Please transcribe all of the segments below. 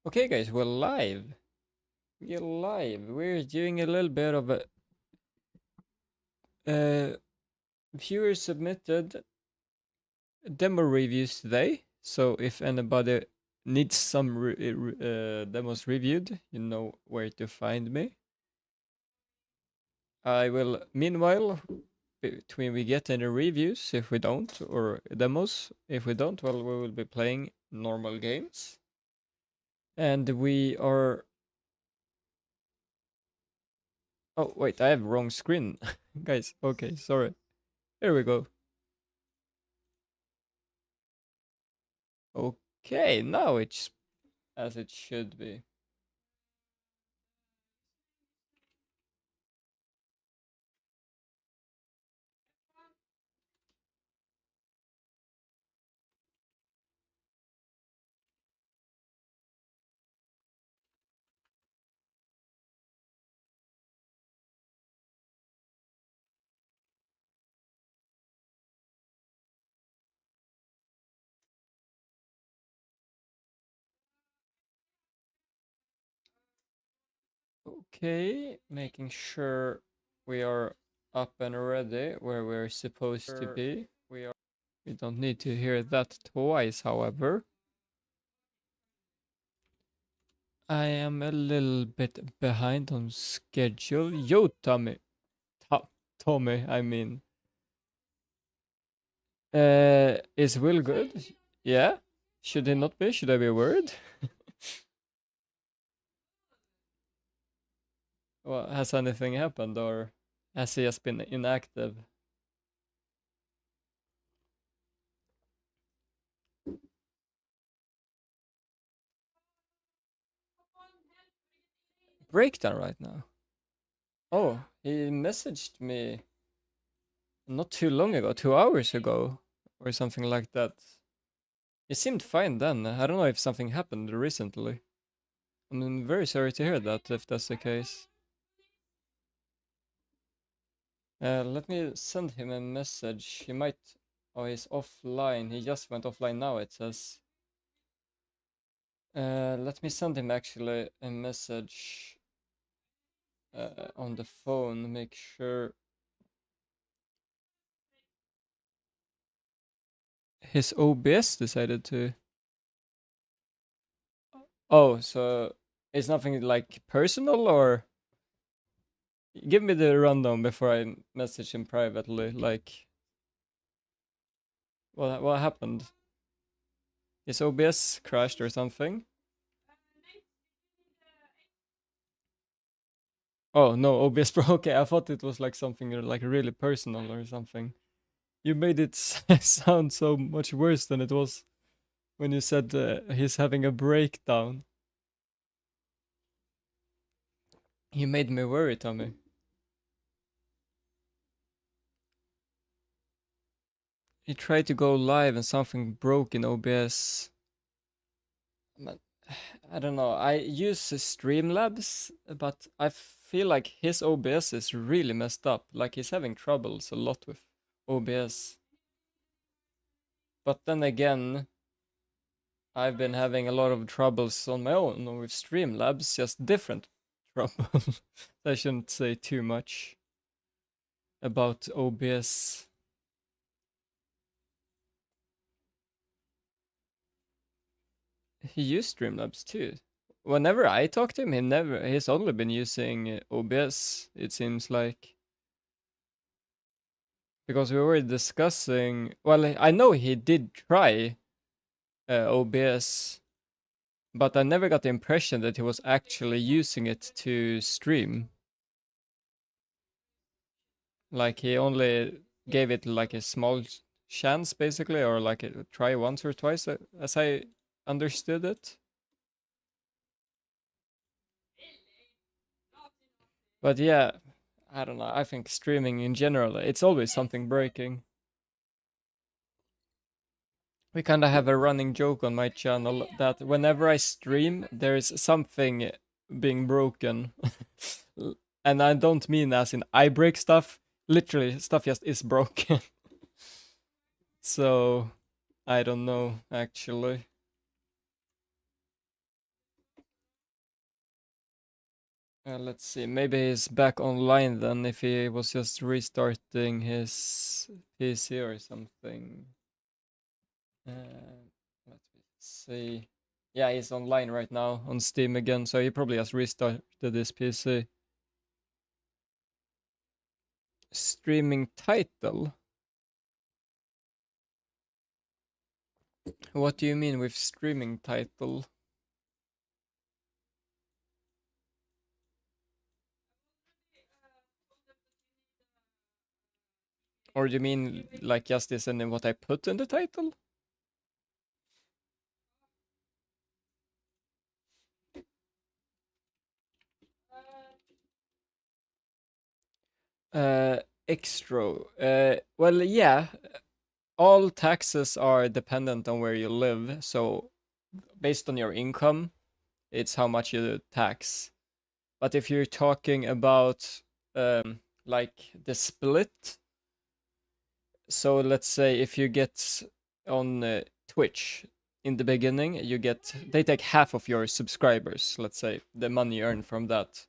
Okay, guys, we're live. We're live. We're doing a little bit of a viewer submitted demo reviews today. So if anybody needs some demos reviewed, you know where to find me. I will, meanwhile, between we get any reviews, if we don't, or demos, if we don't, well, we will be playing normal games. And we are. Oh, wait, I have wrong screen. Guys, okay, sorry. Here we go. Okay, now it's as it should be. Okay, making sure we are up and ready where we're supposed to be. We don't need to hear that twice, however. I am a little bit behind on schedule. Yo, Tommy. Tommy, I mean. Is Will good? Yeah? Should he not be? Should I be worried? Well, has anything happened or has he just been inactive? Breakdown right now. Oh, he messaged me not too long ago, 2 hours ago, or something like that. He seemed fine then. I don't know if something happened recently. I'm very sorry to hear that, if that's the case. Let me send him a message. He might. Oh, he's offline. He just went offline now, it says. Let me send him actually a message on the phone. Make sure his OBS decided to. Oh, so it's nothing like personal or give me the rundown before I message him privately. Like, what happened? His OBS crashed or something? Oh no, OBS broke. Okay, I thought it was like something like really personal or something. You made it sound so much worse than it was when you said he's having a breakdown. You made me worry, Tommy. He tried to go live and something broke in OBS. Man, I don't know. I use Streamlabs, but I feel like his OBS is really messed up. Like he's having troubles a lot with OBS. But then again, I've been having a lot of troubles on my own with Streamlabs, just different trouble. I shouldn't say too much about OBS. He used Streamlabs too. Whenever I talk to him, he's only been using OBS, it seems like. Because we were discussing, well, I know he did try OBS, but I never got the impression that he was actually using it to stream. Like he only gave it like a small chance, basically, or like a try once or twice, as I understood it. But yeah, I don't know. I think streaming in general, it's always something breaking. We kind of have a running joke on my channel that whenever I stream, there's something being broken. And I don't mean as in I break stuff, literally, stuff just is broken. So, I don't know, actually. Let's see, maybe he's back online then, if he was just restarting his PC or something. Let me see. Yeah, he's online right now on Steam again, so he probably has restarted his PC. Streaming title? What do you mean with streaming title? Or do you mean like just this and then what I put in the title? Extra. Well, yeah. All taxes are dependent on where you live. So based on your income, it's how much you tax. But if you're talking about like the split, so let's say if you get on Twitch in the beginning, they take half of your subscribers, let's say, the money earned from that.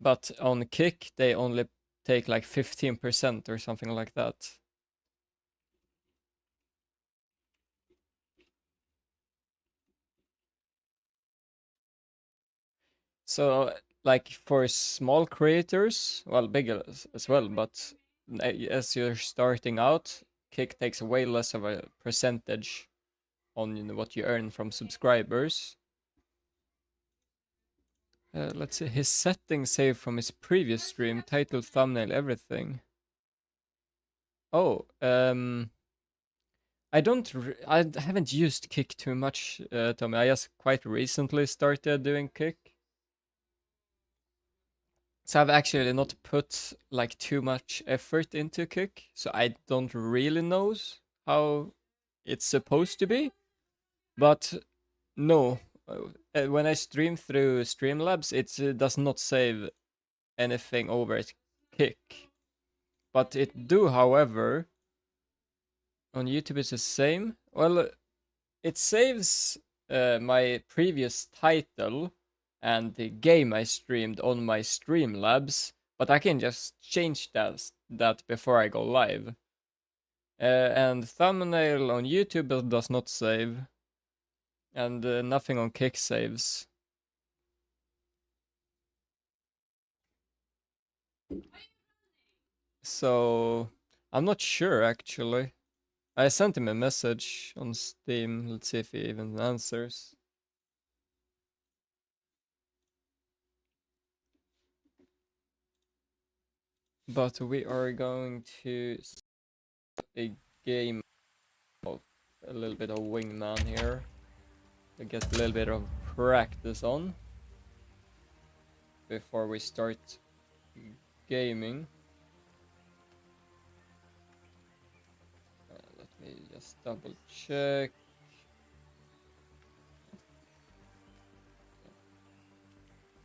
But on Kick, they only take like 15% or something like that. So, like for small creators, well, big as well, but as you're starting out, Kick takes way less of a percentage on what you earn from subscribers. Let's see, his settings saved from his previous stream, title, thumbnail, everything. Oh, I haven't used Kick too much, Tommy. I just quite recently started doing Kick. So I've actually not put like too much effort into Kick, so I don't really know how it's supposed to be. But no, when I stream through Streamlabs, it does not save anything over at Kick. But it do, however, on YouTube it's the same. Well, it saves my previous title and the game I streamed on my Streamlabs, but I can just change that before I go live. And thumbnail on YouTube does not save, and nothing on Kick saves. So I'm not sure actually. I sent him a message on Steam. Let's see if he even answers. But we are going to a game of a little bit of wingman here to get a little bit of practice on before we start gaming. Let me just double check.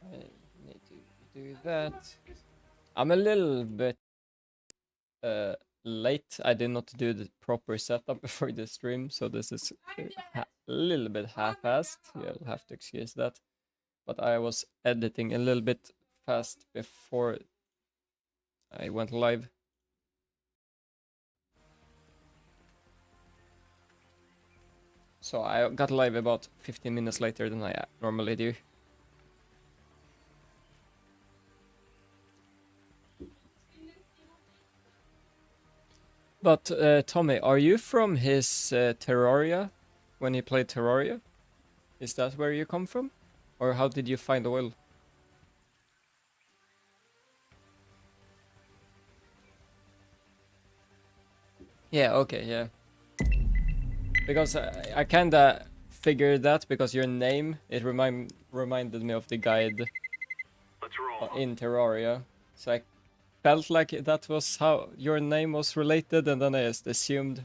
I need to do that. I'm a little bit late. I did not do the proper setup before the stream, so this is a little bit half-assed. You'll have to excuse that. But I was editing a little bit fast before I went live. So I got live about 15 minutes later than I normally do. But Tommy, are you from his Terraria? When he played Terraria? Is that where you come from? Or how did you find oil? Yeah, okay, yeah. Because I kinda figured that because your name, it reminded me of the guide in Terraria. So I felt like that was how your name was related, and then I just assumed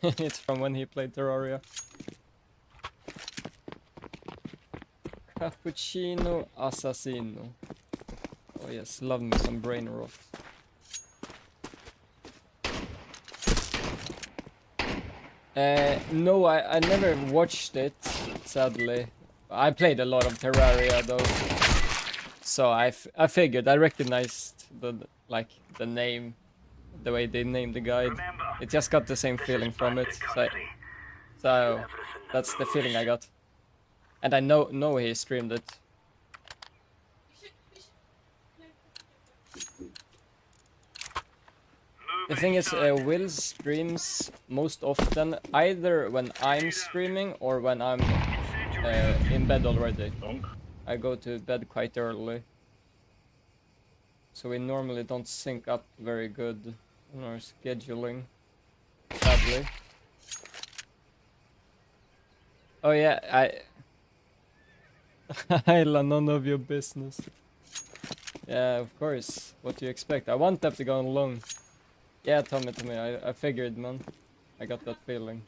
it's from when he played Terraria. Cappuccino Assassino. Oh yes, love me some brain rot. No, I never watched it, sadly. I played a lot of Terraria though. So I figured, I recognized the name, the way they named the guide. It just got the same feeling from it. So that's the feeling I got. And I know he streamed it. The thing is, Will streams most often either when I'm streaming or when I'm in bed already. I go to bed quite early. So we normally don't sync up very good on our scheduling, sadly. Oh yeah, Ayla, none of your business. Yeah, of course. What do you expect? I want them to go along. Yeah, Tommy, I figured, man. I got that feeling.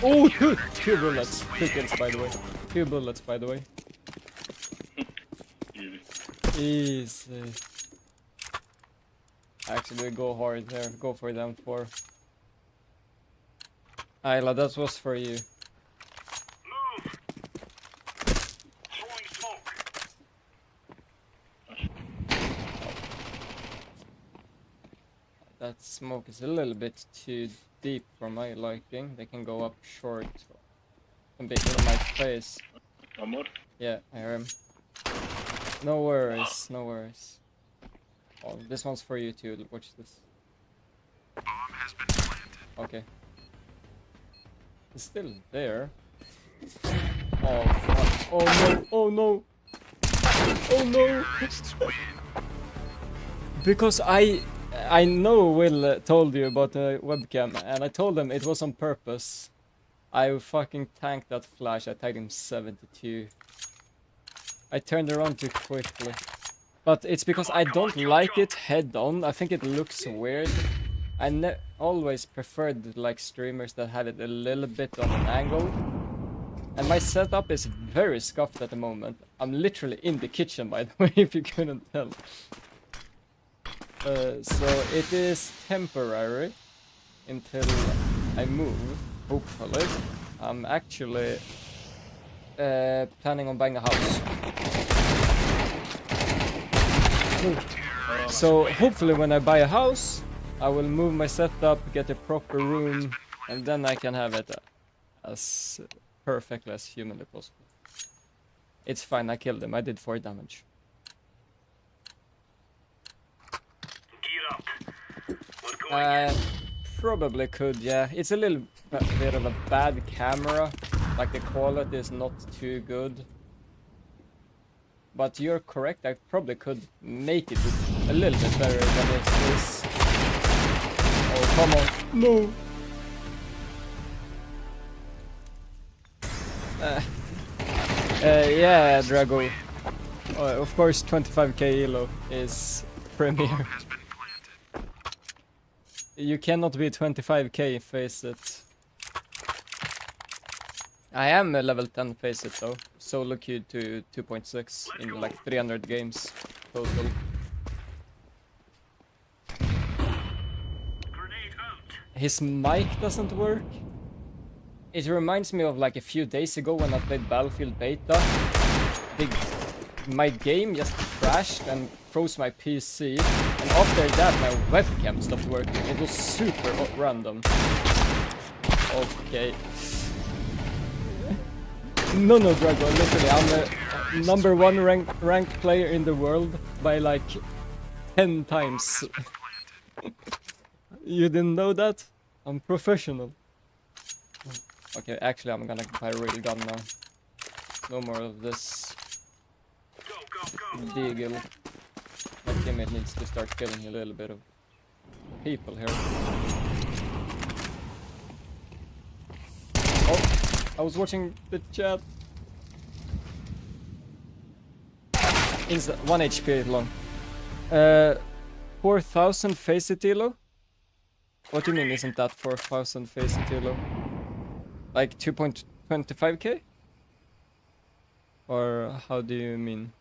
Oh, two bullets. 2 kills, by the way. 2 bullets, by the way. Easy. Actually, go hard there. Go for them 4. Ayla, that was for you. That smoke is a little bit too deep for my liking. They can go up short. A bit in my face. One more? Yeah, I hear him. No worries, no worries. Oh, this one's for you too. Watch this. Bomb has been planted. Okay. It's still there. Oh fuck. Oh no, oh no. Oh no. Because I know Will told you about the webcam, and I told him it was on purpose. I fucking tanked that flash. I tagged him 72. I turned around too quickly. But it's because I don't like it head on. I think it looks weird. I always preferred like streamers that had it a little bit on an angle. And my setup is very scuffed at the moment. I'm literally in the kitchen, by the way, if you couldn't tell. So it is temporary until I move, hopefully. I'm actually planning on buying a house. So hopefully when I buy a house, I will move my setup, get a proper room, and then I can have it as perfectly as humanly possible. It's fine, I killed him. I did 4 damage. Probably could, yeah. It's a little bit of a bad camera. Like the quality is not too good. But you're correct, I probably could make it a little bit better than it is. Oh, come on. No! Yeah, Drago. Of course, 25k ELO is premier. You cannot be 25k faceit. I am a level 10 faceit though. Solo queued to 2.6 in like 300 games total. His mic doesn't work. It reminds me of like a few days ago when I played Battlefield Beta. My game just crashed and froze my PC, and after that my webcam stopped working. It was super random. Okay. No, Drago, literally, I'm the #1 ranked player in the world by like 10 times. You didn't know that? I'm professional. Okay, actually I'm gonna buy a real gun now. No more of this deagle. My teammate needs to start killing a little bit of people here. Oh, I was watching the chat. Is 1 HP long. 4,000 faceit ELO? What do you mean isn't that 4,000 faceit ELO? Like 2.25k? Or how do you mean?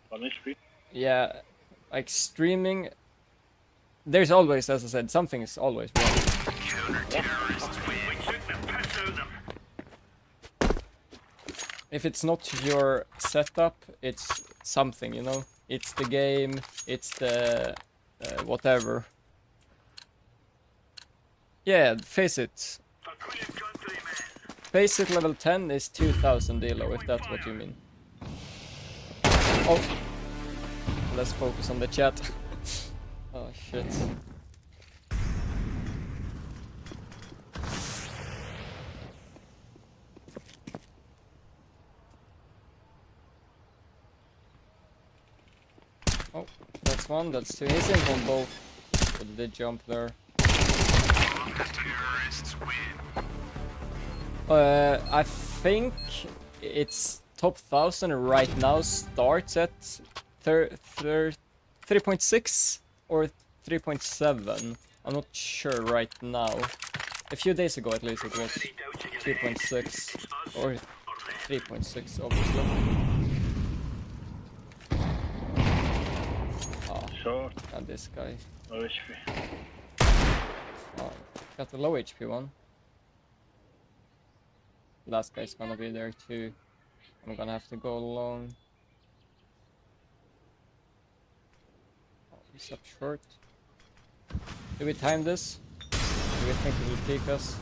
1 HP? Yeah, like streaming. There's always, as I said, something is always wrong. Counter-terrorists win. if it's not your setup, it's something, you know? It's the game, it's the whatever. Yeah, faceit. Faceit level 10 is 2000 ELO, if that's what you mean. Oh, let's focus on the chat. Oh shit. Oh, that's one, that's two. He's in combo. With the jump there. I think it's top 1000 right now starts at 3.6 or 3.7. I'm not sure right now. A few days ago at least it was 2.6 or 3.6 obviously. Oh, Short. and this guy. Low HP. Oh, got the low HP one. Last guy's gonna be there too. I'm gonna have to go alone. Oh, he's up short. Do we time this? Do we think it will peek us?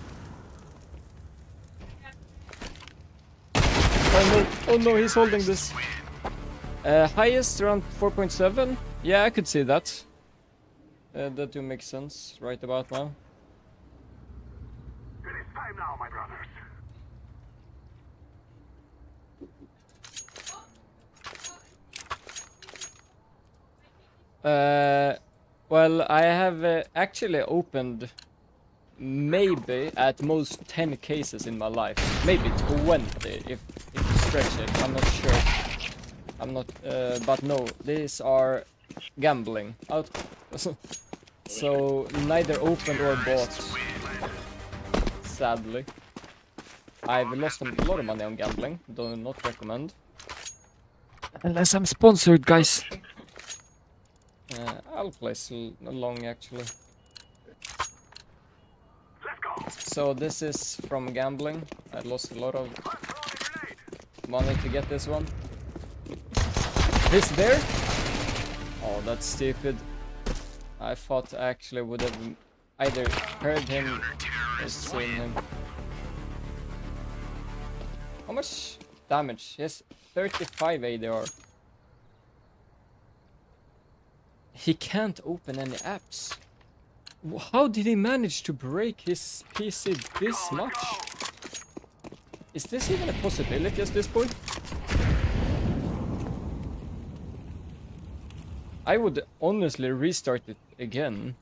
Oh no! Oh no! He's holding this. Highest around 4.7. Yeah, I could see that. That do make sense right about now. It is time now, my brothers. Well, I have actually opened maybe at most 10 cases in my life. Maybe 20 if you stretch it. I'm not sure. I'm not, but no, these are gambling. Out. So neither opened or bought. Sadly. I've lost a lot of money on gambling. Do not recommend. Unless I'm sponsored, guys. I'll place along actually. So this is from gambling. I lost a lot of money to get this one. This there? Oh, that's stupid. I thought I actually would have either heard him or seen him. How much damage? Yes, 35 ADR. He can't open any apps. How did he manage to break his PC this much? Is this even a possibility at this point? I would honestly restart it again.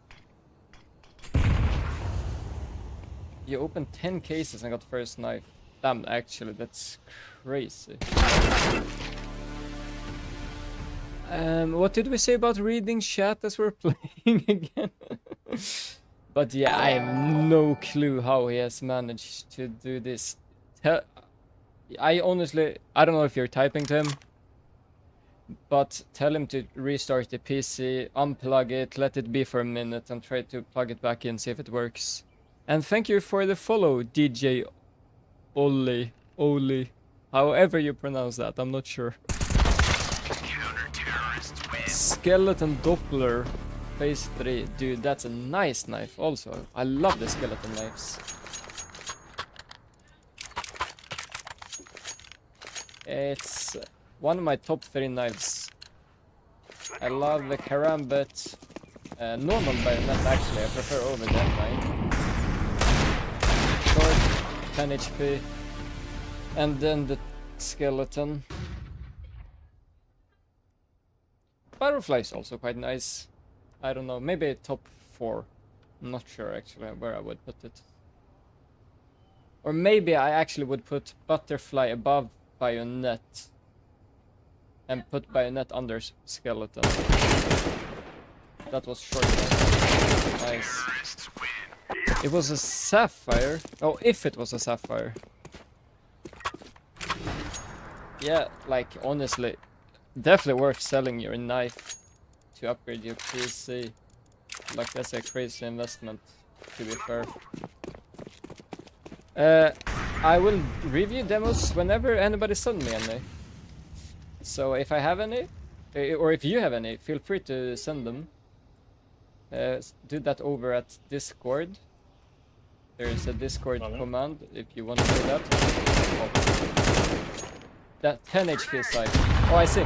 You opened 10 cases and got first knife. Damn, actually, that's crazy. What did we say about reading chat as we're playing again? But yeah, I have no clue how he has managed to do this. I honestly, I don't know if you're typing to him, but tell him to restart the PC, unplug it, let it be for a minute, and try to plug it back in, see if it works. And thank you for the follow, DJ Oli, however you pronounce that, I'm not sure. Skeleton Doppler, phase 3. Dude, that's a nice knife also. I love the skeleton knives. It's one of my top 3 knives. I love the karambit. Normal bayonet actually, I prefer over that knife. Short, 10 HP. And then the skeleton. Butterfly is also quite nice. I don't know, maybe top 4. I'm not sure actually where I would put it. Or maybe I actually would put butterfly above bayonet. And put bayonet under skeleton. That was short. Nice. It was a sapphire. Oh, if it was a sapphire. Yeah, like honestly. Definitely worth selling your knife to upgrade your PC. Like that's a crazy investment, to be fair. I will review demos whenever anybody sends me any. So if I have any, or if you have any, feel free to send them. Do that over at Discord. There is a Discord command if you want to do that. Oh. That 10 HP side. Oh, I see.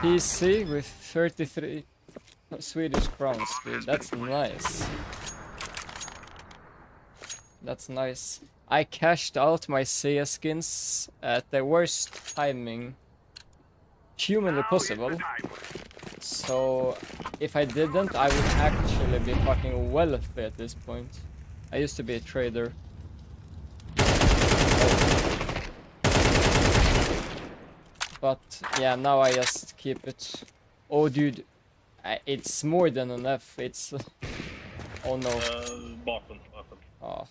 PC with 33 Swedish crowns, dude. That's nice. That's nice. I cashed out my CS skins at the worst timing humanly possible. So if I didn't, I would actually be fucking wealthy at this point. I used to be a trader. But yeah, now I just keep it. Oh dude, it's more than enough. It's oh no. Bottom. Oh.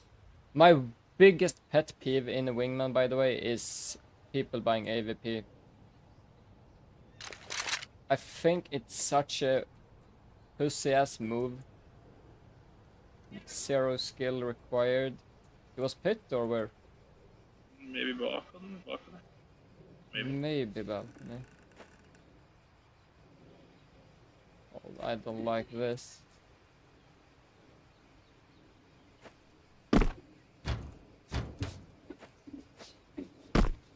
My biggest pet peeve in a wingman, by the way, is people buying AVP. I think it's such a pussy ass move. 0 skill required. It was pit or where? Maybe bottom. Maybe balcony. Oh, I don't like this.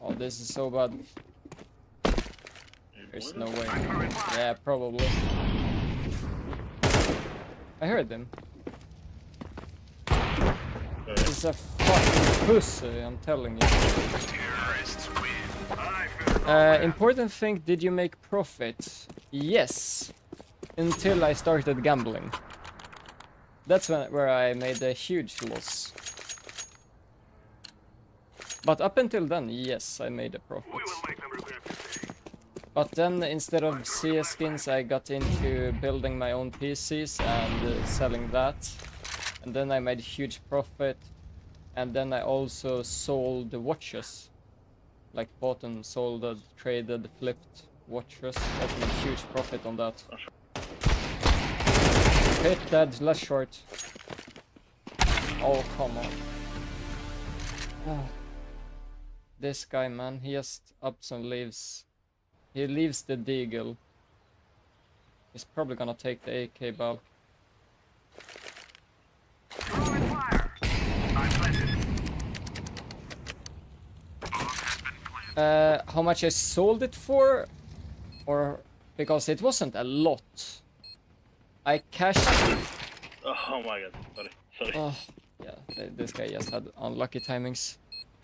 Oh, this is so bad. There's no way. Yeah, probably. I heard him. He's a fucking pussy, I'm telling you. Important thing, did you make profit? Yes. Until I started gambling. That's where I made a huge loss. But up until then, yes, I made a profit. But then, instead of CS skins, I got into building my own PCs and selling that. And then I made huge profit. And then I also sold the watches. Like bought and sold, traded, flipped watches. I made huge profit on that. Hit dead, less short. Oh, come on. Oh. This guy, man, he just ups and leaves. He leaves the deagle. He's probably gonna take the AK bulk. How much I sold it for? Or because it wasn't a lot. I cashed. Oh my god, sorry. Oh, yeah, this guy just had unlucky timings.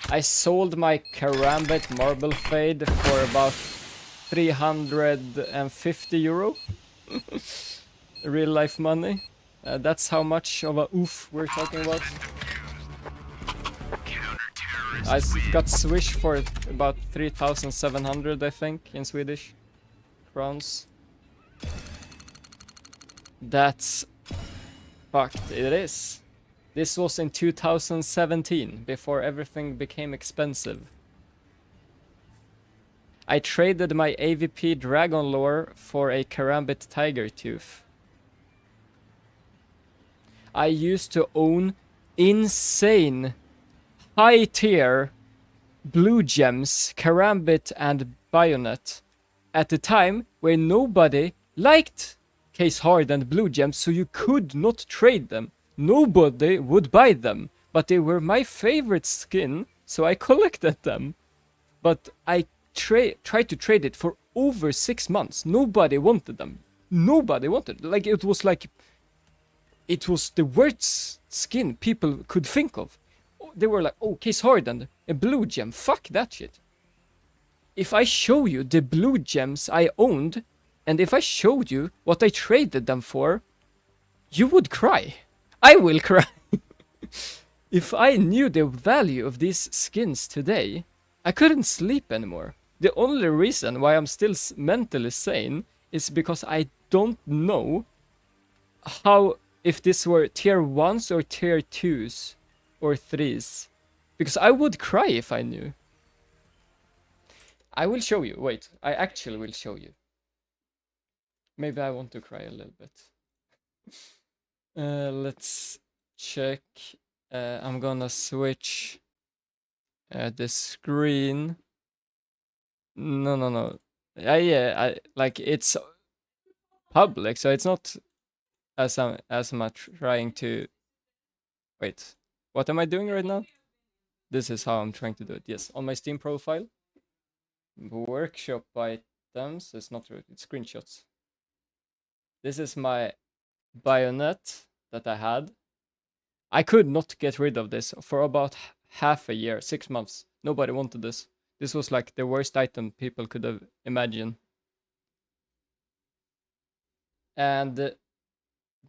I sold my Karambit Marble Fade for about 350 euro. Real life money. That's how much of a oof we're talking about. I got Swish for about 3,700, I think, in Swedish crowns. That's fucked, it is. This was in 2017, before everything became expensive. I traded my AVP Dragon Lore for a Karambit Tiger Tooth. I used to own insane high tier blue gems, Karambit and Bayonet at a time where nobody liked Case Hard and blue gems, so you could not trade them. Nobody would buy them, but they were my favorite skin, so I collected them. But I tried to trade it for over 6 months. Nobody wanted them. Nobody wanted. Like it was the worst skin people could think of. They were like, oh, Case Hardened, a blue gem, fuck that shit. If I show you the blue gems I owned, and if I showed you what I traded them for, you would cry. I will cry. If I knew the value of these skins today, I couldn't sleep anymore. The only reason why I'm still mentally sane is because I don't know how, if this were tier 1s or tier 2s or 3s. Because I would cry if I knew. I will show you. Wait, I actually will show you. Maybe I want to cry a little bit. Let's check. I'm gonna switch the screen. No. Yeah, I like it's public, so it's not as much trying to. Wait, what am I doing right now? This is how I'm trying to do it. Yes, on my Steam profile, workshop items. It's not it's screenshots. This is my bayonet that I had. I could not get rid of this for about half a year, 6 months. Nobody wanted this. This was like the worst item people could have imagined. And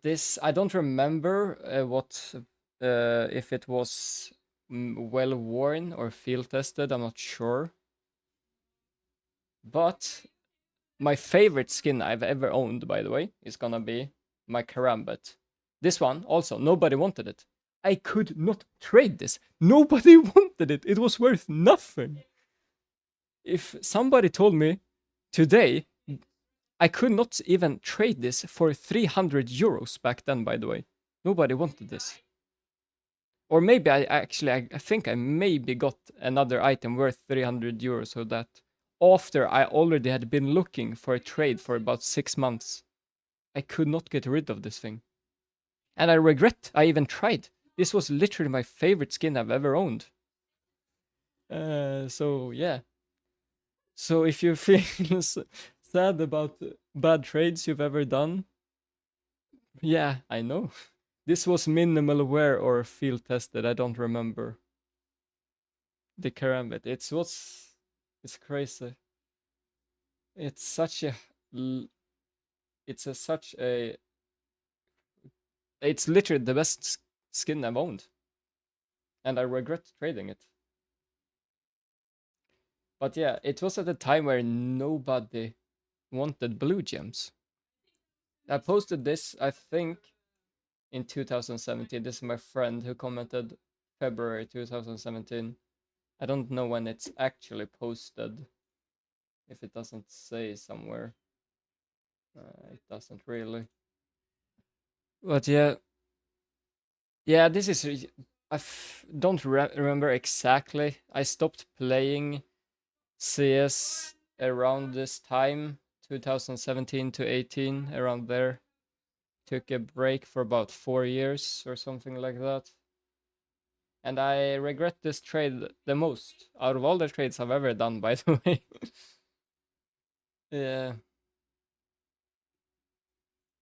this, I don't remember what if it was well worn or field tested. I'm not sure. But my favorite skin I've ever owned, by the way, is gonna be my Karambit. This one also, nobody wanted it. I could not trade this. Nobody wanted it. It was worth nothing. If somebody told me today, I could not even trade this for 300 euros back then, by the way. Nobody wanted this. Or maybe I think I maybe got another item worth 300 euros, so that after I already had been looking for a trade for about 6 months, I could not get rid of this thing. And I regret I even tried. This was literally my favorite skin I've ever owned. So yeah. So if you feel sad about bad trades you've ever done, yeah, I know. This was minimal wear or field tested. I don't remember. The Karambit. It's crazy. It's such a it's a such a it's literally the best skin I've owned. And I regret trading it. But yeah, it was at a time where nobody wanted blue gems. I posted this, I think, in 2017. This is my friend who commented February 2017. I don't know when it's actually posted. If it doesn't say somewhere. It doesn't really. But yeah. Yeah, this is. Don't remember exactly. I stopped playing CS around this time, 2017 to 18, around there. Took a break for about 4 years or something like that. And I regret this trade the most out of all the trades I've ever done, by the way. Yeah.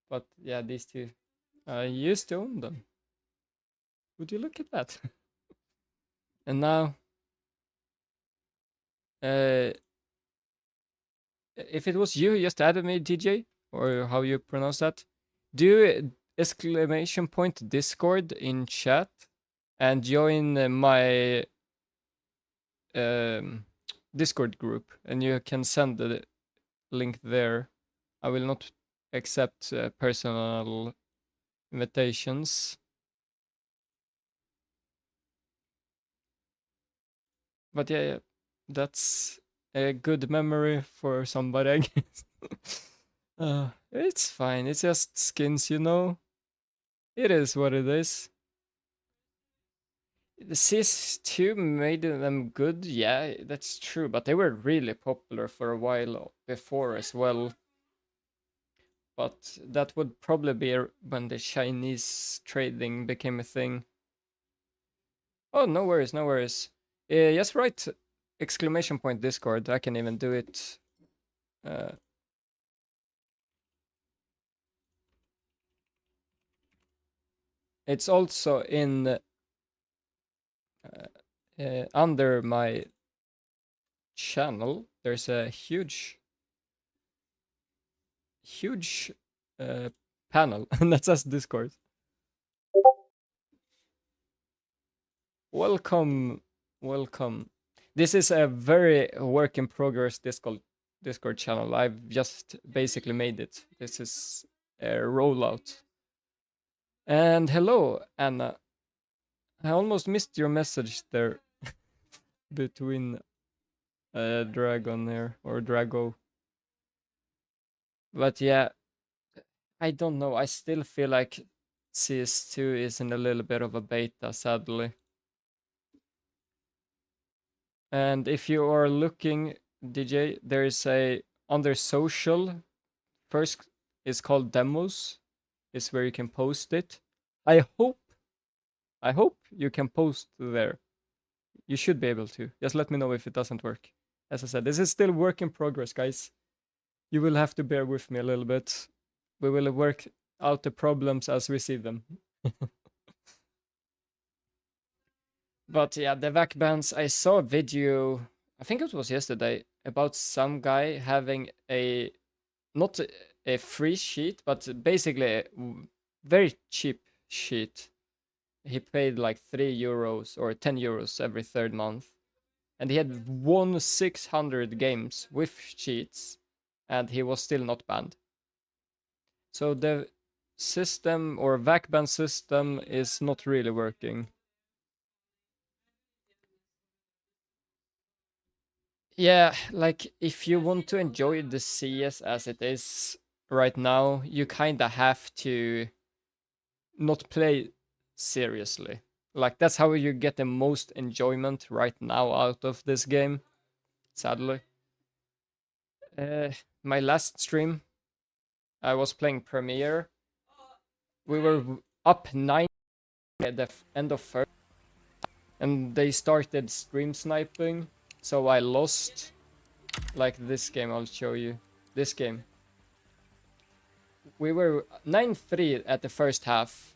But yeah, these two. I used to own them. Would you look at that? And now, uh, if it was you who just added me, DJ, or how you pronounce that, do exclamation point Discord in chat and join my Discord group, and you can send the link there. I will not accept personal invitations. But yeah, that's a good memory for somebody, I guess. It's fine. It's just skins, you know. It is what it is. The cs2 made them good, yeah, that's true, but they were really popular for a while before as well. But that would probably be when the Chinese trading became a thing. Oh, no worries, no worries. Just write exclamation point Discord. I can even do it. It's also in under my channel. There's a huge panel, and that says Discord. Welcome. This is a very work in progress Discord channel. I've just basically made it. This is a rollout. And hello, Anna. I almost missed your message there between Dragon there, or Drago. But yeah, I don't know. I still feel like cs2 is in a little bit of a beta, sadly. And if you are looking, DJ, there is a under social. First is called demos, is where you can post it. I hope you can post there. You should be able to. Just let me know if it doesn't work. As I said, this is still work in progress, guys. You will have to bear with me a little bit. We will work out the problems as we see them. But yeah, the VAC bans, I saw a video, I think it was yesterday, about some guy having a, not a free sheet, but basically a very cheap sheet. He paid like 3 euros or 10 euros every third month. And he had won 600 games with cheats, and he was still not banned. So the system or VAC ban system is not really working. Yeah, like if you want to enjoy the CS as it is right now, you kinda have to not play seriously. Like that's how you get the most enjoyment right now out of this game, sadly. My last stream, I was playing Premiere. We were up 9 at the end of first, and they started stream sniping, so I lost. Like this game, I'll show you. This game. We were 9-3 at the first half,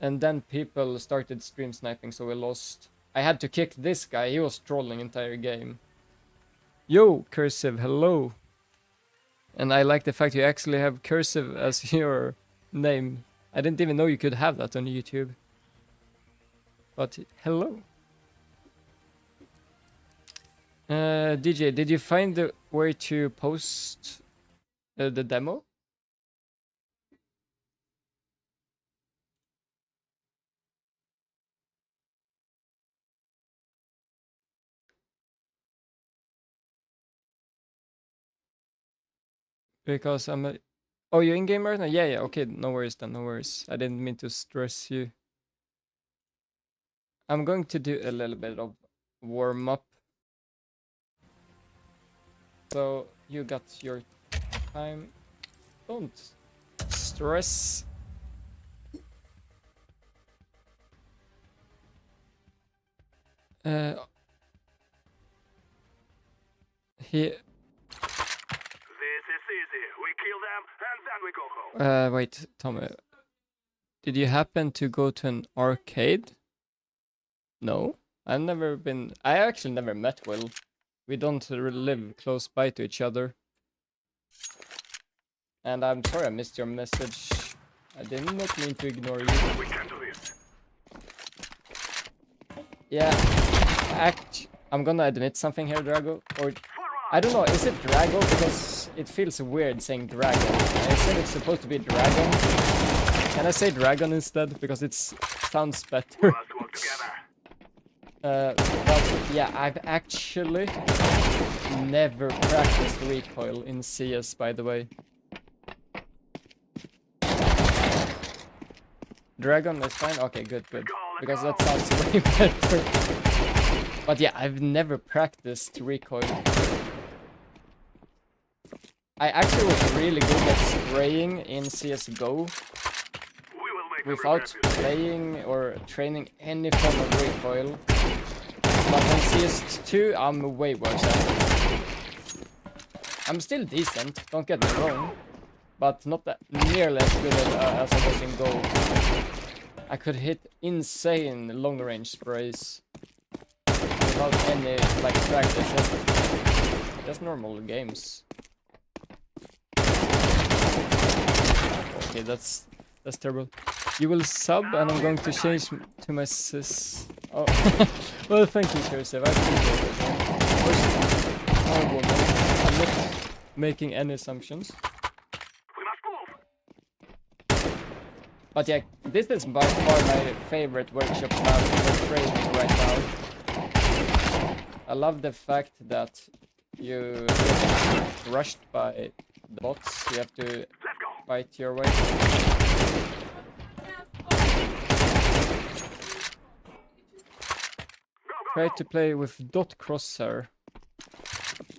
and then people started stream sniping, so we lost. I had to kick this guy, he was trolling entire game. Yo, Cursive, hello. And I like the fact you actually have Cursive as your name. I didn't even know you could have that on YouTube. But hello. DJ, did you find the way to post the demo? Because I'm a... Oh, you're in-game right now? Yeah, yeah, okay, no worries then, no worries. I didn't mean to stress you. I'm going to do a little bit of warm-up. So, you got your time. Don't stress. He... This is easy. We kill them and then we go home. Wait, Tommy. Did you happen to go to an arcade? No, I've never been... I actually never met Will. We don't live close by to each other. And I'm sorry I missed your message. I did not mean to ignore you. We can do this. Yeah, I'm gonna admit something here, Drago. Or I don't know, is it Drago? Because it feels weird saying dragon. I said it's supposed to be dragon. Can I say dragon instead? Because it sounds better. Let's work together. But yeah, I've actually never practiced recoil in CS, by the way. Dragon is fine? Okay, good. Because that sounds way better. But yeah, I've never practiced recoil. I actually was really good at spraying in CSGO without playing or training any form of recoil. But on CS2, I'm way worse at it. I'm still decent, don't get me wrong. But not that nearly as good as I was in Go. I could hit insane long range sprays without any like practice, just normal games. Okay, that's terrible. You will sub and I'm going to change to my sis. Oh, well, thank you, Cursive. I appreciate it. Oh, woman. I'm not making any assumptions. But yeah, this is by far my favorite workshop map for training right now. I love the fact that you get rushed by the bots. You have to fight your way. try to play with dot crosshair.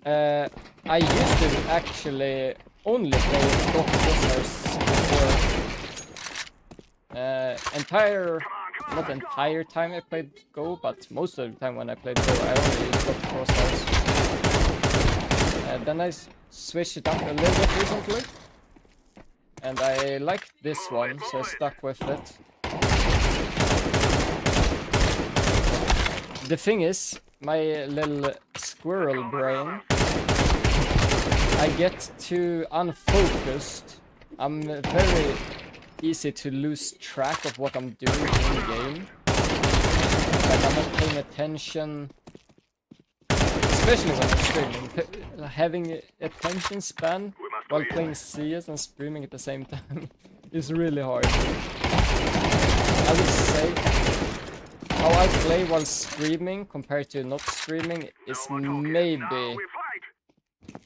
I used to actually only play with dot crosshairs before. Not entire time I played Go, but most of the time when I played Go, I only used dot crosshairs. Then I switched it up a little bit recently, and I liked this one, so I stuck with it. The thing is, my little squirrel brain, I get too unfocused. I'm very easy to lose track of what I'm doing in the game. Like I'm not paying attention, especially when I'm streaming. Having attention span while playing CS and streaming at the same time is really hard. I would say how I play while streaming compared to not streaming is maybe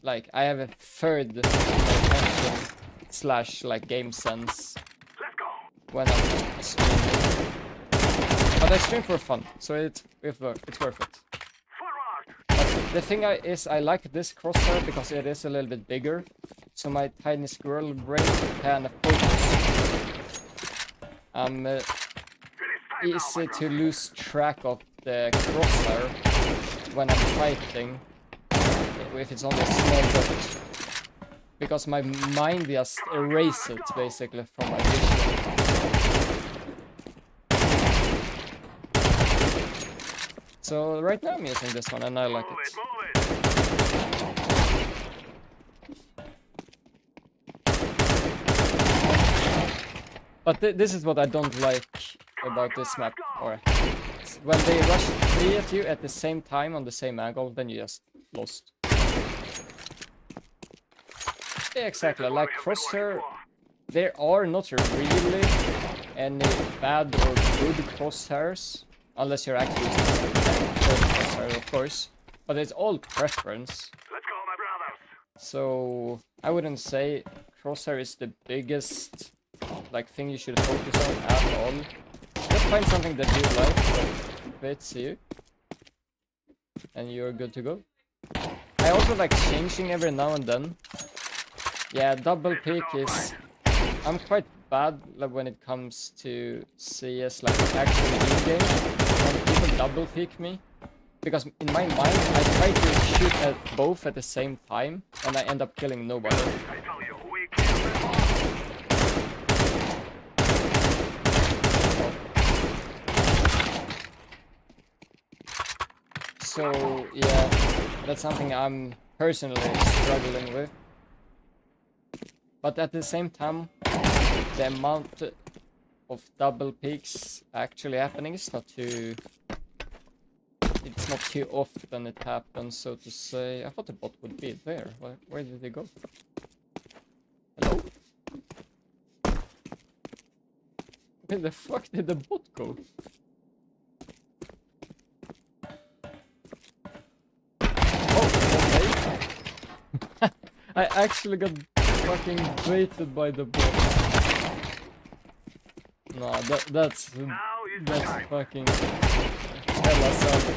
like I have a third attention slash like game sense when I'm streaming. But I stream for fun, so it's worth it. But the thing is I like this crosshair because it is a little bit bigger, so my tiny squirrel brain can focus. Easy to lose track of the crosshair when I'm fighting if it's only a small dot, because my mind just erases it basically from my vision. So right now I'm using this one and I like it. But this is what I don't like about this map. Or when they rush 3 at you at the same time on the same angle, then you just lost. Yeah, exactly. Like crosshair, there are not really any bad or good crosshairs, unless you're actually using crosshair, of course. But it's all preference. Let's go, my brothers. So I wouldn't say crosshair is the biggest like thing you should focus on at all. Just find something that you like that fits you, and you're good to go. I also like changing every now and then. Yeah, double peek is... I'm quite bad like, when it comes to CS, like actually in-game, when people double peek me. Because in my mind, I try to shoot at both at the same time, and I end up killing nobody. So, yeah, that's something I'm personally struggling with. But at the same time, the amount of double peaks actually happening is not too... It's not too often it happens, so to say. I thought the bot would be there. Where did they go? Hello? Where the fuck did the bot go? I actually got fucking baited by the bot. No, that's fucking hella sad.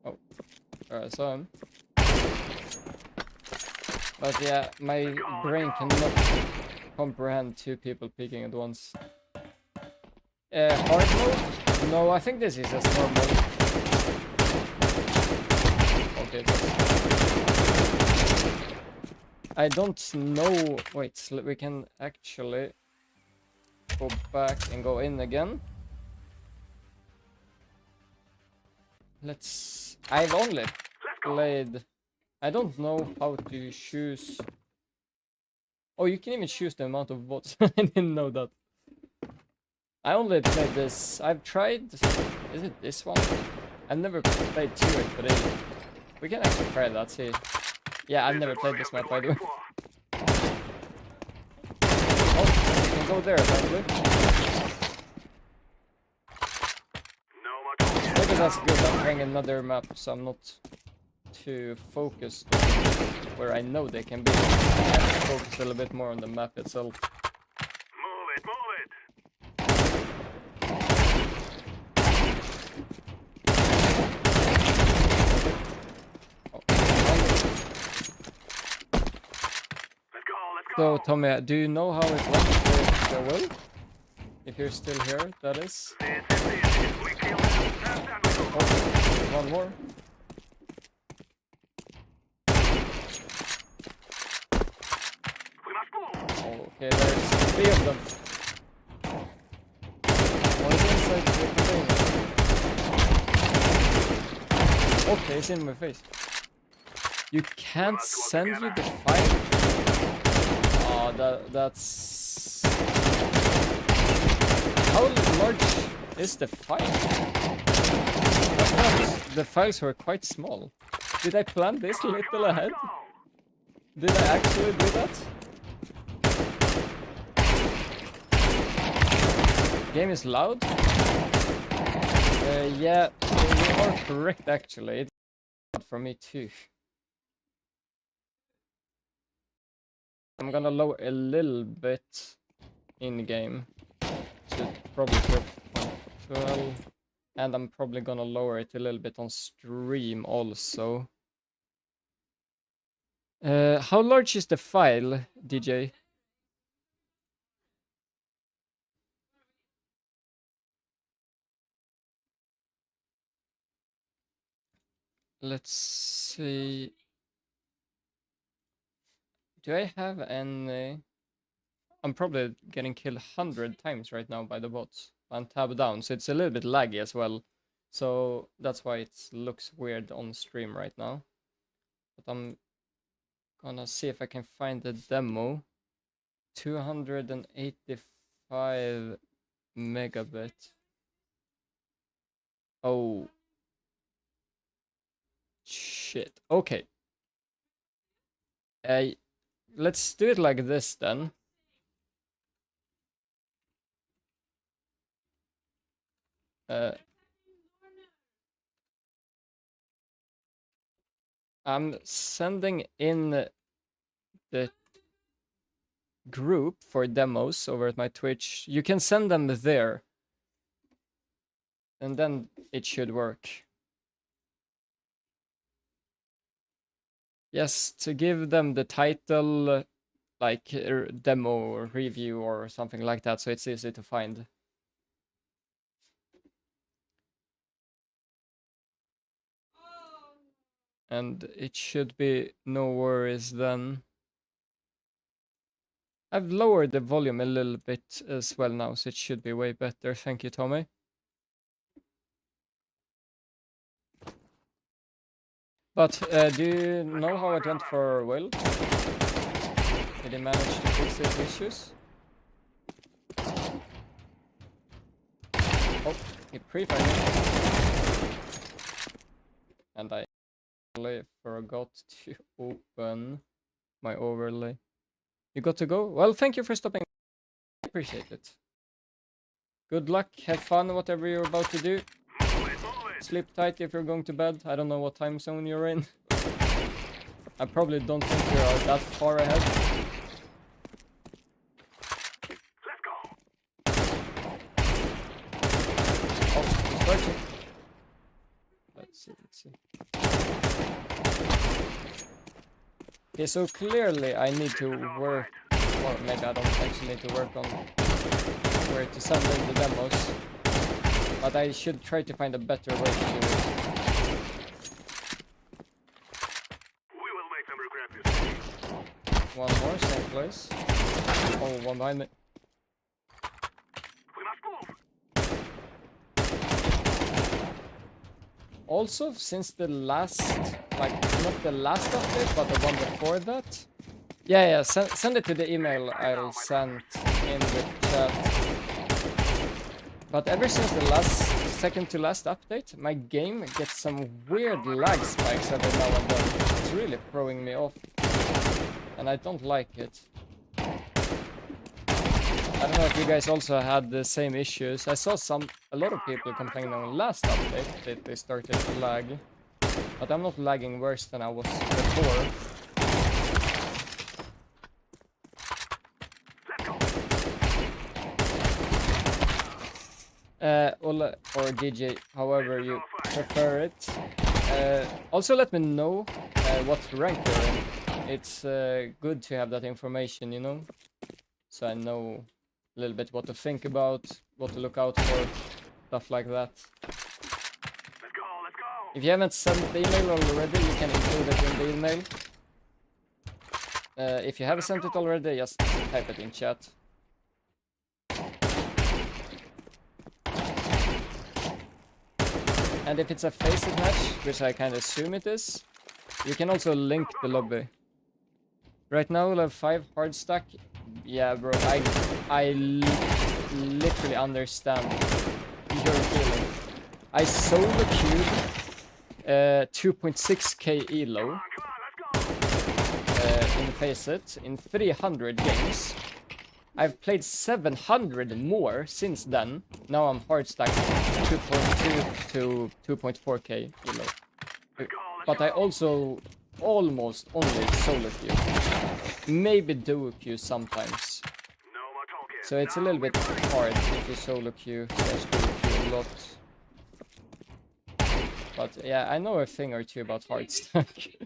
Oh, I saw him. But yeah, my brain cannot comprehend 2 people peeking at once. Hard mode? No, I think this is just normal. Okay, I don't know. Wait, we can actually go back and go in again. I've only played... I don't know how to choose... Oh, you can even choose the amount of bots. I didn't know that. I only played this... I've tried... Is it this one? I've never played it, but we can actually try that, see. Yeah, I've never played this map, by the way. Oh, you can go there, apparently. Maybe that's good, I'm trying another map, so I'm not too focused on where I know they can be. I have to focus a little bit more on the map itself. Move it, move it. So, Tommy, do you know how it went with the will? If you're still here, that is. This is easy. We kill them, and then we go home. Oh, one more. We must move. Oh, okay, there's 3 of them. One is inside the container. Okay, it's in my face. You can't send you the file? Oh, that's... How large is the file? I thought the files were quite small. Did I plan this a little ahead? Did I actually do that? Game is loud? Yeah, you are correct actually. It's loud for me too. I'm gonna lower a little bit in game to probably 0.12, and I'm probably gonna lower it a little bit on stream also. How large is the file, DJ? Let's see. Do I have any? I'm probably getting killed 100 times right now by the bots. I'm tab down, so it's a little bit laggy as well. So that's why it looks weird on stream right now. But I'm gonna see if I can find the demo. 285 megabit. Oh. Shit. Okay. Let's do it like this then. I'm sending in the group for demos over at my Twitch. You can send them there. And then it should work. Yes, to give them the title, like demo or review or something like that, so it's easy to find. And it should be no worries then. I've lowered the volume a little bit as well now, so it should be way better. Thank you, Tommy. But do you know how it went for Will? Did he manage to fix his issues? Oh, he pre-fired me. And I forgot to open my overlay. You got to go? Well, thank you for stopping. I appreciate it. Good luck, have fun, whatever you're about to do. Sleep tight if you're going to bed. I don't know what time zone you're in. I probably don't think you are that far ahead. Let's go. Oh, he's working. Let's see. Okay, so clearly I need to work, or maybe I don't actually need to work on where to send in the demos, but I should try to find a better way to do it. We will make them regret this. One more, same place. Oh, one behind me. We must move. Also, since the last, like, not the last update, but the one before that. Yeah, send it to the email I'll send in the chat. But ever since the second to last update, my game gets some weird lag spikes every now and then. It's really throwing me off. And I don't like it. I don't know if you guys also had the same issues. I saw a lot of people complaining on last update that they started to lag. But I'm not lagging worse than I was before. Ola or DJ, however you prefer it. Also let me know what rank you're in. it's good to have that information, you know, so I know a little bit what to think about, what to look out for, stuff like that. Let's go, let's go. If you haven't sent the email already, you can include it in the email. If you have sent it already, just type it in chat. And if it's a faceit match, which I kind of assume it is, you can also link the lobby. Right now, level 5 hard stack. Yeah, bro, I literally understand your feeling. I solo queued 2.6k ELO in faceit in 300 games. I've played 700 more since then. Now I'm hard stacked 2.2 to 2.4k ELO. But I also almost only solo queue. Maybe duo queue sometimes. So it's a little bit hard if you solo queue, just duo queue a lot. But yeah, I know a thing or two about hard stack.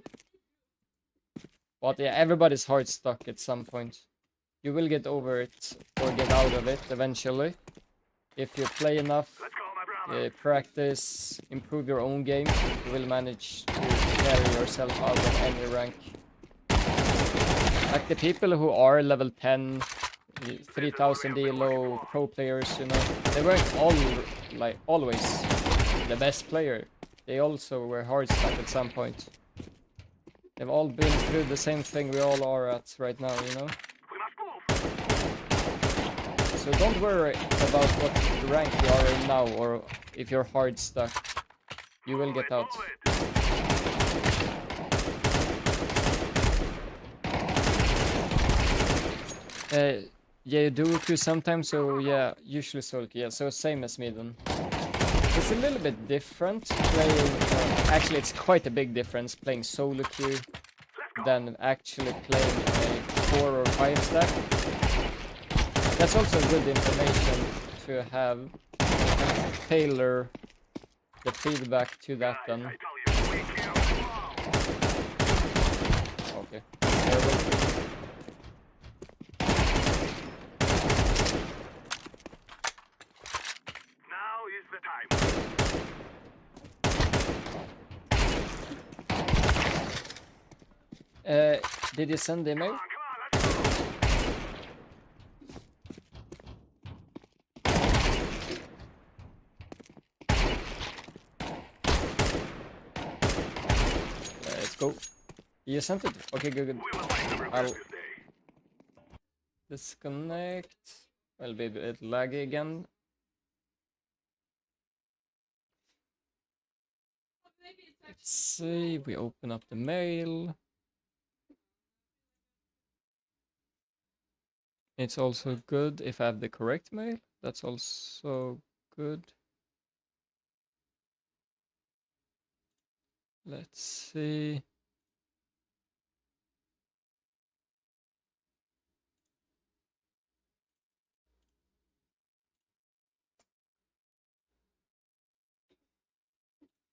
But yeah, everybody's hard stuck at some point. You will get over it or get out of it eventually. If you play enough, practice, improve your own game, you will manage to carry yourself out of any rank. Like the people who are level 10, 3000 ELO pro players, you know, they weren't all like always the best player. They also were hard stuck at some point. They've all been through the same thing we all are at right now, you know? So don't worry about what rank you are in now, or if you're hard stuck. You will get out. Yeah, you do queue sometimes, so yeah, usually solo queue. Yeah, so same as me then. It's a little bit different playing, actually it's quite a big difference playing solo queue than actually playing a 4 or 5 stack. That's also good information to have. Tailor the feedback to that then. Okay. Now is the time. Did you send the email? Let's go. You sent it? Okay, good. I'll disconnect. I'll be a bit laggy again. Let's see, we open up the mail. It's also good if I have the correct mail. That's also good. Let's see.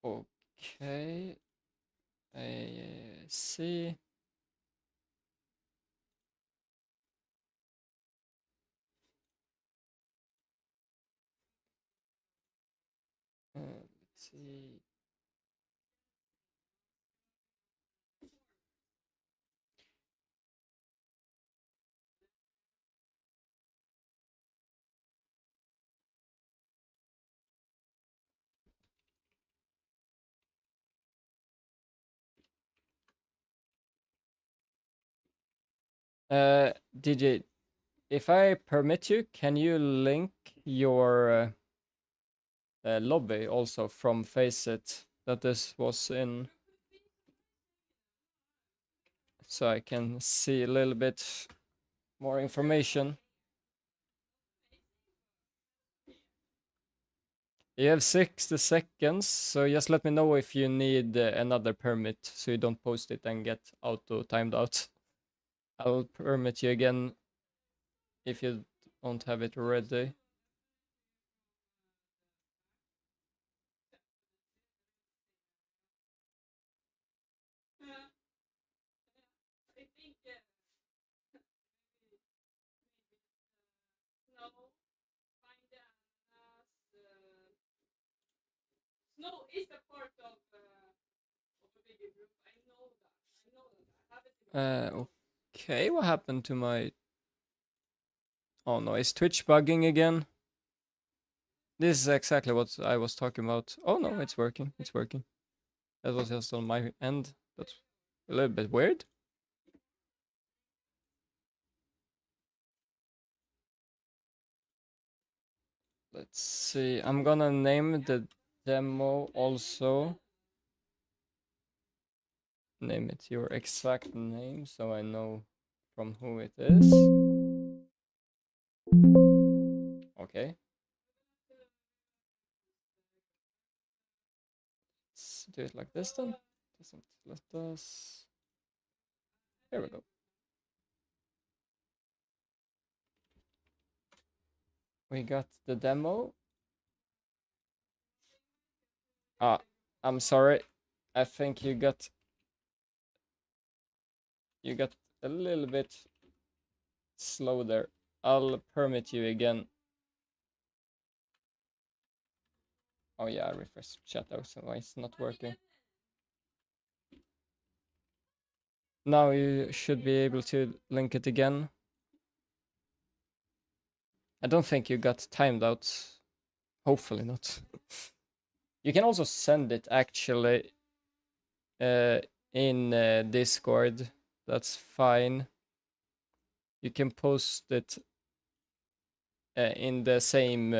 Okay. I see. Let's see. DJ, if I permit you, can you link your lobby also from faceit that this was in, so I can see a little bit more information? You have 60 seconds, so just let me know if you need another permit so you don't post it and get auto timed out. I'll permit you again if you don't have it ready. Okay, what happened to my... Oh no, is Twitch bugging again? This is exactly what I was talking about. Oh no, it's working, it's working. That was just on my end. That's a little bit weird. Let's see, I'm gonna name the demo also. Name it your exact name so I know from who it is. Okay. Let's do it like this then. Doesn't let us. Here we go. We got the demo. Ah, I'm sorry. I think you got a little bit slow there. I'll permit you again. Oh yeah, I refreshed chat out, so why it's not working. Now you should be able to link it again. I don't think you got timed out. Hopefully not. You can also send it actually in Discord. That's fine. You can post it in the same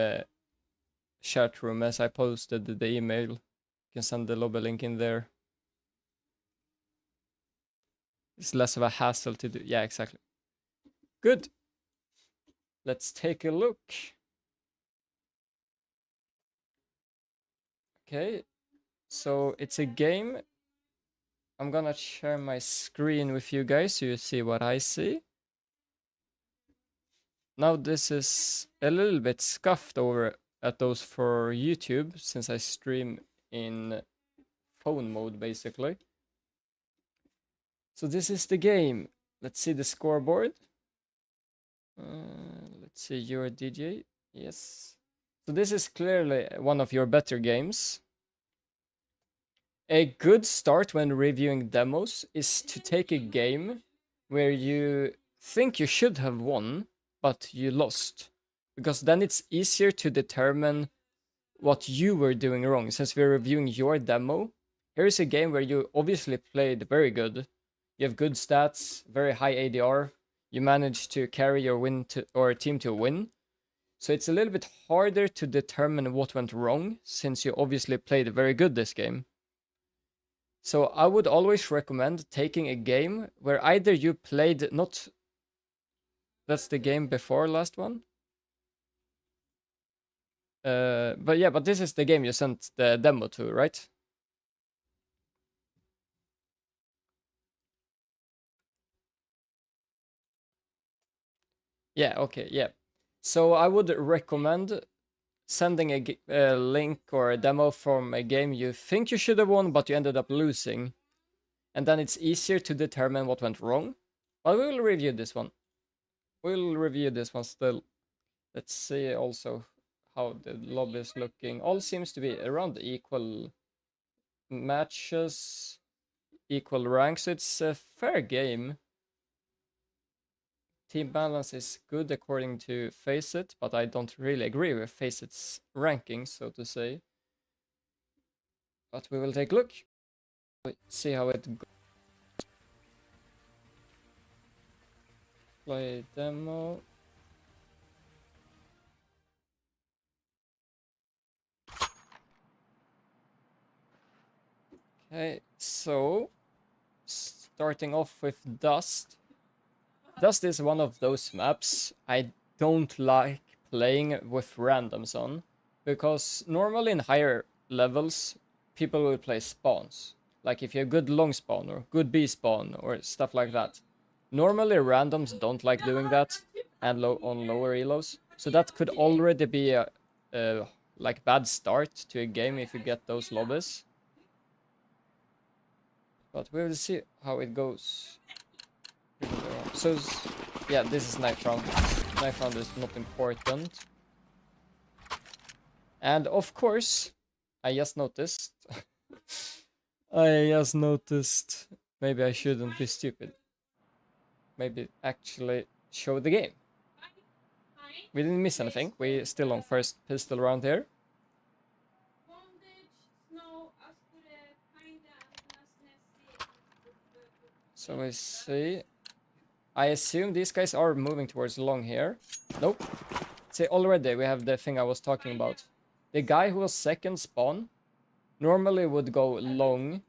chat room as I posted the email. You can send the lobby link in there. It's less of a hassle to do. Yeah, exactly. Good. Let's take a look. Okay, so it's a game. I'm gonna share my screen with you guys so you see what I see. Now this is a little bit scuffed over at those for YouTube since I stream in phone mode basically. So this is the game. Let's see the scoreboard. Let's see your DJ. Yes. So this is clearly one of your better games. A good start when reviewing demos is to take a game where you think you should have won, but you lost. Because then it's easier to determine what you were doing wrong. Since we're reviewing your demo, here's a game where you obviously played very good. You have good stats, very high ADR. You managed to carry your win to, or team to a win. So it's a little bit harder to determine what went wrong, since you obviously played very good this game. So I would always recommend taking a game where either you played not... That's the game before last one. But yeah, but this is the game you sent the demo to, right? Yeah, okay, yeah. So I would recommend sending a link or a demo from a game you think you should have won, but you ended up losing. And then it's easier to determine what went wrong. But we will review this one. We'll review this one still. Let's see also how the lobby is looking. All seems to be around equal matches, equal ranks. It's a fair game. Team balance is good according to Faceit, but I don't really agree with Faceit's rankings, so to say. But we will take a look. See how it goes. Play demo. Okay, so starting off with Dust. Dust is one of those maps I don't like playing with randoms on, because normally in higher levels, people will play spawns. Like if you have good long spawn or good B spawn or stuff like that. Normally randoms don't like doing that, and on lower elos. So that could already be a like bad start to a game if you get those lobbies. But we will see how it goes. So yeah, this is knife round. Knife round is not important. And of course, I just noticed. I just noticed. Maybe I shouldn't be stupid. Maybe actually show the game. We didn't miss anything. We still on first pistol round here. So I see. I assume these guys are moving towards long here. Nope. See, already we have the thing I was talking about. The guy who was second spawn normally would go long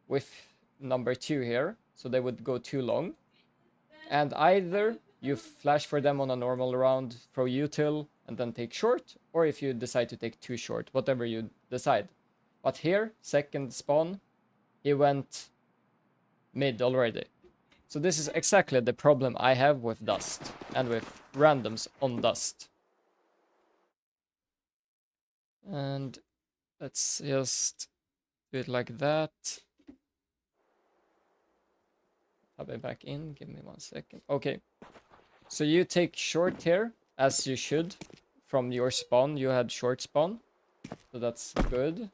with number 2 here. So they would go too long. And either you flash for them on a normal round, throw util, and then take short, or if you decide to take too short, whatever you decide. But here, second spawn, he went mid already. So this is exactly the problem I have with Dust, and with randoms on Dust. And let's just do it like that. I'll be back in, give me 1 second. Okay, so you take short here, as you should. From your spawn, you had short spawn, so that's good.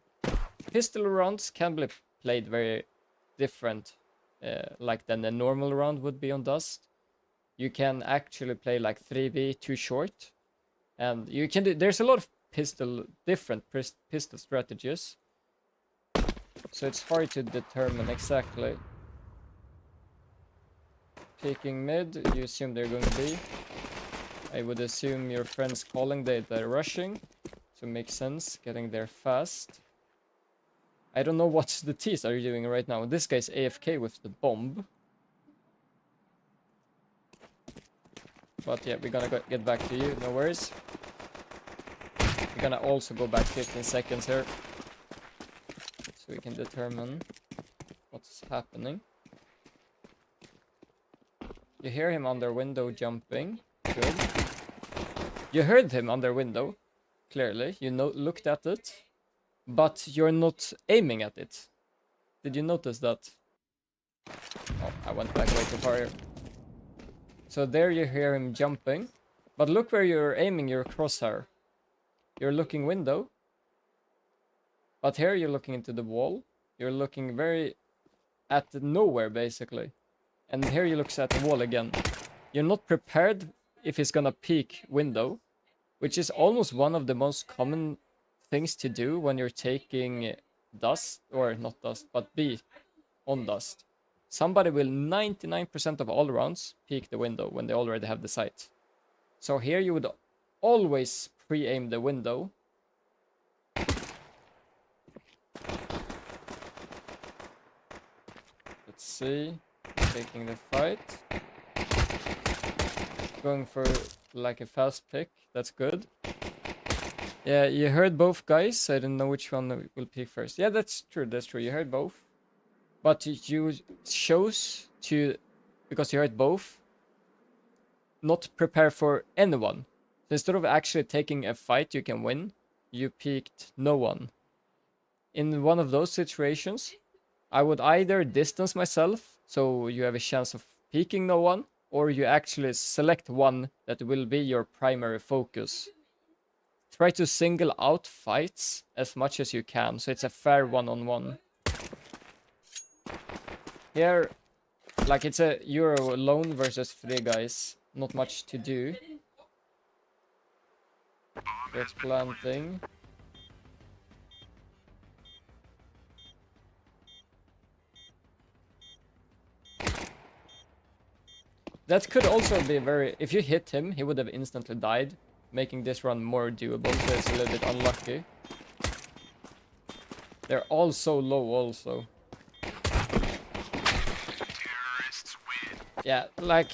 Pistol rounds can be played very different, like than a normal round would be on Dust. You can actually play like 3v too short, and you can do, there's a lot of different pistol strategies, so it's hard to determine exactly. Peeking mid, you assume they're going to be. I would assume your friends calling they're rushing, so it makes sense getting there fast. I don't know what the T's are doing right now. This guy's AFK with the bomb. But yeah, we're gonna get back to you, no worries. We're gonna also go back 15 seconds here, so we can determine what's happening. You hear him under window jumping. Good. You heard him under window, clearly. You looked at it, but you're not aiming at it. Did you notice that? Oh, I went back way too far here. So there you hear him jumping, but look where you're aiming your crosshair. You're looking window, but here you're looking into the wall. You're looking very at nowhere, basically. And here you look at the wall again. You're not prepared if he's gonna peek window, which is almost one of the most common things to do when you're taking Dust, or not Dust, but B on Dust. Somebody will 99% of all rounds peek the window when they already have the sight. So here you would always pre-aim the window. Let's see. Taking the fight. Going for like a fast pick. That's good. Yeah, you heard both guys. I don't know which one will pick first. Yeah, that's true. That's true. You heard both. But you chose to, because you heard both, not prepare for anyone. So instead of actually taking a fight you can win, you picked no one. In one of those situations, I would either distance myself, so you have a chance of peeking no one, or you actually select one that will be your primary focus. Try to single out fights as much as you can, so it's a fair one-on-one. Here, like you're alone versus 3 guys, not much to do. It's planting. That could also be very... If you hit him, he would have instantly died, making this run more doable, so it's a little bit unlucky. They're all so low also. Yeah, like,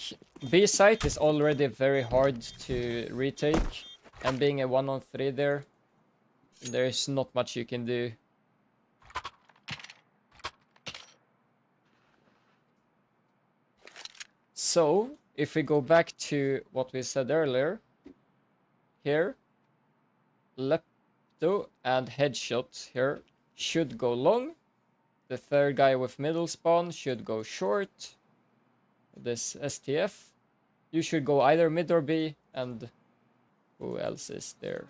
B-site is already very hard to retake, and being a 1-on-3 there's not much you can do. So, if we go back to what we said earlier, here, Lepto and Headshot here should go long. The third guy with middle spawn should go short. This STF, you should go either mid or B, and who else is there?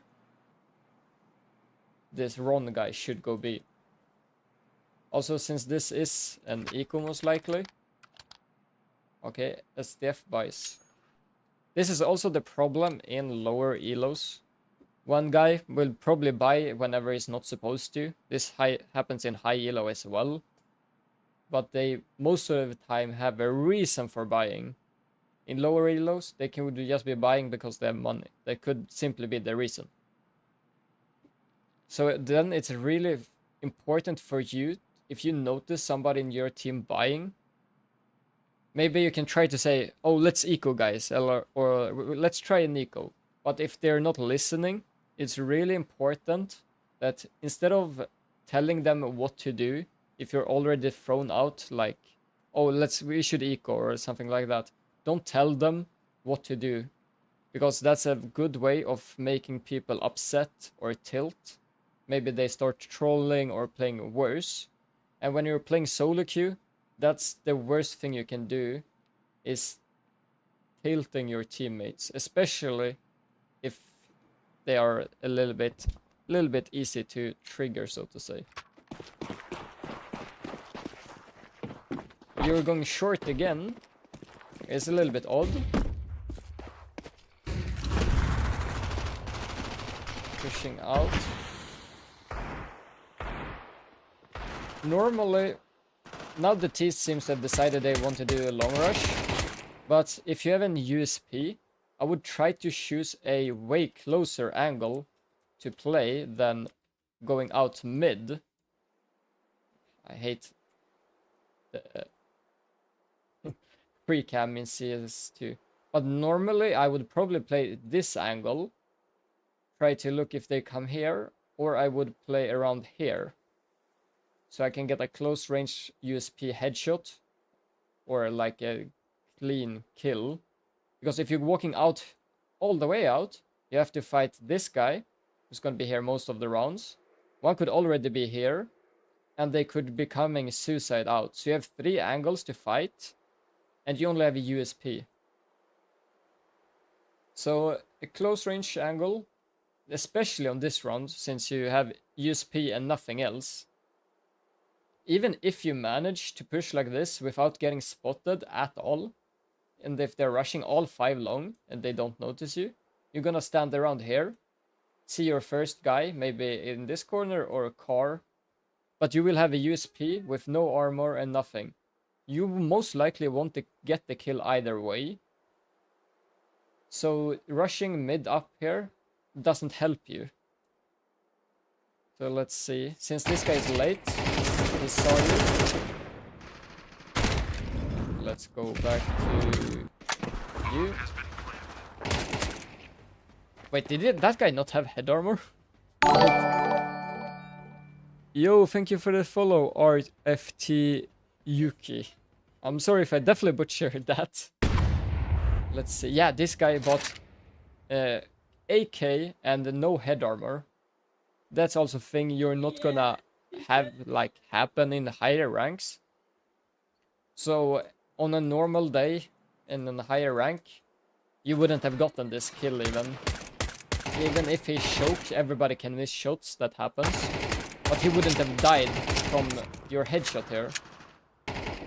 this Ron guy should go B. Also, since this is an eco most likely. Okay, SDF buys. This is also the problem in lower elos. One guy will probably buy whenever he's not supposed to. This happens in high elo as well. But they most of the time have a reason for buying. In lower elos, they could just be buying because they have money. That could simply be the reason. So then it's really important for you, if you notice somebody in your team buying, maybe you can try to say, oh, let's eco guys, or let's try an eco. But if they're not listening, it's really important that instead of telling them what to do, if you're already thrown out, like, oh, we should eco or something like that, don't tell them what to do, because that's a good way of making people upset or tilt. Maybe they start trolling or playing worse. And when you're playing solo queue, that's the worst thing you can do, is tilting your teammates, especially if they are a little bit easy to trigger, so to say. You're going short again. It's a little bit odd. Pushing out. Normally, now the T seems to have decided they want to do a long rush. But if you have an USP, I would try to choose a way closer angle to play than going out mid. I hate the pre-cam in cs2. But normally I would probably play this angle. Try to look if they come here, or I would play around here. So I can get a close range USP headshot, or like a clean kill. Because if you're walking out all the way out, you have to fight this guy, who's going to be here most of the rounds. One could already be here, and they could be coming suicide out. So you have 3 angles to fight, and you only have a USP. So a close range angle, especially on this round, since you have USP and nothing else. Even if you manage to push like this without getting spotted at all, and if they're rushing all 5 long and they don't notice you, you're gonna stand around here, see your first guy, maybe in this corner or a car, but you will have a USP with no armor and nothing. You most likely want to get the kill either way. So rushing mid up here doesn't help you. So let's see. Since this guy is late, he saw you. Let's go back to you. Wait, did that guy not have head armor? Yo, thank you for the follow, RFT Yuki. I'm sorry if I definitely butchered that. Let's see. Yeah, this guy bought AK and no head armor. That's also a thing you're not gonna have like happen in the higher ranks. So on a normal day in a higher rank, you wouldn't have gotten this kill even. Even if he choked, everybody can miss shots, that happens. But he wouldn't have died from your headshot here.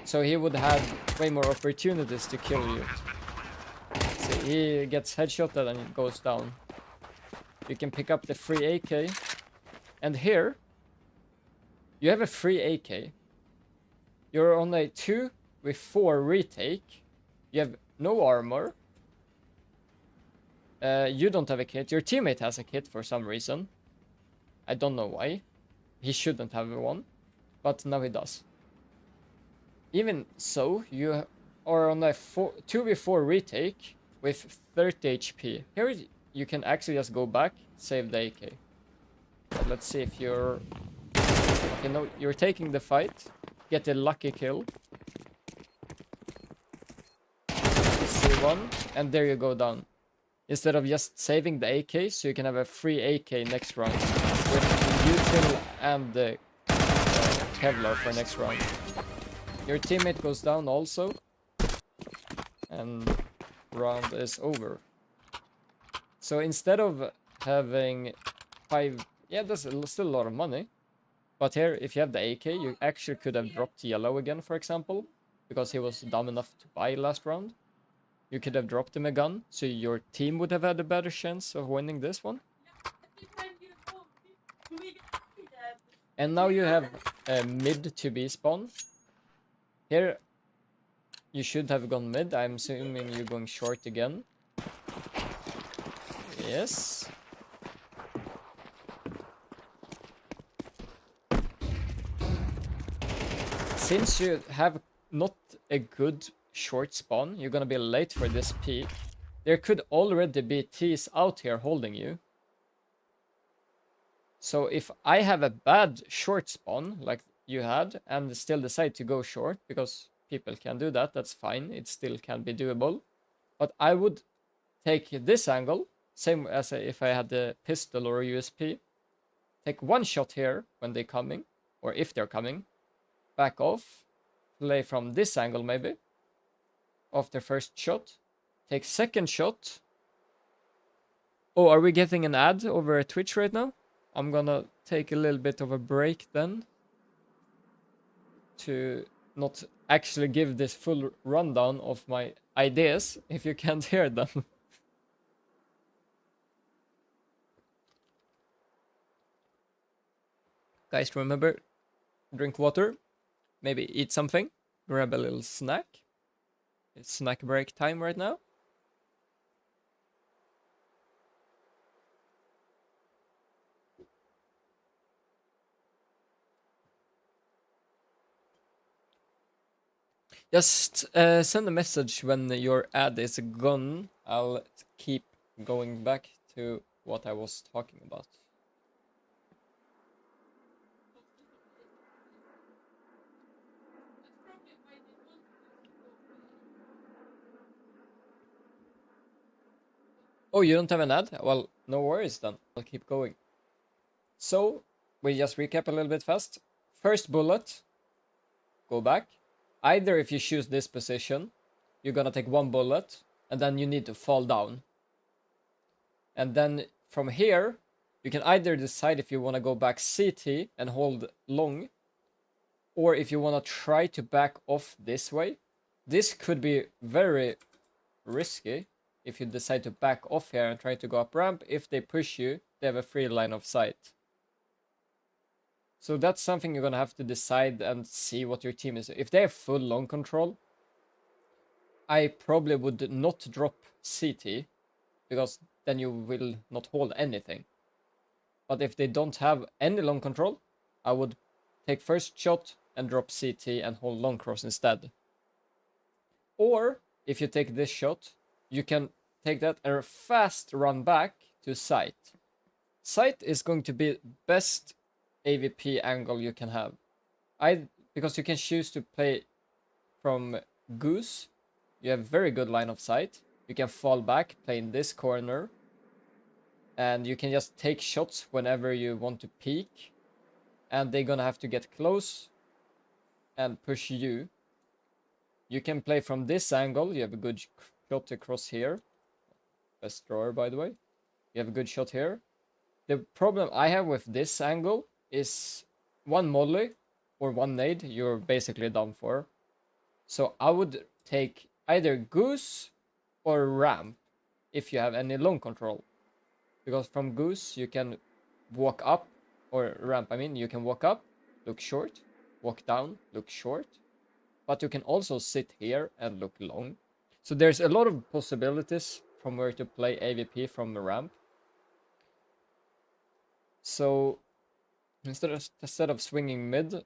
So he would have way more opportunities to kill you. See, he gets headshotted and it goes down. You can pick up the free AK. And here, you have a free AK. You're on a 2 with 4 retake. You have no armor. You don't have a kit. Your teammate has a kit for some reason. I don't know why. He shouldn't have one. But now he does. Even so, you are on a 2v4 retake with 30 HP. Here you can actually just go back, save the AK. But let's see if you're... Okay, no, you're taking the fight. Get a lucky kill. C1, and there you go down. Instead of just saving the AK, so you can have a free AK next round. With util and the Kevlar for next round. Your teammate goes down also. And round is over. So instead of having 5 Yeah, that's still a lot of money. But here, if you have the AK, you actually could have dropped yellow again, for example, because he was dumb enough to buy last round. You could have dropped him a gun, so your team would have had a better chance of winning this one. And now you have a mid to B spawn. Here, you should have gone mid. I'm assuming you're going short again. Yes. Since you have not a good short spawn, you're gonna be late for this peak. There could already be T's out here holding you. So if I have a bad short spawn, like you had, and still decide to go short, because people can do that, that's fine, it still can be doable. But I would take this angle, same as if I had the pistol or USP. Take one shot here when they're coming, or if they're coming. Back off. Play from this angle maybe. Off their first shot. Take second shot. Oh, are we getting an ad over Twitch right now? I'm gonna take a little bit of a break then. To not actually give this full rundown of my ideas, if you can't hear them. Guys, remember, drink water, maybe eat something, grab a little snack. It's snack break time right now. Just send a message when your ad is gone. I'll keep going back to what I was talking about. Oh, you don't have an ad? Well, no worries then. I'll keep going. So, we just recap a little bit fast. First bullet, go back. Either if you choose this position, you're gonna take one bullet, and then you need to fall down. And then from here, you can either decide if you want to go back CT and hold long, or if you want to try to back off this way. This could be very risky if you decide to back off here and try to go up ramp. If they push you, they have a free line of sight. So that's something you're gonna have to decide and see what your team is. If they have full long control, I probably would not drop CT, because then you will not hold anything. But if they don't have any long control, I would take first shot and drop CT and hold long cross instead. Or if you take this shot, you can take that and fast run back to sight. Sight is going to be best AVP angle you can have. Because you can choose to play from goose. You have very good line of sight. You can fall back, play in this corner. And you can just take shots whenever you want to peek. And they're gonna have to get close and push you. You can play from this angle. You have a good shot across here. Best drawer, by the way. You have a good shot here. The problem I have with this angle is one molly or one nade, you're basically done for. So I would take either goose or ramp if you have any long control. Because from goose you can walk up, or ramp, I mean, you can walk up, look short, walk down, look short. But you can also sit here and look long. So there's a lot of possibilities from where to play AVP from the ramp. So instead of swinging mid,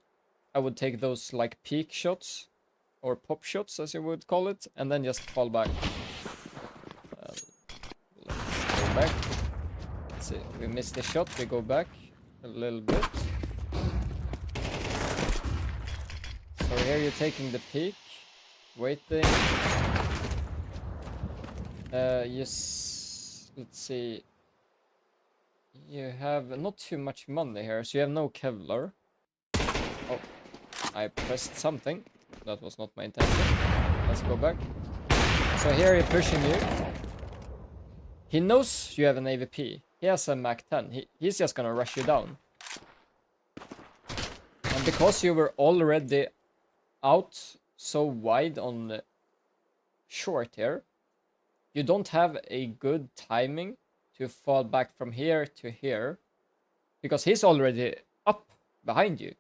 I would take those like peak shots, or pop shots as you would call it, and then just fall back. Let's go back. Let's see, we missed the shot, we go back a little bit. So here you're taking the peak, waiting. Yes, let's see. You have not too much money here, so you have no Kevlar. Oh, I pressed something. That was not my intention. Let's go back. So here he's pushing you. He knows you have an AVP. He he has a Mac 10. He's just gonna rush you down. And because you were already out so wide on the short here, you don't have a good timing to fall back from here to here, because he's already up behind you.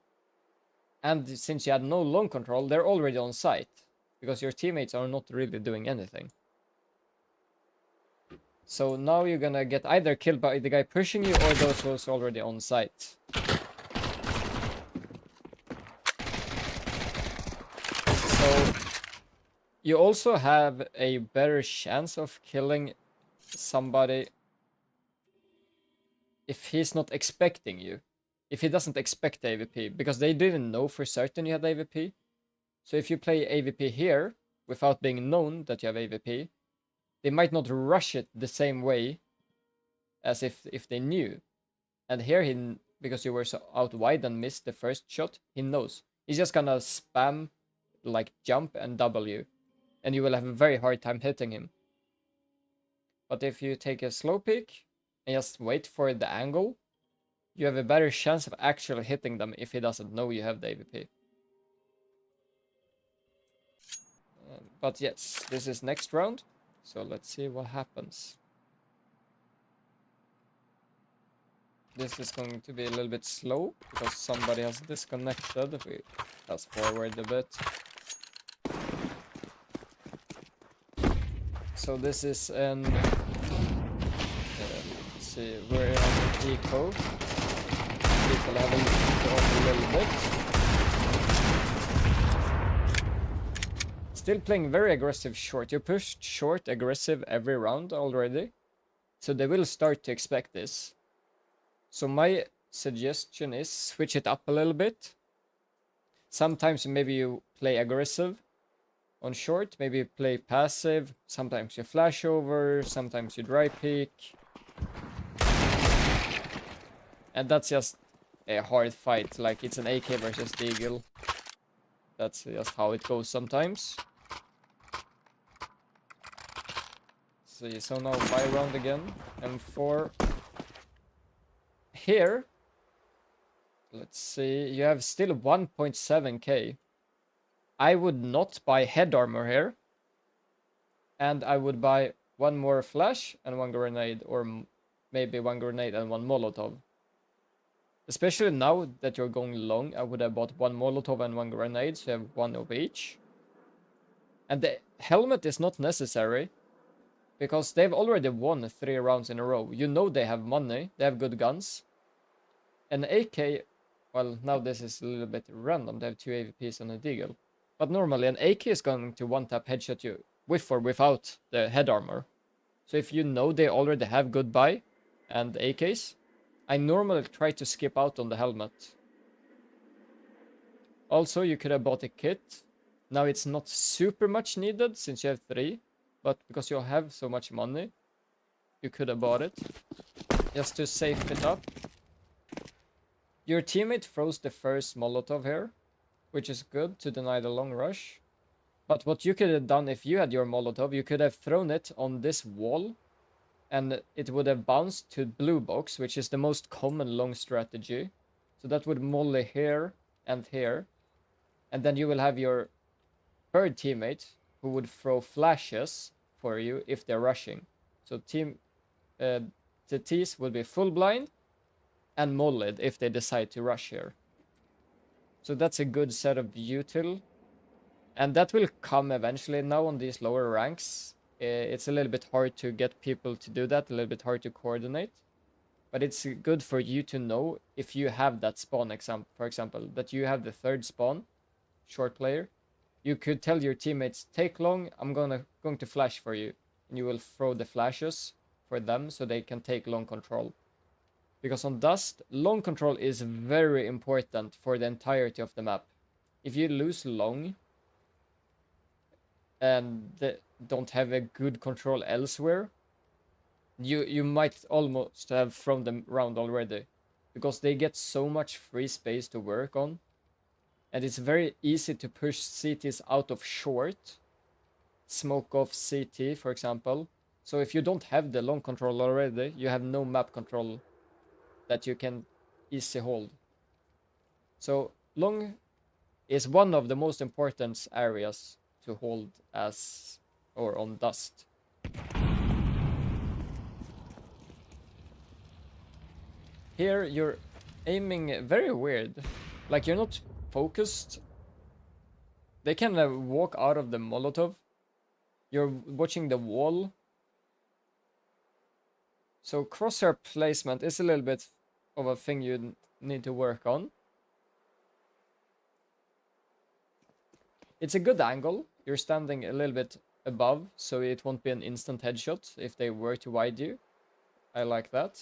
And since you had no long control, they're already on site, because your teammates are not really doing anything. So now you're gonna get either killed by the guy pushing you or those who's already on site. So you also have a better chance of killing somebody if he's not expecting you. If he doesn't expect AVP, because they didn't know for certain you had AVP. So if you play AVP here without being known that you have AVP, they might not rush it the same way as if they knew. And here, because you were so out wide and missed the first shot, he knows. He's just gonna spam like jump and W, and you will have a very hard time hitting him. But if you take a slow peek and just wait for the angle, you have a better chance of actually hitting them if he doesn't know you have the AVP. But yes, this is next round, so let's see what happens. This is going to be a little bit slow because somebody has disconnected. We fast forward a bit. So this is an let's see, we're on eco. People have a little bit. Still playing very aggressive short. You pushed short aggressive every round already, so they will start to expect this. So my suggestion is switch it up a little bit. Sometimes maybe you play aggressive on short, maybe you play passive, sometimes you flash over, sometimes you dry peek. And that's just a hard fight, like it's an AK versus Deagle. That's just how it goes sometimes. See, so now buy round again, M4. Here, let's see, you have still 1.7k. I would not buy head armor here. And I would buy one more flash and one grenade, or maybe one grenade and one Molotov. Especially now that you're going long, I would have bought one Molotov and one grenade, so you have one of each. And the helmet is not necessary, because they've already won 3 rounds in a row. You know they have money, they have good guns. An AK, well, now this is a little bit random, they have 2 AVPs and a Deagle. But normally an AK is going to one-tap headshot you with or without the head armor. So if you know they already have good buy and AKs, I normally try to skip out on the helmet. Also, you could have bought a kit. Now it's not super much needed since you have 3, but because you have so much money, you could have bought it just to safe it up. Your teammate throws the first Molotov here, which is good to deny the long rush. But what you could have done if you had your Molotov, you could have thrown it on this wall, and it would have bounced to blue box, which is the most common long strategy. So that would molly here and here. And then you will have your third teammate who would throw flashes for you if they're rushing. So the T's will be full blind and mollied if they decide to rush here. So that's a good setup util. And that will come eventually. Now on these lower ranks, it's a little bit hard to get people to do that, a little bit hard to coordinate. But it's good for you to know if you have that spawn, for example, that you have the third spawn, short player. You could tell your teammates, take long, I'm going to flash for you. And you will throw the flashes for them so they can take long control. Because on Dust, long control is very important for the entirety of the map. If you lose long and don't have a good control elsewhere, you might almost have thrown them round already. Because they get so much free space to work on. And it's very easy to push CTs out of short. Smoke off CT, for example. So if you don't have the long control already, you have no map control that you can easily hold. So long is one of the most important areas to hold as or on dust. Here you're aiming very weird. Like you're not focused. They can walk out of the Molotov. You're watching the wall. So crosshair placement is a little bit of a thing you need to work on. It's a good angle. You're standing a little bit above, so it won't be an instant headshot if they were to wide you. I like that.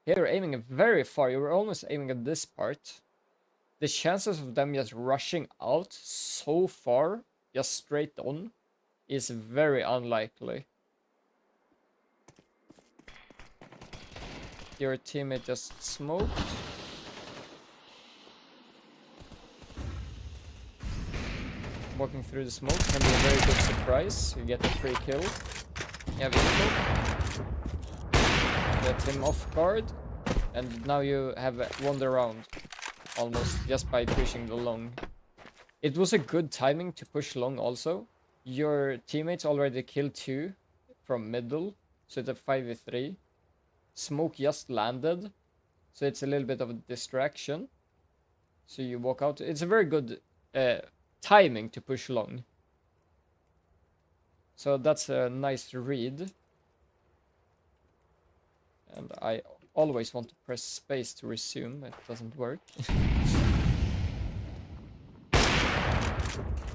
Here you're aiming very far. You're almost aiming at this part. The chances of them just rushing out so far, just straight on, is very unlikely. Your teammate just smoked. Walking through the smoke can be a very good surprise. You get a free kill. You have info. Get him off guard. And now you have won the round. Almost just by pushing the long. It was a good timing to push long also. Your teammates already killed 2 from middle. So it's a 5v3. Smoke just landed. So it's a little bit of a distraction. So you walk out. It's a very good timing to push long. So that's a nice read. And I always want to press space to resume. It doesn't work.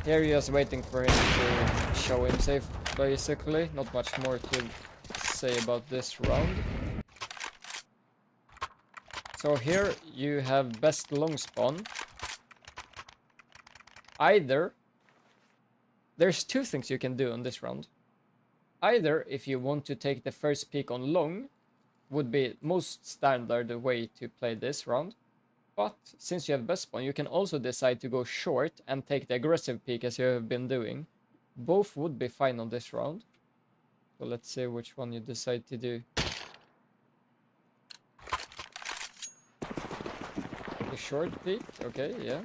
Here you're just waiting for him to show himself, basically. Not much more to say about this round. So here you have best long spawn. Either, there's 2 things you can do on this round. Either, if you want to take the first peek on long, would be most standard way to play this round. But since you have best spawn, you can also decide to go short and take the aggressive peek as you have been doing. Both would be fine on this round. So let's see which one you decide to do. The short peek, okay, yeah.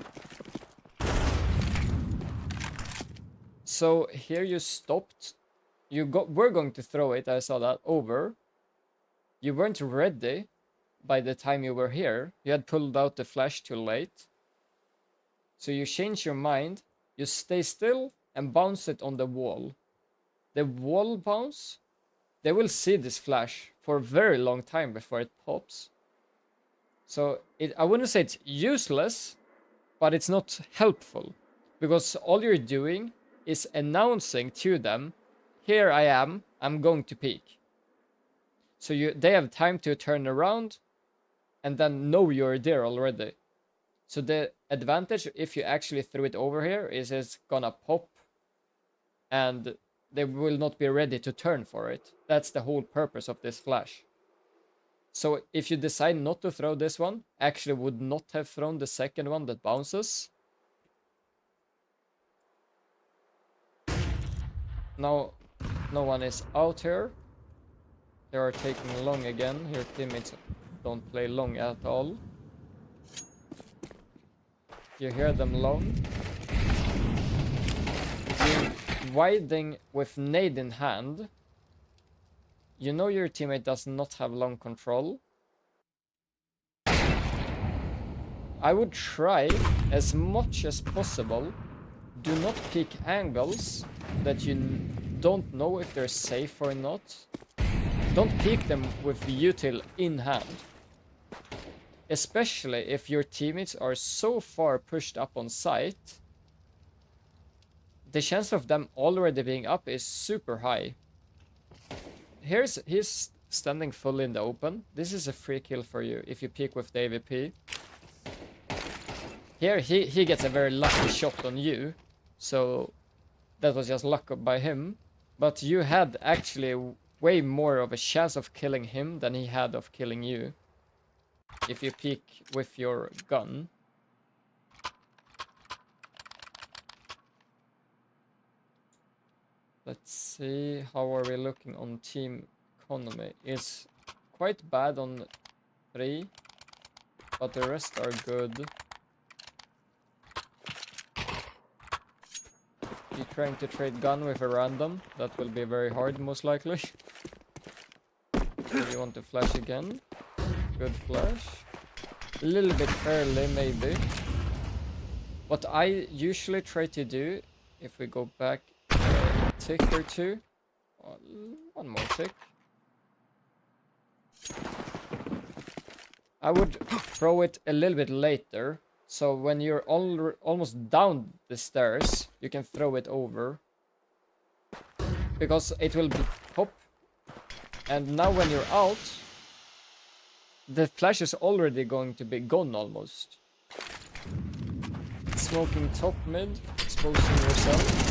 So here you stopped. We're going to throw it, I saw that, over. You weren't ready by the time you were here. You had pulled out the flash too late. So you change your mind. You stay still and bounce it on the wall. The wall bounce, they will see this flash for a very long time before it pops. So I wouldn't say it's useless, but it's not helpful. Because all you're doing is announcing to them, here I am, I'm going to peek. So they have time to turn around and then know you're there already. So the advantage, if you actually threw it over here, is it's gonna pop and they will not be ready to turn for it. That's the whole purpose of this flash. So if you decide not to throw this one, actually would not have thrown the second one that bounces. Now, no one is out here. They are taking long again. Your teammates don't play long at all. You hear them long. You're widing with nade in hand. You know your teammate does not have long control. I would try as much as possible. Do not pick angles that you don't know if they're safe or not. Don't peek them with the util in hand. Especially if your teammates are so far pushed up on site. The chance of them already being up is super high. He's standing fully in the open. This is a free kill for you if you peek with the AVP. Here he gets a very lucky shot on you. So that was just luck by him. But you had actually way more of a chance of killing him than he had of killing you. If you peek with your gun. Let's see, how are we looking on team economy? It's quite bad on 3, but the rest are good. You're trying to trade gun with a random. That will be very hard, most likely. Do you want to flash again? Good flash. A little bit early, maybe. What I usually try to do, if we go back a tick or two, one more tick, I would throw it a little bit later, so when you're almost down the stairs, you can throw it over, because it will be pop, and now when you're out, the flash is already going to be gone almost. Smoking top mid, exposing yourself.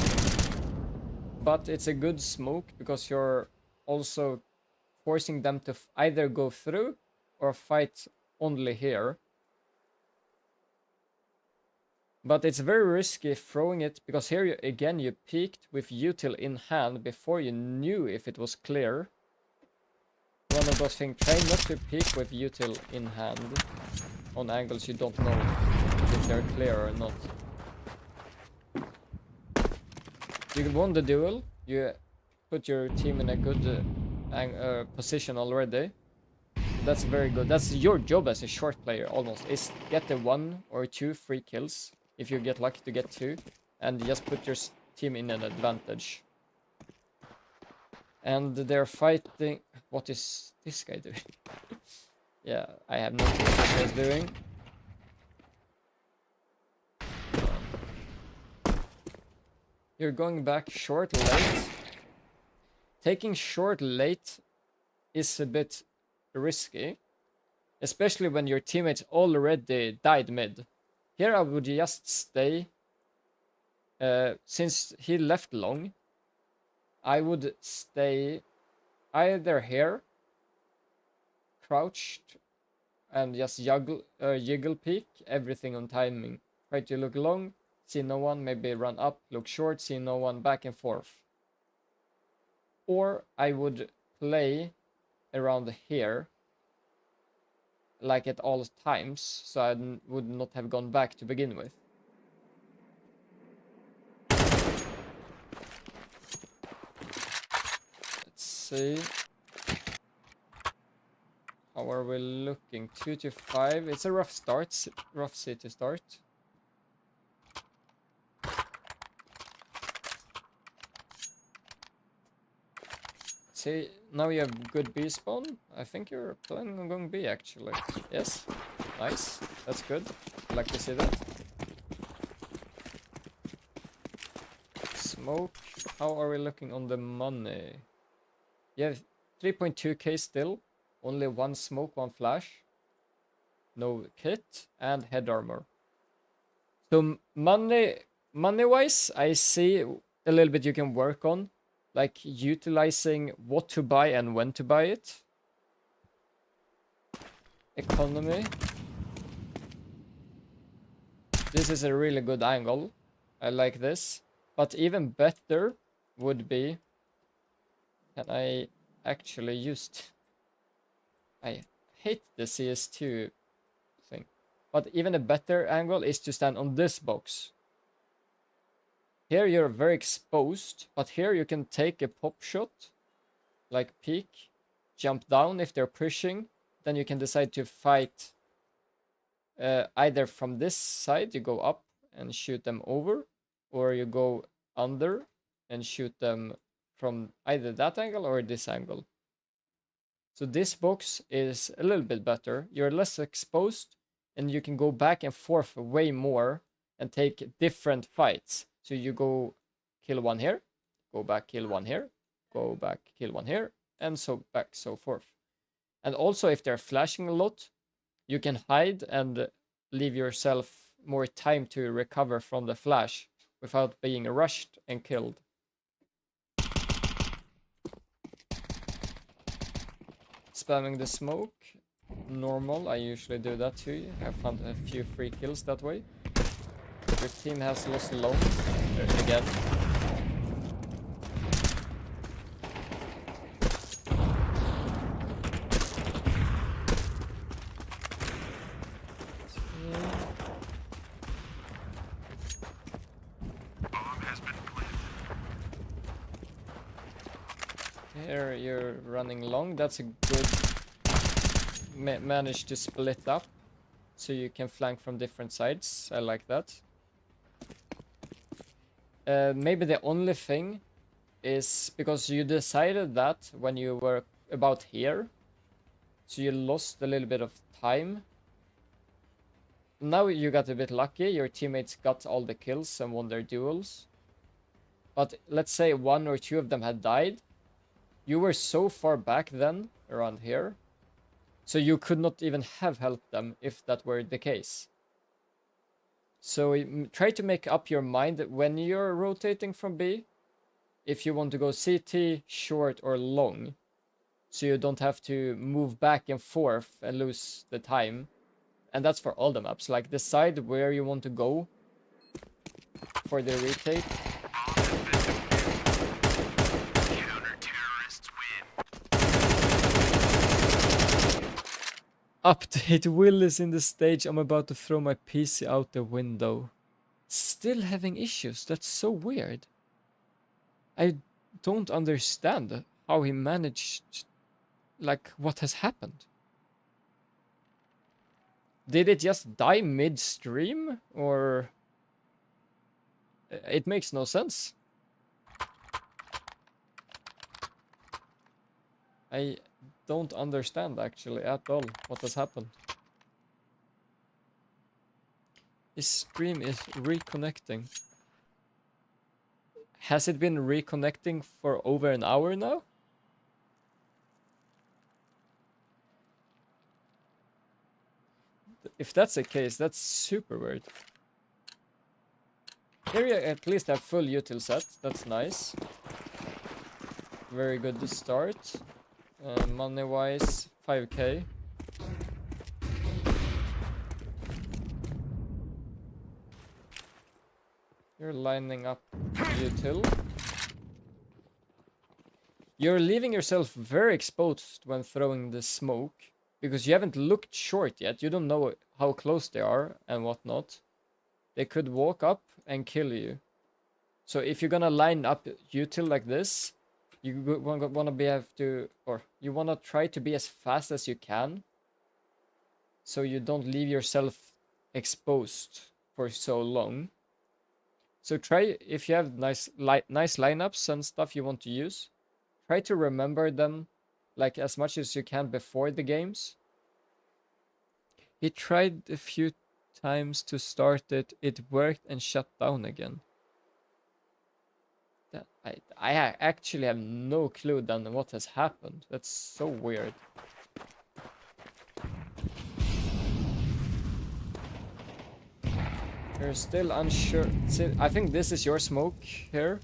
But it's a good smoke because you're also forcing them to either go through or fight only here. But it's very risky throwing it because here you peeked with util in hand before you knew if it was clear. One of those things, try not to peek with util in hand on angles you don't know if they're clear or not. You won the duel, you put your team in a good position already. That's very good. That's your job as a short player almost, is get the 1 or 2 free kills, if you get lucky to get 2, and just put your team in an advantage. And they're fighting... What is this guy doing? Yeah, I have no clue what he's doing. You're going back short late. Taking short late is a bit risky, especially when your teammates already died mid. Here I would just stay. Since he left long, I would stay either here, crouched, and just jiggle peek, everything on timing. Try to look long, see no one, maybe run up, look short, see no one, back and forth. Or I would play around here, like at all times, so I would not have gone back to begin with. Let's see. How are we looking? 2 to 5. It's a rough start, rough city start. See, now you have good B spawn. I think you're planning on going B actually. Yes, nice. That's good. I'd like to see that. Smoke. How are we looking on the money? You have 3.2k still. Only 1 smoke, 1 flash. No kit and head armor. So money-wise, I see a little bit you can work on. Like utilizing what to buy and when to buy it. Economy. This is a really good angle. I like this. But even better would be... Can I actually use... I hate the cs2 thing. But even a better angle is to stand on this box. Here you're very exposed, but here you can take a pop shot, like peek, jump down if they're pushing, then you can decide to fight either from this side, you go up and shoot them over, or you go under and shoot them from either that angle or this angle. So this box is a little bit better, you're less exposed, and you can go back and forth way more and take different fights. So you go kill 1 here, go back, kill 1 here, go back, kill 1 here, and so back, so forth. And also if they're flashing a lot, you can hide and leave yourself more time to recover from the flash without being rushed and killed. Spamming the smoke, normal, I usually do that too. I found a few free kills that way. Your team has lost long again. Here you're running long. That's a good manage to split up so you can flank from different sides. I like that. Maybe the only thing is because you decided that when you were about here, so you lost a little bit of time. Now you got a bit lucky. Your teammates got all the kills and won their duels. But let's say 1 or 2 of them had died. You were so far back then, around here, so you could not even have helped them if that were the case. So try to make up your mind that when you're rotating from B, if you want to go CT, short, or long, so you don't have to move back and forth and lose the time. And that's for all the maps. Like, decide where you want to go for the retake. Update, Will is in the stage. I'm about to throw my PC out the window. Still having issues. That's so weird. I don't understand how he managed, like, what has happened. Did it just die mid-stream, or... It makes no sense. I don't understand, actually, at all what has happened. His stream is reconnecting. Has it been reconnecting for over an hour now? If that's the case, that's super weird. Here you at least have full util set. That's nice. Very good to start. Money-wise, 5k. You're lining up util. You're leaving yourself very exposed when throwing the smoke, because you haven't looked short yet. You don't know how close they are and whatnot. They could walk up and kill you. So if you're gonna line up util like this, you wanna try to be as fast as you can, so you don't leave yourself exposed for so long. So try, if you have nice lineups and stuff you want to use, try to remember them like as much as you can before the games. He tried a few times to start it. It worked and shut down again. I actually have no clue then what has happened. That's so weird. You're still unsure. See, I think this is your smoke here,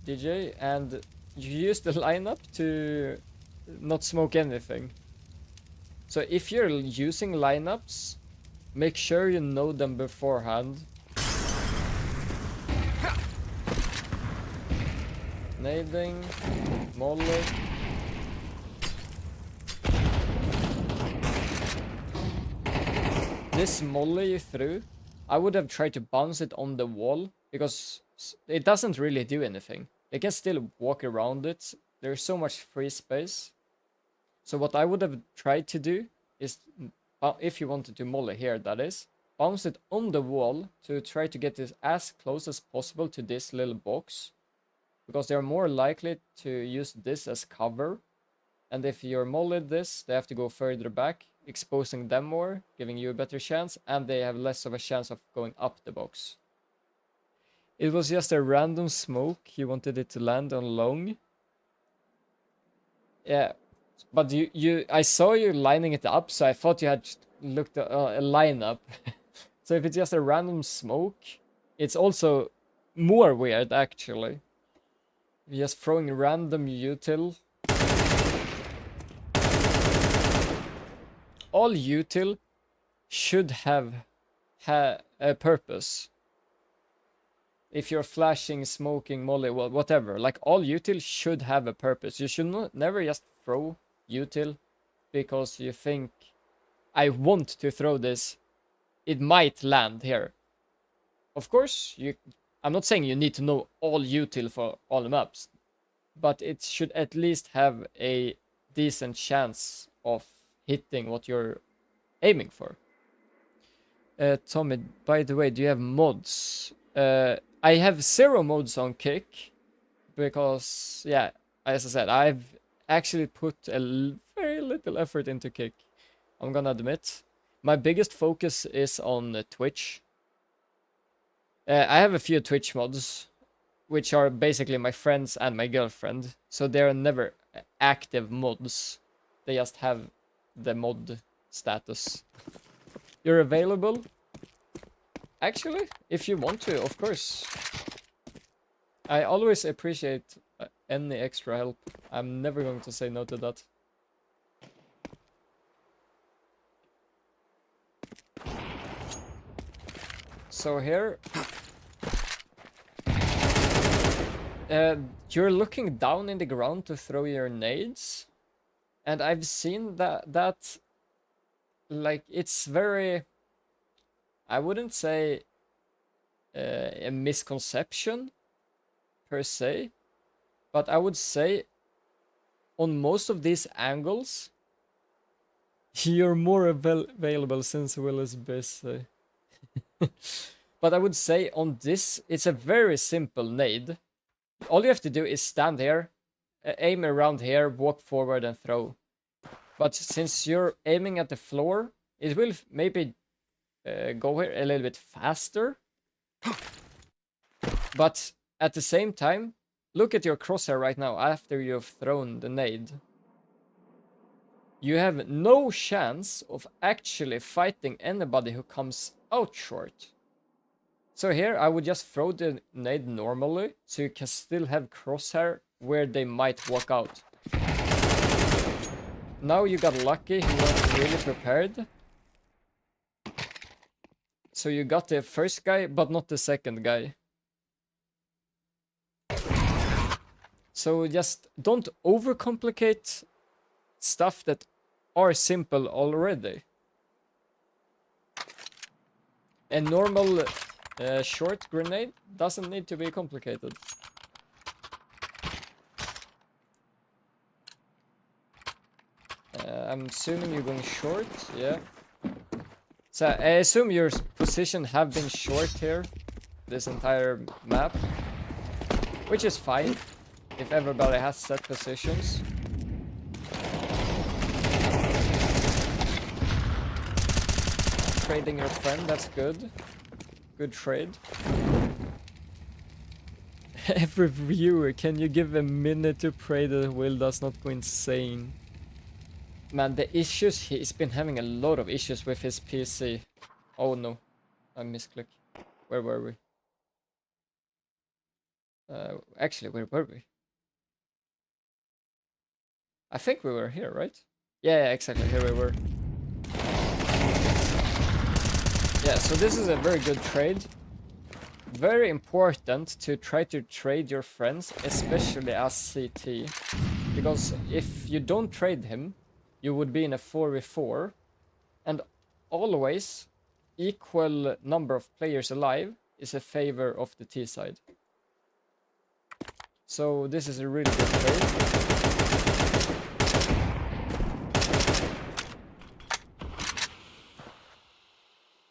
DJ, and you use the lineup to not smoke anything. So if you're using lineups, make sure you know them beforehand. Nading, molly. This molly you threw, I would have tried to bounce it on the wall, because it doesn't really do anything. They can still walk around it. There's so much free space. So what I would have tried to do is, if you wanted to molly here, that is, bounce it on the wall to try to get this as close as possible to this little box, because they're more likely to use this as cover. And if you're mollied this, they have to go further back, exposing them more, giving you a better chance, and they have less of a chance of going up the box. It was just a random smoke. You wanted it to land on long. Yeah, but I saw you lining it up, so I thought you had looked at a lineup. So if it's just a random smoke, it's also more weird, actually. You're just throwing random util. All util should have a purpose. If you're flashing, smoking, molly, well, whatever, like all util should have a purpose. You should never just throw util because you think, I want to throw this, it might land here. Of course, I'm not saying you need to know all util for all the maps. but it should at least have a decent chance of hitting what you're aiming for. Tommy, by the way, do you have mods? I have 0 mods on Kick because, yeah, as I said, I've actually put very little effort into Kick. I'm gonna admit. My biggest focus is on Twitch. I have a few Twitch mods, which are basically my friends and my girlfriend. So they're never active mods. They just have the mod status. You're available? Actually, if you want to, of course. I always appreciate any extra help. I'm never going to say no to that. So here, you're looking down in the ground to throw your nades, and I've seen that like it's very, I wouldn't say a misconception per se, but I would say on most of these angles you're more available since Will is busy. But I would say on this, it's a very simple nade. All you have to do is stand here, aim around here, walk forward and throw. But since you're aiming at the floor, it will maybe go here a little bit faster. But at the same time, look at your crosshair right now after you've thrown the nade. You have no chance of actually fighting anybody who comes out short. So here I would just throw the nade normally, so you can still have crosshair where they might walk out. Now you got lucky, he wasn't really prepared. So you got the first guy, but not the second guy. So just don't overcomplicate stuff that are simple already. A normal short grenade doesn't need to be complicated. I'm assuming you're going short, yeah. So I assume your position have been short here, this entire map, which is fine if everybody has set positions. Trading your friend, that's good. Good trade. Every viewer, can you give a minute to pray that Will does not go insane? Man, the issues, he's been having a lot of issues with his PC. Oh no, I misclicked. Where were we? Actually, where were we? I think we were here, right? Yeah, exactly, here we were. Yeah, so this is a very good trade. Very important to try to trade your friends, especially as CT. Because if you don't trade him, you would be in a 4v4. And always, equal number of players alive is a favor of the T side. So this is a really good trade.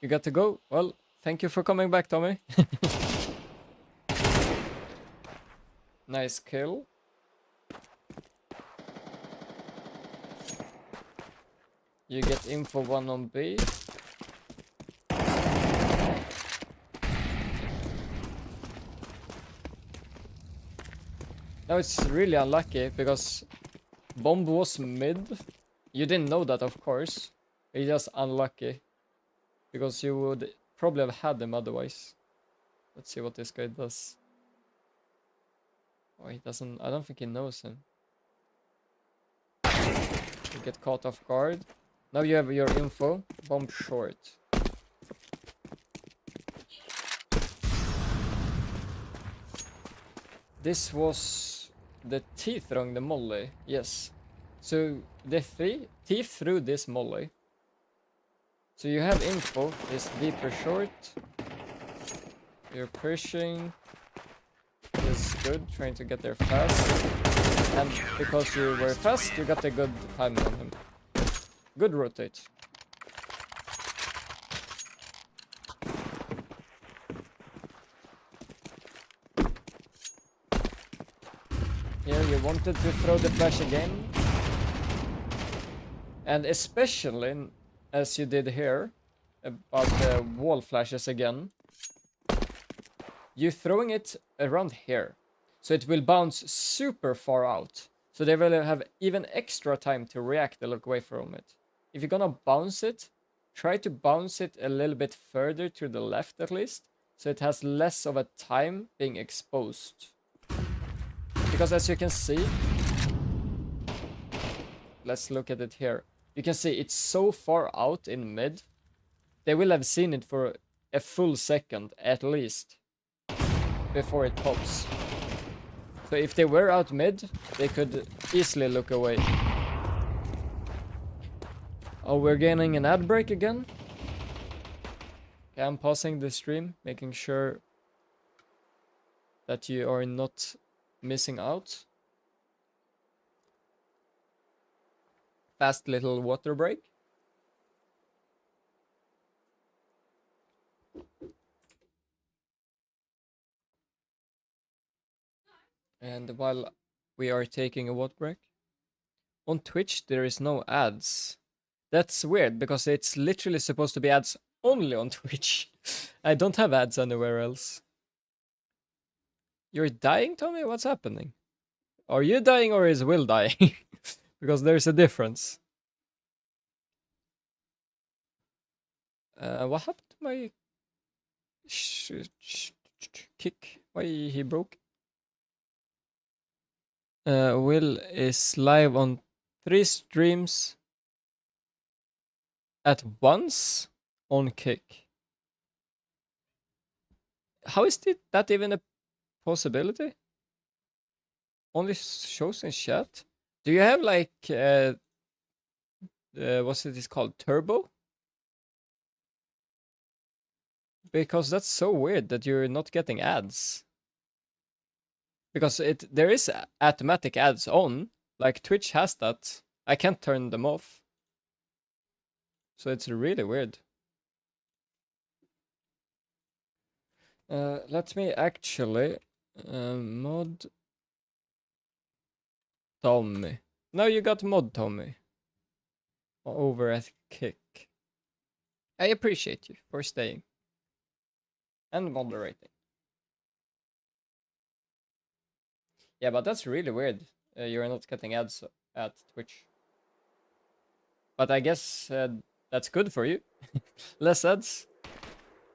You got to go? Well, thank you for coming back, Tommy. Nice kill. You get info 1 on B. Now it's really unlucky because bomb was mid. You didn't know that, of course. It's just unlucky. Because you would probably have had them otherwise. Let's see what this guy does. Oh, he doesn't... I don't think he knows him. You get caught off guard. Now you have your info. Bomb short. This was the T throwing the molly. Yes. So the T threw this molly. So you have info, this deeper short. You're pushing. This good, trying to get there fast. And because you were fast, you got a good timing on him. Good rotate. Here you wanted to throw the flash again. And especially, as you did here, about the wall flashes again. You throwing it around here. So it will bounce super far out. So they will have even extra time to react and look away from it. If you're gonna bounce it, try to bounce it a little bit further to the left at least. So it has less of a time being exposed. Because as you can see, let's look at it here. You can see it's so far out in mid. They will have seen it for a full second at least before it pops. So if they were out mid, they could easily look away. Oh, we're gaining an ad break again. Okay, I'm pausing the stream, making sure that you are not missing out. Fast little water break. And while we are taking a water break, on Twitch there is no ads. That's weird because it's literally supposed to be ads only on Twitch. I don't have ads anywhere else. You're dying, Tommy? What's happening? Are you dying or is Will dying? Because there's a difference. What happened to my kick? Why he broke? Will is live on 3 streams at once on Kick. How is that even a possibility? Only shows in chat. Do you have like what's it is called, Turbo? Because that's so weird that you're not getting ads. Because there is automatic ads on, like Twitch has that. I can't turn them off. So it's really weird. Let me actually mod Tommy. Now you got mod Tommy over at Kick. I appreciate you for staying and moderating. Yeah, but that's really weird. You're not getting ads at Twitch. But I guess that's good for you. Less ads.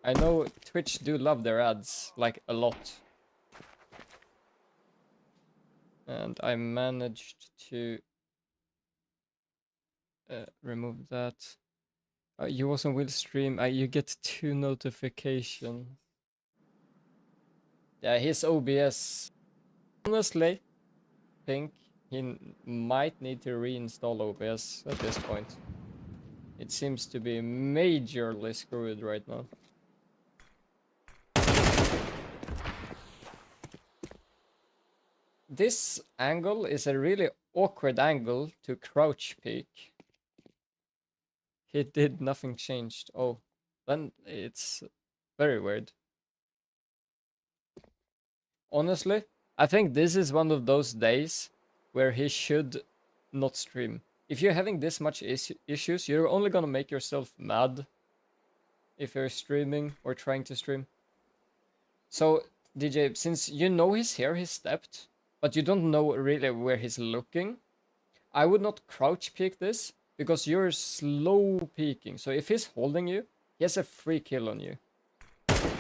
I know Twitch do love their ads, like a lot. And I managed to remove that. You also will stream. You get 2 notifications. Yeah, his OBS. Honestly, think he might need to reinstall OBS at this point. It seems to be majorly screwed right now. This angle is a really awkward angle to crouch peek. He did nothing changed. Oh, then it's very weird. Honestly, I think this is one of those days where he should not stream. If you're having this much issues, you're only gonna make yourself mad if you're streaming or trying to stream. So, DJ, since you know he's here, he stepped, but you don't know really where he's looking, I would not crouch peek this, because you're slow peeking. So if he's holding you, he has a free kill on you.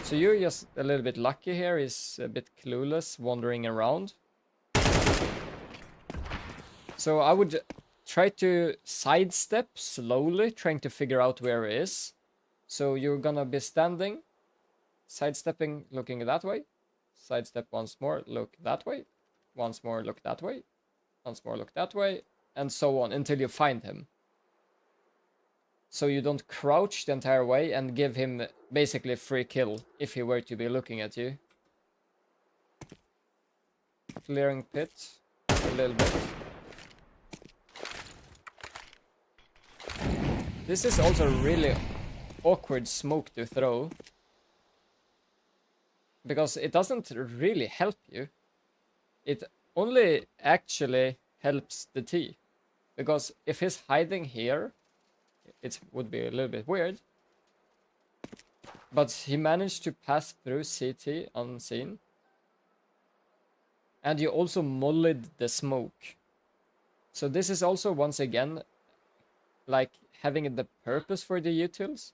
So you're just a little bit lucky here. He's a bit clueless, wandering around. So I would try to sidestep slowly, trying to figure out where he is. So you're gonna be standing, sidestepping, looking that way. Sidestep once more, look that way. Once more, look that way. Once more, look that way. And so on, until you find him. So you don't crouch the entire way and give him basically a free kill if he were to be looking at you. clearing pit a little bit. This is also really awkward smoke to throw. Because it doesn't really help you. It only actually helps the T. Because if he's hiding here, it would be a little bit weird. But he managed to pass through CT unseen. And you also mollied the smoke. So this is also, once again, like having the purpose for the utils.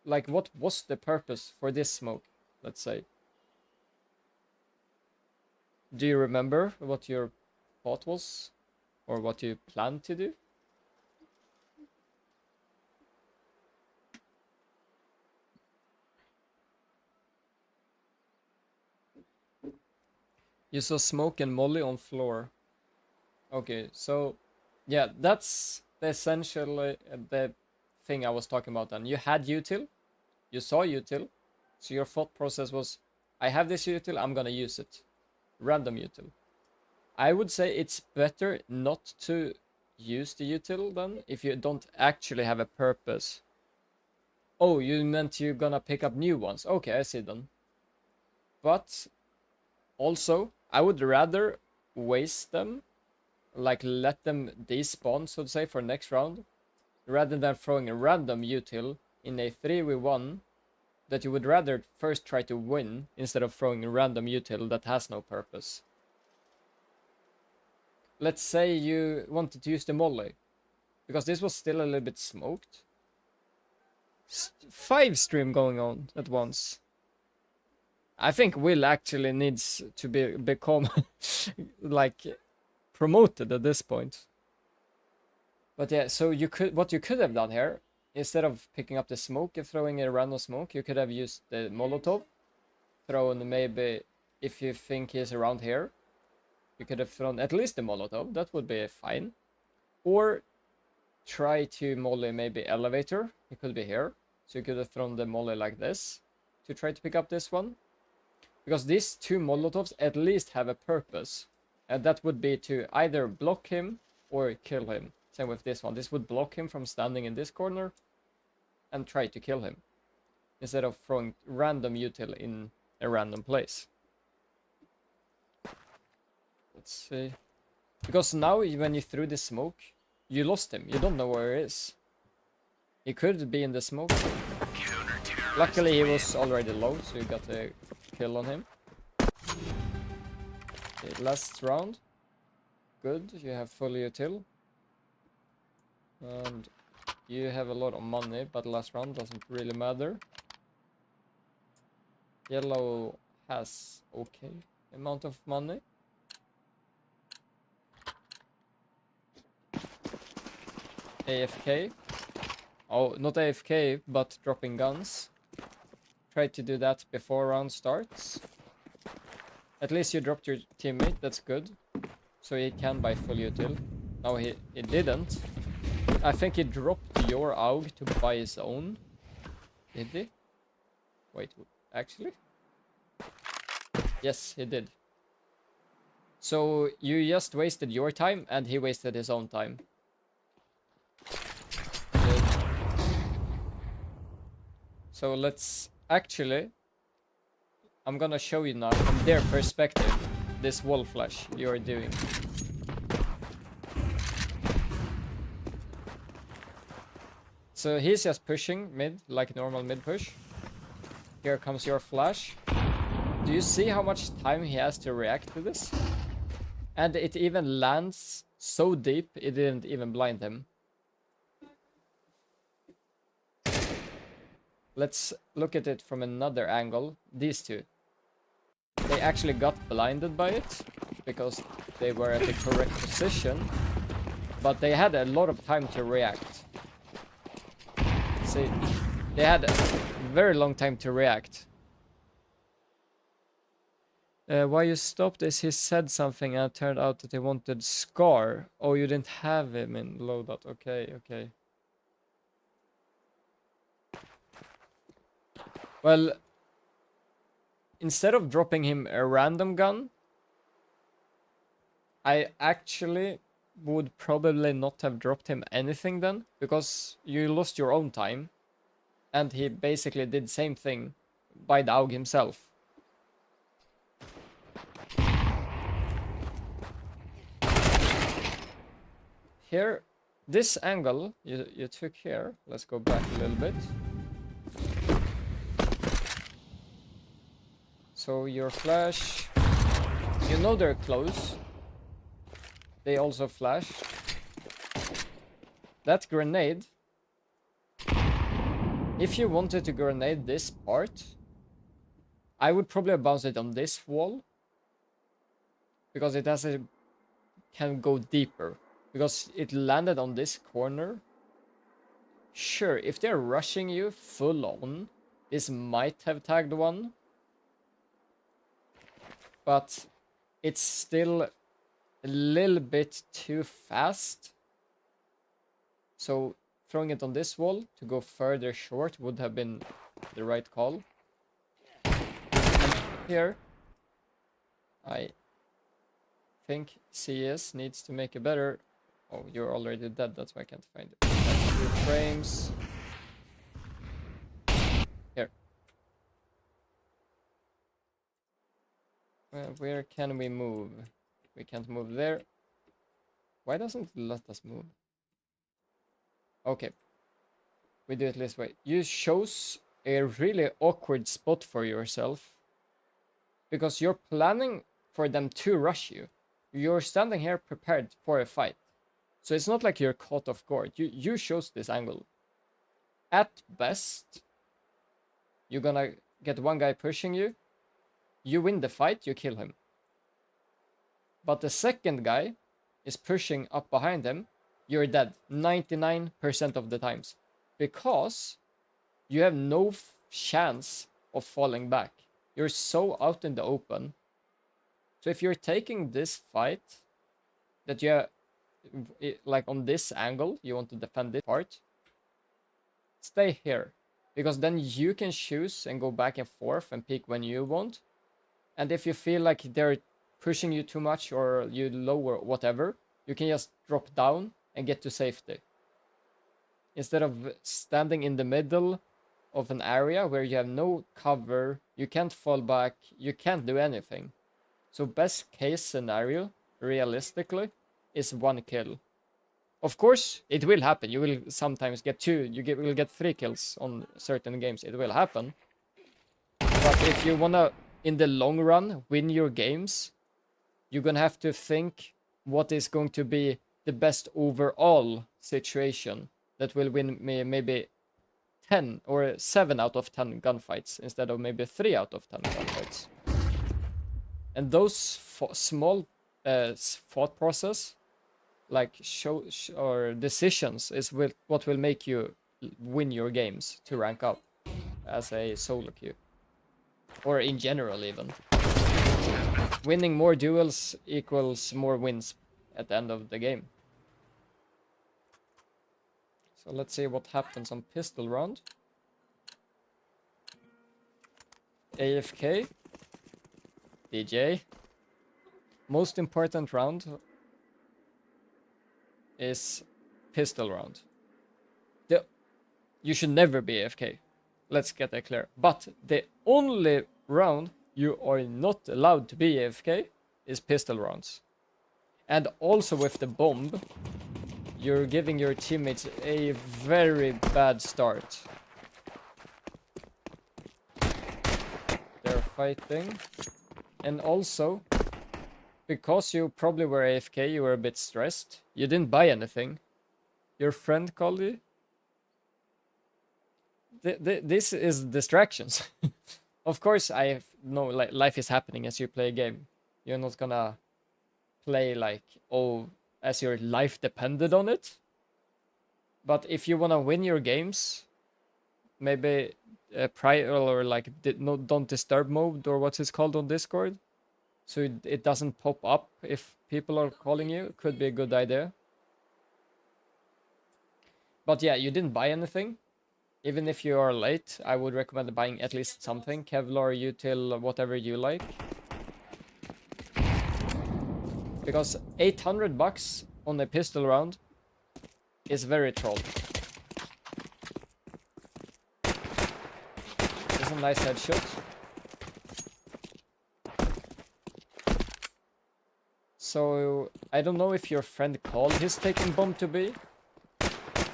Like, what was the purpose for this smoke, let's say? Do you remember what your thought was? Or what you planned to do? You saw smoke and molly on floor. Okay, so yeah, that's essentially the thing I was talking about then. You had util, you saw util, so your thought process was, I have this util, I'm gonna use it. Random util. I would say it's better not to use the util then, if you don't actually have a purpose. Oh, you meant you're gonna pick up new ones. Okay, I see then. But also, I would rather waste them, like let them despawn, so to say, for next round, rather than throwing a random util in a 3v1 that you would rather first try to win instead of throwing a random util that has no purpose. Let's say you wanted to use the molly, because this was still a little bit smoked. 5 stream going on at once. I think Will actually needs to become like promoted at this point. But yeah, so what you could have done here, instead of picking up the smoke and throwing a random smoke, you could have used the Molotov. Thrown maybe, if you think he's around here, you could have thrown at least the Molotov. That would be fine. Or try to molly maybe elevator. He could be here. So you could have thrown the molly like this to try to pick up this one. Because these 2 Molotovs at least have a purpose. And that would be to either block him or kill him. Same with this one. This would block him from standing in this corner and try to kill him, instead of throwing random util in a random place. Let's see. Because now when you threw the smoke, you lost him. You don't know where he is. He could be in the smoke. Luckily he was already low, so you got a kill on him. Okay, last round. Good, you have full util. And you have a lot of money, but last round doesn't really matter. Yellow has okay amount of money. AFK. Oh, not AFK, but dropping guns. Try to do that before round starts. At least you dropped your teammate, that's good. So he can buy full util. No, he didn't. I think he dropped your AUG to buy his own. Did he? Wait, actually? Yes, he did. So you just wasted your time and he wasted his own time. Good. So let's actually... I'm gonna show you now from their perspective this wall flash you are doing. So he's just pushing mid, like normal mid push. Here comes your flash. Do you see how much time he has to react to this? And it even lands so deep, it didn't even blind him. Let's look at it from another angle. These two. They actually got blinded by it, because they were at the correct position. But they had a lot of time to react. See, they had a very long time to react. Why you stopped is he said something and it turned out that he wanted Scar. Oh, you didn't have him in loadout. Okay, okay. Well, instead of dropping him a random gun, I actually would probably not have dropped him anything then, because you lost your own time, and he basically did the same thing by the AUG himself. Here, this angle you took here, let's go back a little bit. So your flash, you know they're close. They also flash. That grenade, if you wanted to grenade this part, I would probably bounce it on this wall, because it has a, can go deeper, because it landed on this corner. Sure, if they're rushing you full on, this might have tagged one, but it's still a little bit too fast. So throwing it on this wall to go further short would have been the right call. And here, I think CS needs to make a better... Oh, you're already dead, that's why I can't find it. 2 frames. Here. Where can we move? We can't move there. Why doesn't it let us move? Okay. We do it this way. You chose a really awkward spot for yourself, because you're planning for them to rush you. You're standing here prepared for a fight. So it's not like you're caught off guard. You chose this angle. At best, you're gonna get one guy pushing you. You win the fight, you kill him. But the second guy is pushing up behind him, you're dead 99% of the times. Because you have no chance of falling back. You're so out in the open. So if you're taking this fight, that you like on this angle, you want to defend this part, stay here. Because then you can choose and go back and forth and pick when you want. And if you feel like they're pushing you too much or you lower whatever, you can just drop down and get to safety. Instead of standing in the middle of an area where you have no cover, you can't fall back, you can't do anything. So best case scenario, realistically, is 1 kill. Of course, it will happen. You will sometimes get 2, will get 3 kills on certain games. It will happen. But if you wanna, in the long run, win your games, you're gonna have to think what is going to be the best overall situation that will win me maybe 10 or 7 out of 10 gunfights instead of maybe 3 out of 10 gunfights. And those small thought process, like or decisions, is what will make you win your games to rank up as a solo queue, or in general even. Winning more duels equals more wins at the end of the game. So let's see what happens on pistol round. AFK. DJ. Most important round is pistol round. You should never be AFK. Let's get that clear. But the only round you are not allowed to be AFK is pistol rounds. And also with the bomb, you're giving your teammates a very bad start. They're fighting. And also, because you probably were AFK, you were a bit stressed. You didn't buy anything. Your friend called you. This is distractions. Of course, I know like life is happening as you play a game. You're not gonna play like, oh, as your life depended on it. But if you wanna win your games, maybe prior or like don't disturb mode, or what's it called on Discord, so it doesn't pop up if people are calling you, could be a good idea. But yeah, you didn't buy anything. Even if you are late, I would recommend buying at least something. Kevlar, util, whatever you like. Because $800 on a pistol round is very troll. It's a nice headshot. So I don't know if your friend called his taking bomb to B,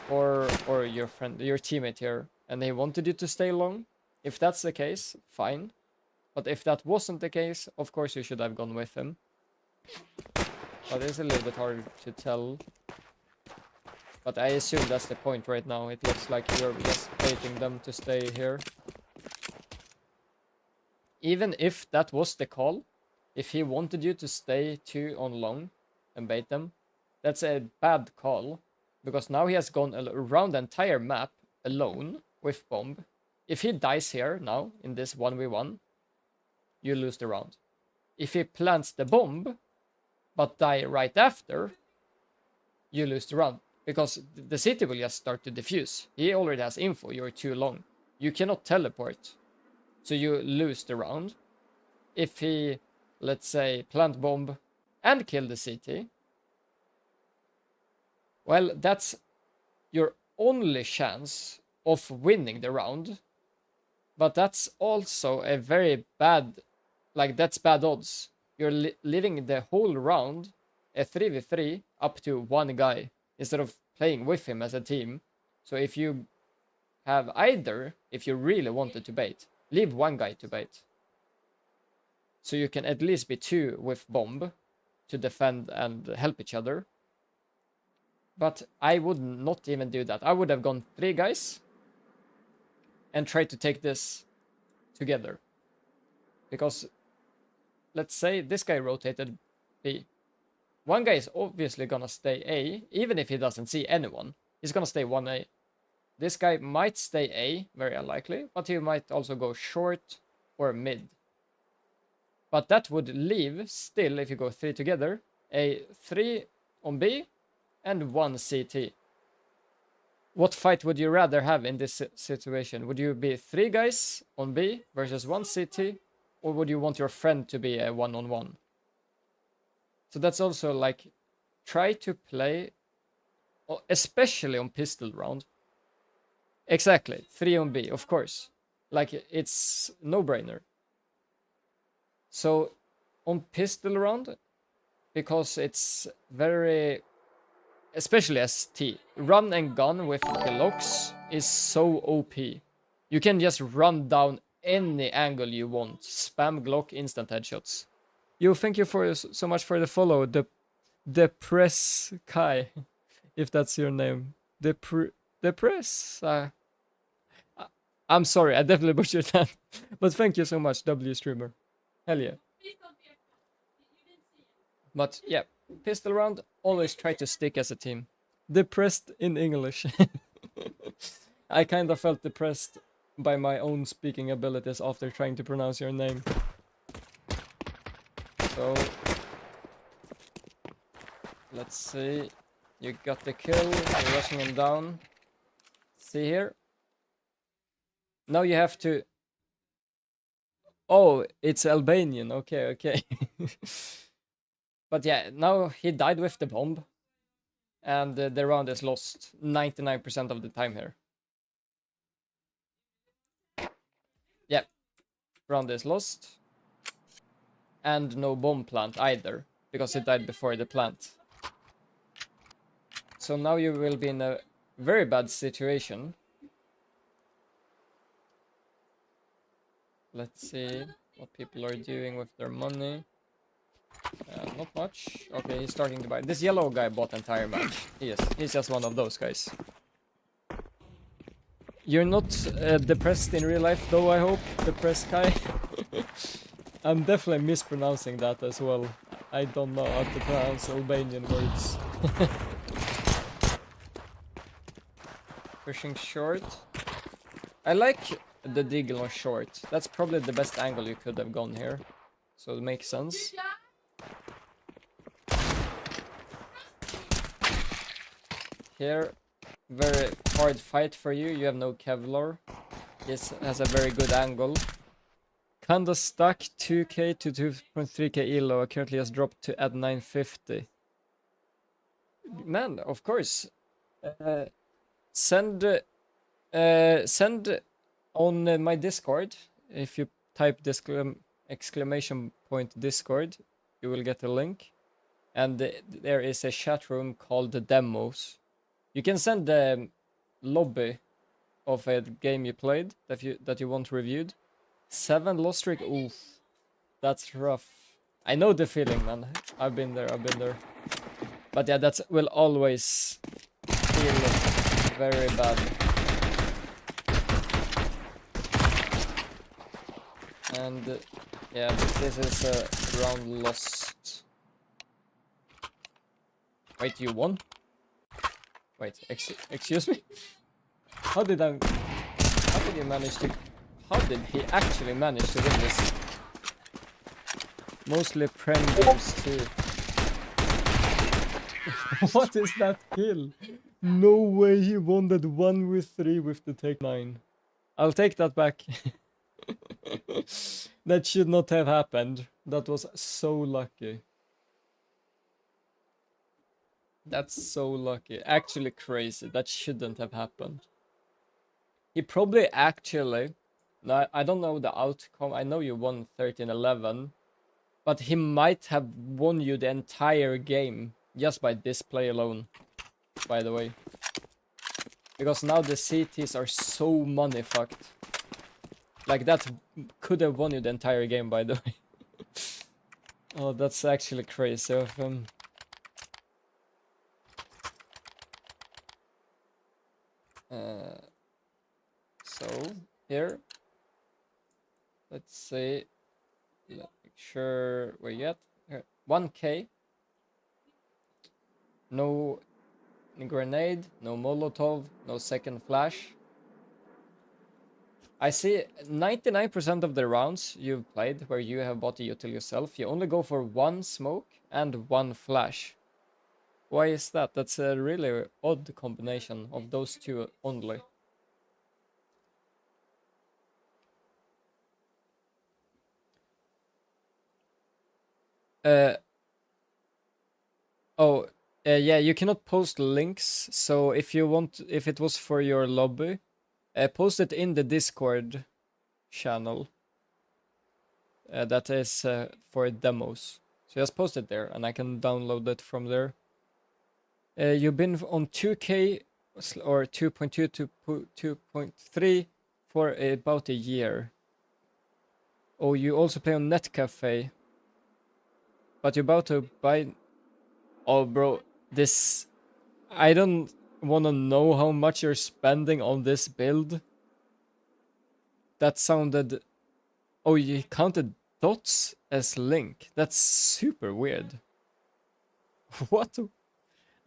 or your teammate here, and they wanted you to stay long. If that's the case, fine. But if that wasn't the case, of course you should have gone with him. But it's a little bit hard to tell. But I assume that's the point right now. It looks like you're just baiting them to stay here. Even if that was the call, if he wanted you to stay 2 on long and bait them, that's a bad call. Because now he has gone around the entire map alone with bomb. If he dies here now in this 1v1, you lose the round. If he plants the bomb, but die right after, you lose the round. Because the city will just start to defuse. He already has info, you're too long. You cannot teleport. So you lose the round. If he, let's say, plant bomb and kill the city, well, that's your only chance of winning the round. But that's also a very bad, like that's bad odds. You're living the whole round, a 3v3, up to one guy, instead of playing with him as a team. So if you have either, if you really wanted to bait, leave one guy to bait. So you can at least be 2 with bomb to defend and help each other. But I would not even do that. I would have gone 3 guys and tried to take this together. Because let's say this guy rotated B. One guy is obviously gonna stay A, even if he doesn't see anyone. He's gonna stay 1A. This guy might stay A, very unlikely, but he might also go short or mid. But that would leave, still, if you go 3 together, a 3 on B and 1 CT. What fight would you rather have in this situation? Would you be 3 guys on B versus 1 CT? Or would you want your friend to be a 1-on-1? So that's also like, try to play, especially on pistol round. Exactly, 3 on B, of course. Like, it's no-brainer. So, on pistol round, because it's very, especially ST, run and gun with Glocks is so OP. You can just run down any angle you want. Spam Glock, instant headshots. Yo, thank you so much for the follow. The Press Kai, if that's your name. The Press. I'm sorry, I definitely butchered that. But thank you so much, W streamer. Hell yeah. But yeah, pistol round, always try to stick as a team. Depressed in English. I kind of felt depressed by my own speaking abilities after trying to pronounce your name. So, let's see. You got the kill, you're rushing him down. See here. Now you have to... Oh, it's Albanian. Okay, okay. But yeah, now he died with the bomb. And the round is lost 99% of the time here. Yeah, round is lost. And no bomb plant either, because he died before the plant. So now you will be in a very bad situation. Let's see what people are doing with their money. Not much. Okay, he's starting to buy. This yellow guy bought the entire match. He's just one of those guys. You're not depressed in real life though, I hope, depressed guy. I'm definitely mispronouncing that as well. I don't know how to pronounce Albanian words. Pushing short. I like the deagle on short. That's probably the best angle you could have gone here. So it makes sense. Here, very hard fight for you. You have no Kevlar. This has a very good angle. Kinda stuck 2k to 2.3k ELO. I currently has dropped to at 950. Man, of course. Send on my Discord. If you type exclamation point Discord, you will get a link. And there is a chat room called the demos. You can send the lobby of a game you played that you want reviewed. 7 lost streak. Oof, that's rough. I know the feeling, man. I've been there. But yeah, that will always feel very bad. And yeah, this is a round lost. Wait, you won? Wait, excuse me? How did you manage to... How did he actually manage to win this? Mostly Prem games too. What is that kill? No way he won that 1v3 with the take 9. I'll take that back. That should not have happened. That was so lucky. That's so lucky. Actually crazy. That shouldn't have happened. He probably actually... No, I don't know the outcome. I know you won 13-11. But he might have won you the entire game just by this play alone. By the way. Because now the CTs are so money fucked. Like that could have won you the entire game, by the way. Oh, that's actually crazy of him. So here, let's see. Let's make sure we get here 1k. No grenade, no Molotov, no second flash. I see 99% of the rounds you've played where you have bought the util yourself, you only go for 1 smoke and 1 flash. Why is that? That's a really odd combination of those two only. Yeah, you cannot post links, so if it was for your lobby, post it in the Discord channel. That is for demos. So just post it there, and I can download it from there. You've been on 2k or 2.2 to 2.3 for about a year. Oh, you also play on Netcafe. But you're about to buy... Oh, bro, this... I don't want to know how much you're spending on this build. That sounded... Oh, you counted dots as link. That's super weird. What?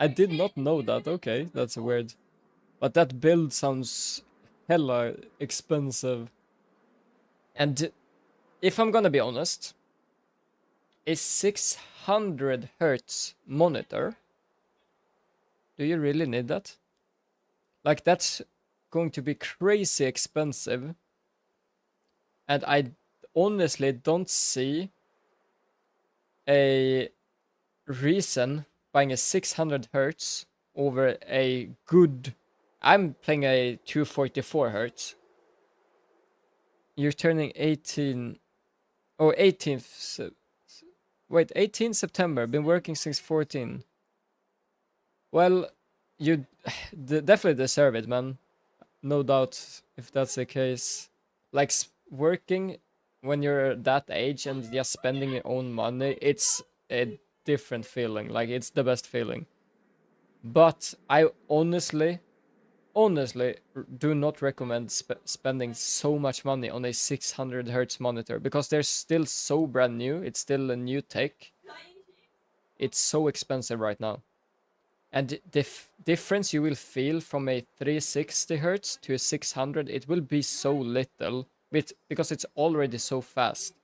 I did not know that. Okay, that's weird. But that build sounds hella expensive. And if I'm gonna be honest, a 600 hertz monitor, do you really need that? Like, that's going to be crazy expensive. And I honestly don't see a reason buying a 600 hertz over a good... I'm playing a 244 hertz. You're turning 18... Oh, 18th... Wait, 18 September. Been working since 14. Well, you definitely deserve it, man. No doubt if that's the case. Like, working when you're that age and just spending your own money, it's a different feeling. Like, it's the best feeling. But I honestly do not recommend spending so much money on a 600 hertz monitor, because they're still so brand new. It's still a new tech. It's so expensive right now. And the difference you will feel from a 360 hertz to a 600, it will be so little, because it's already so fast.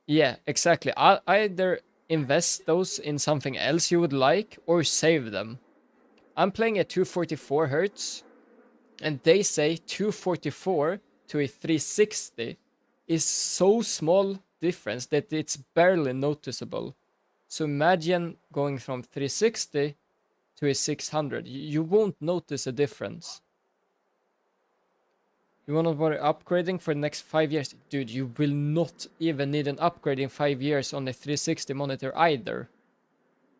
Yeah, exactly. Either invest those in something else you would like, or save them. I'm playing at 244 hertz, and they say 244 to a 360 is so small difference that it's barely noticeable. So imagine going from 360 to a 600. You won't notice a difference. You want to worry upgrading for the next 5 years? Dude, you will not even need an upgrade in 5 years on a 360 monitor either.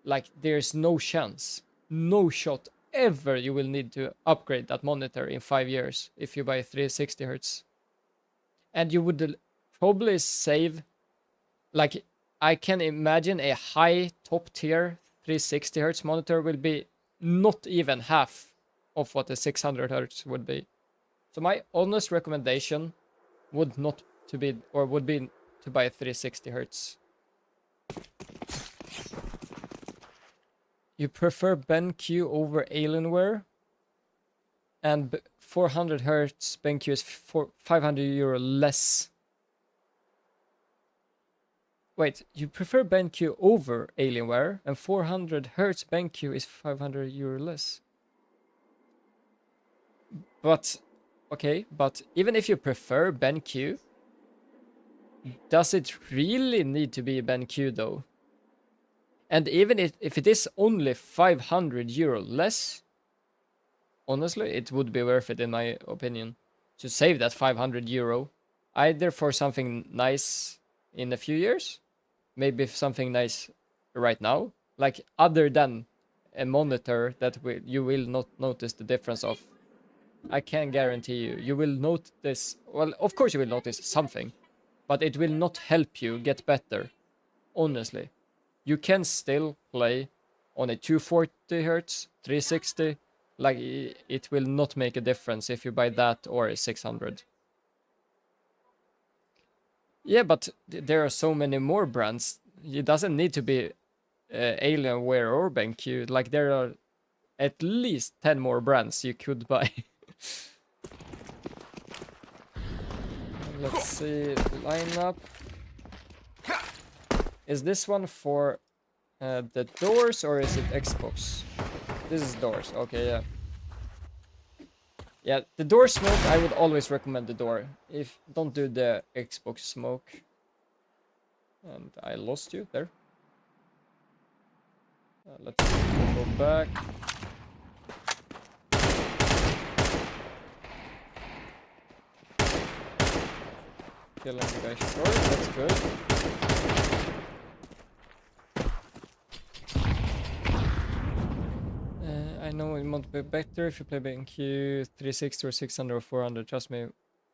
Like, there's no chance. No shot ever you will need to upgrade that monitor in 5 years if you buy a 360 Hz. And you would probably save, like, I can imagine a high top tier 360 Hz monitor will be not even half of what a 600 Hz would be. So my honest recommendation would be to buy a 360 Hz. You prefer BenQ over Alienware, and 400 Hz BenQ is €500 less. Wait, you prefer BenQ over Alienware, and 400 Hz BenQ is €500 less. But, okay, but even if you prefer BenQ, does it really need to be BenQ though? And even if it is only €500 less, honestly, it would be worth it in my opinion to save that €500, either for something nice in a few years, maybe something nice right now, like other than a monitor that you will not notice the difference of. I can guarantee you will notice, well, of course you will notice something, but it will not help you get better, honestly. You can still play on a 240 Hz, 360, like it will not make a difference if you buy that or a 600. Yeah, but there are so many more brands. It doesn't need to be Alienware or BenQ. Like, there are at least 10 more brands you could buy. Let's see, lineup. Is this one for the doors or is it Xbox? This is doors. Okay, yeah. Yeah, the door smoke, I would always recommend the door. Don't do the Xbox smoke. And I lost you there. Let's go back. Killing the guy short, that's good. I know it might be better if you play BenQ 360 or 600 or 400. Trust me,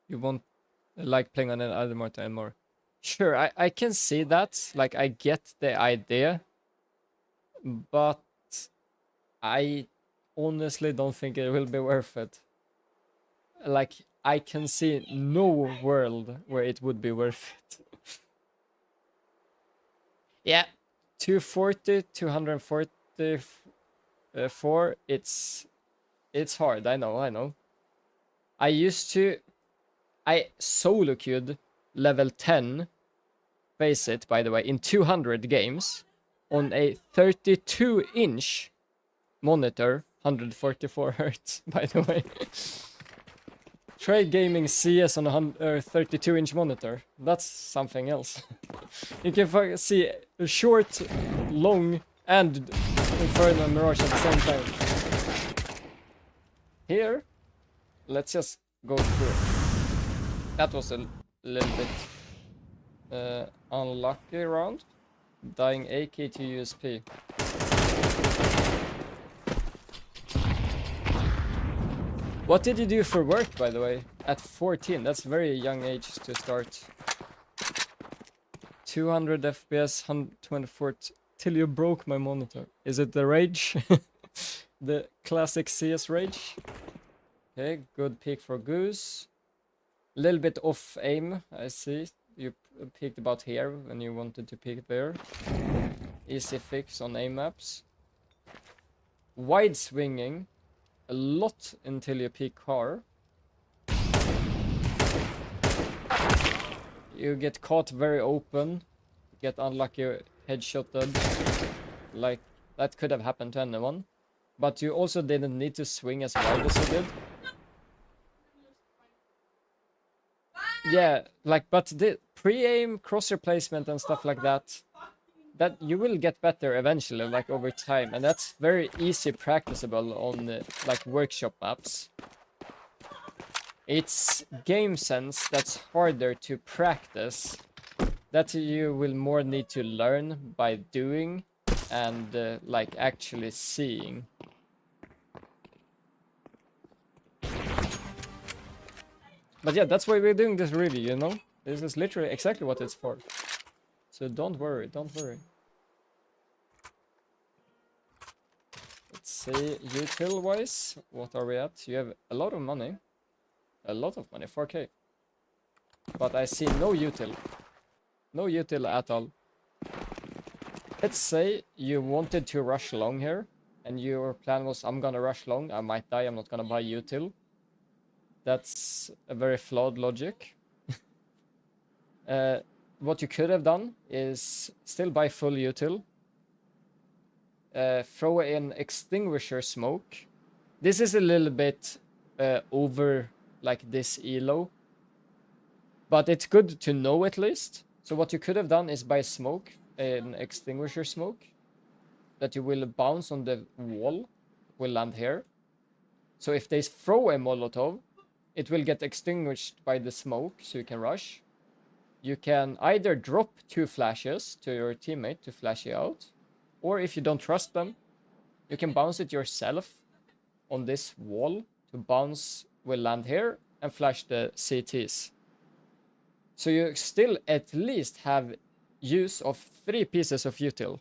you won't like playing on another monitor anymore. Sure, I can see that. Like, I get the idea. But I honestly don't think it will be worth it. Like, I can see no world where it would be worth it. Yeah, 240, 244, it's hard, I know. I solo queued level 10 faceit, by the way, in 200 games on a 32-inch monitor, 144 Hz, by the way. Try gaming CS on a 32-inch monitor. That's something else. You can see a short, long, and Inferno and Mirage at the same time. Here, let's just go through it. That was a little bit unlucky round. Dying AK to USP. What did you do for work, by the way? At 14, that's very young age to start. 200 FPS, 124 till you broke my monitor. Is it the rage? The classic CS rage? Okay, good pick for Goose. Little bit off aim, I see. You picked about here when you wanted to pick there. Easy fix on aim maps. Wide swinging. A lot until you peak car. You get caught very open. Get unlucky headshotted. Like, that could have happened to anyone. But you also didn't need to swing as wide as you did. Yeah, like, but the pre-aim, crosshair placement and stuff like that, that you will get better eventually, like over time, and that's very easy practicable on like workshop maps. It's game sense that's harder to practice, that you will more need to learn by doing and like actually seeing. But yeah, that's why we're doing this review, you know? This is literally exactly what it's for. So don't worry, don't worry. Let's see, util wise, what are we at? You have a lot of money. A lot of money, 4k. But I see no util. No util at all. Let's say you wanted to rush long here, and your plan was, I'm gonna rush long, I might die, I'm not gonna buy util. That's a very flawed logic. What you could have done is still buy full util. Throw in extinguisher smoke. This is a little bit over like this ELO, but it's good to know at least. So what you could have done is buy smoke, an extinguisher smoke, that you will bounce on the wall, will land here. So if they throw a Molotov, it will get extinguished by the smoke, so you can rush. You can either drop 2 flashes to your teammate to flash you out, or if you don't trust them, you can bounce it yourself on this wall. To bounce will land here and flash the CTs. So you still at least have use of 3 pieces of util.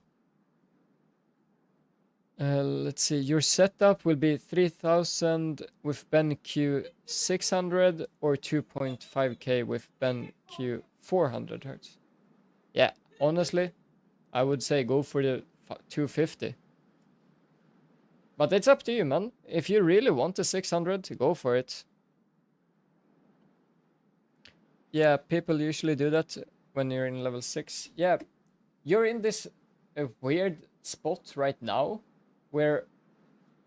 Let's see, your setup will be 3000 with BenQ 600 or 2.5k with BenQ 400 Hz. Yeah, honestly, I would say go for the 250. But it's up to you, man. If you really want the 600, go for it. Yeah, people usually do that when you're in level 6. Yeah, you're in this weird spot right now where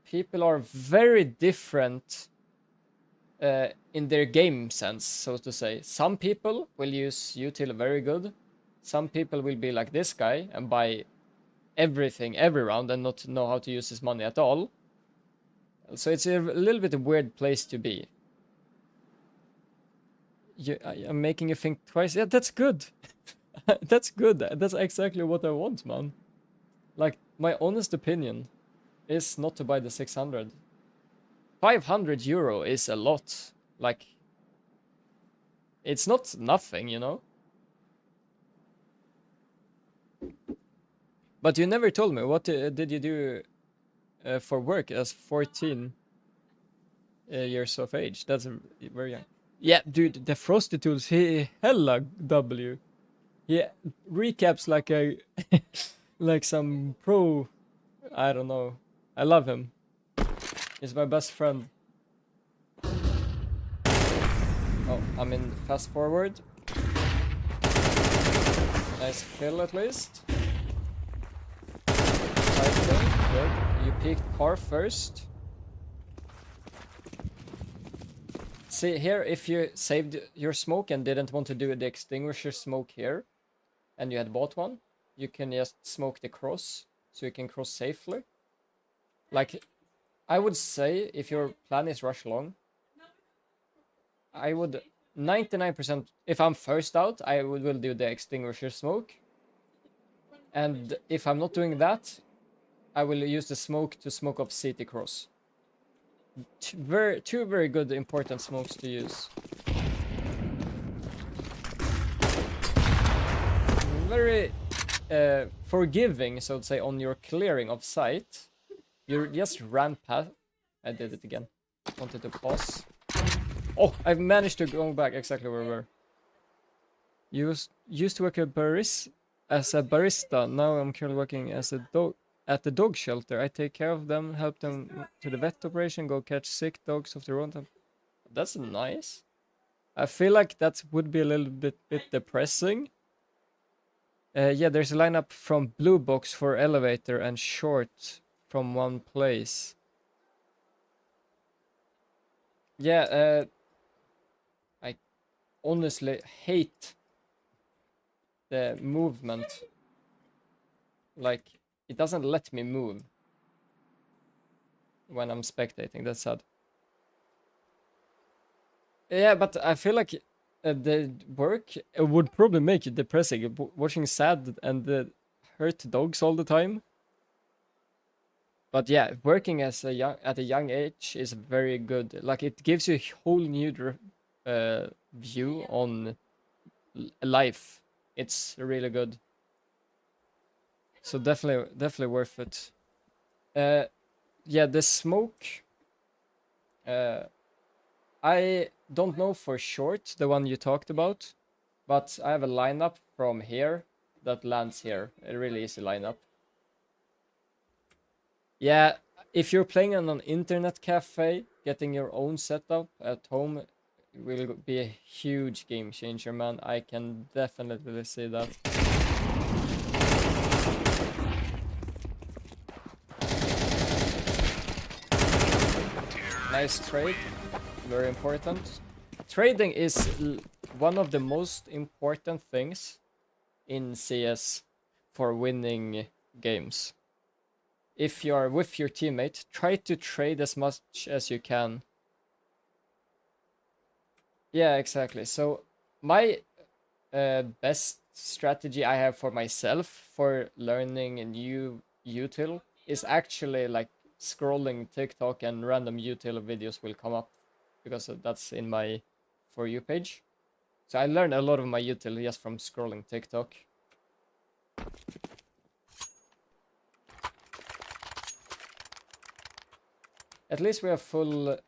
people are very different in their game sense, so to say. Some people will use util very good. Some people will be like this guy and buy everything every round and not know how to use his money at all. So it's a little bit a weird place to be. I'm making you think twice. Yeah, that's good. That's good. That's exactly what I want, man. Like, my honest opinion is not to buy the 600. 500 euro is a lot. Like, it's not nothing, you know? But you never told me, what did you do for work as 14 years of age? That's very young. Yeah, dude, the Frosty Tools, he hella W. He recaps like a like some pro. I don't know. I love him. He's my best friend. Oh, I'm in fast forward. Nice kill at least. Fighting, good. You peeked car first. See here, if you saved your smoke and didn't want to do the extinguisher smoke here, and you had bought one, you can just smoke the cross, so you can cross safely. Like, I would say, if your plan is rush long, I would 99%, if I'm first out, I will do the extinguisher smoke. And if I'm not doing that, I will use the smoke to smoke off CT cross. Two very good important smokes to use. Very forgiving, so to say, on your clearing of sight. You just ran past. I did it again. Wanted to pause. Oh, I've managed to go back exactly where we were. Used to work as a barista. Now I'm currently working as a at the dog shelter. I take care of them, help them to the vet operation, go catch sick dogs off the road. That's nice. I feel like that would be a little bit depressing. Yeah, there's a lineup from Blue Box for elevator and short from one place. Yeah, I honestly hate the movement. Like, it doesn't let me move when I'm spectating. That's sad. Yeah, but I feel like the work would probably make it depressing. Watching sad and hurt dogs all the time. But yeah, working as at a young age is very good. Like, it gives you a whole new view on life. It's really good. So definitely worth it. Yeah, the smoke. I don't know for short, the one you talked about, but I have a lineup from here that lands here. A really easy lineup. Yeah, if you're playing on an internet cafe, getting your own setup at home will be a huge game changer, man. I can definitely see that. Nice trade, very important. Trading is one of the most important things in CS for winning games. If you are with your teammate, try to trade as much as you can. Yeah, exactly. So my best strategy I have for myself for learning a new util is actually like scrolling TikTok, and random util videos will come up because that's in my For You page. So I learned a lot of my util just from scrolling TikTok. At least we have full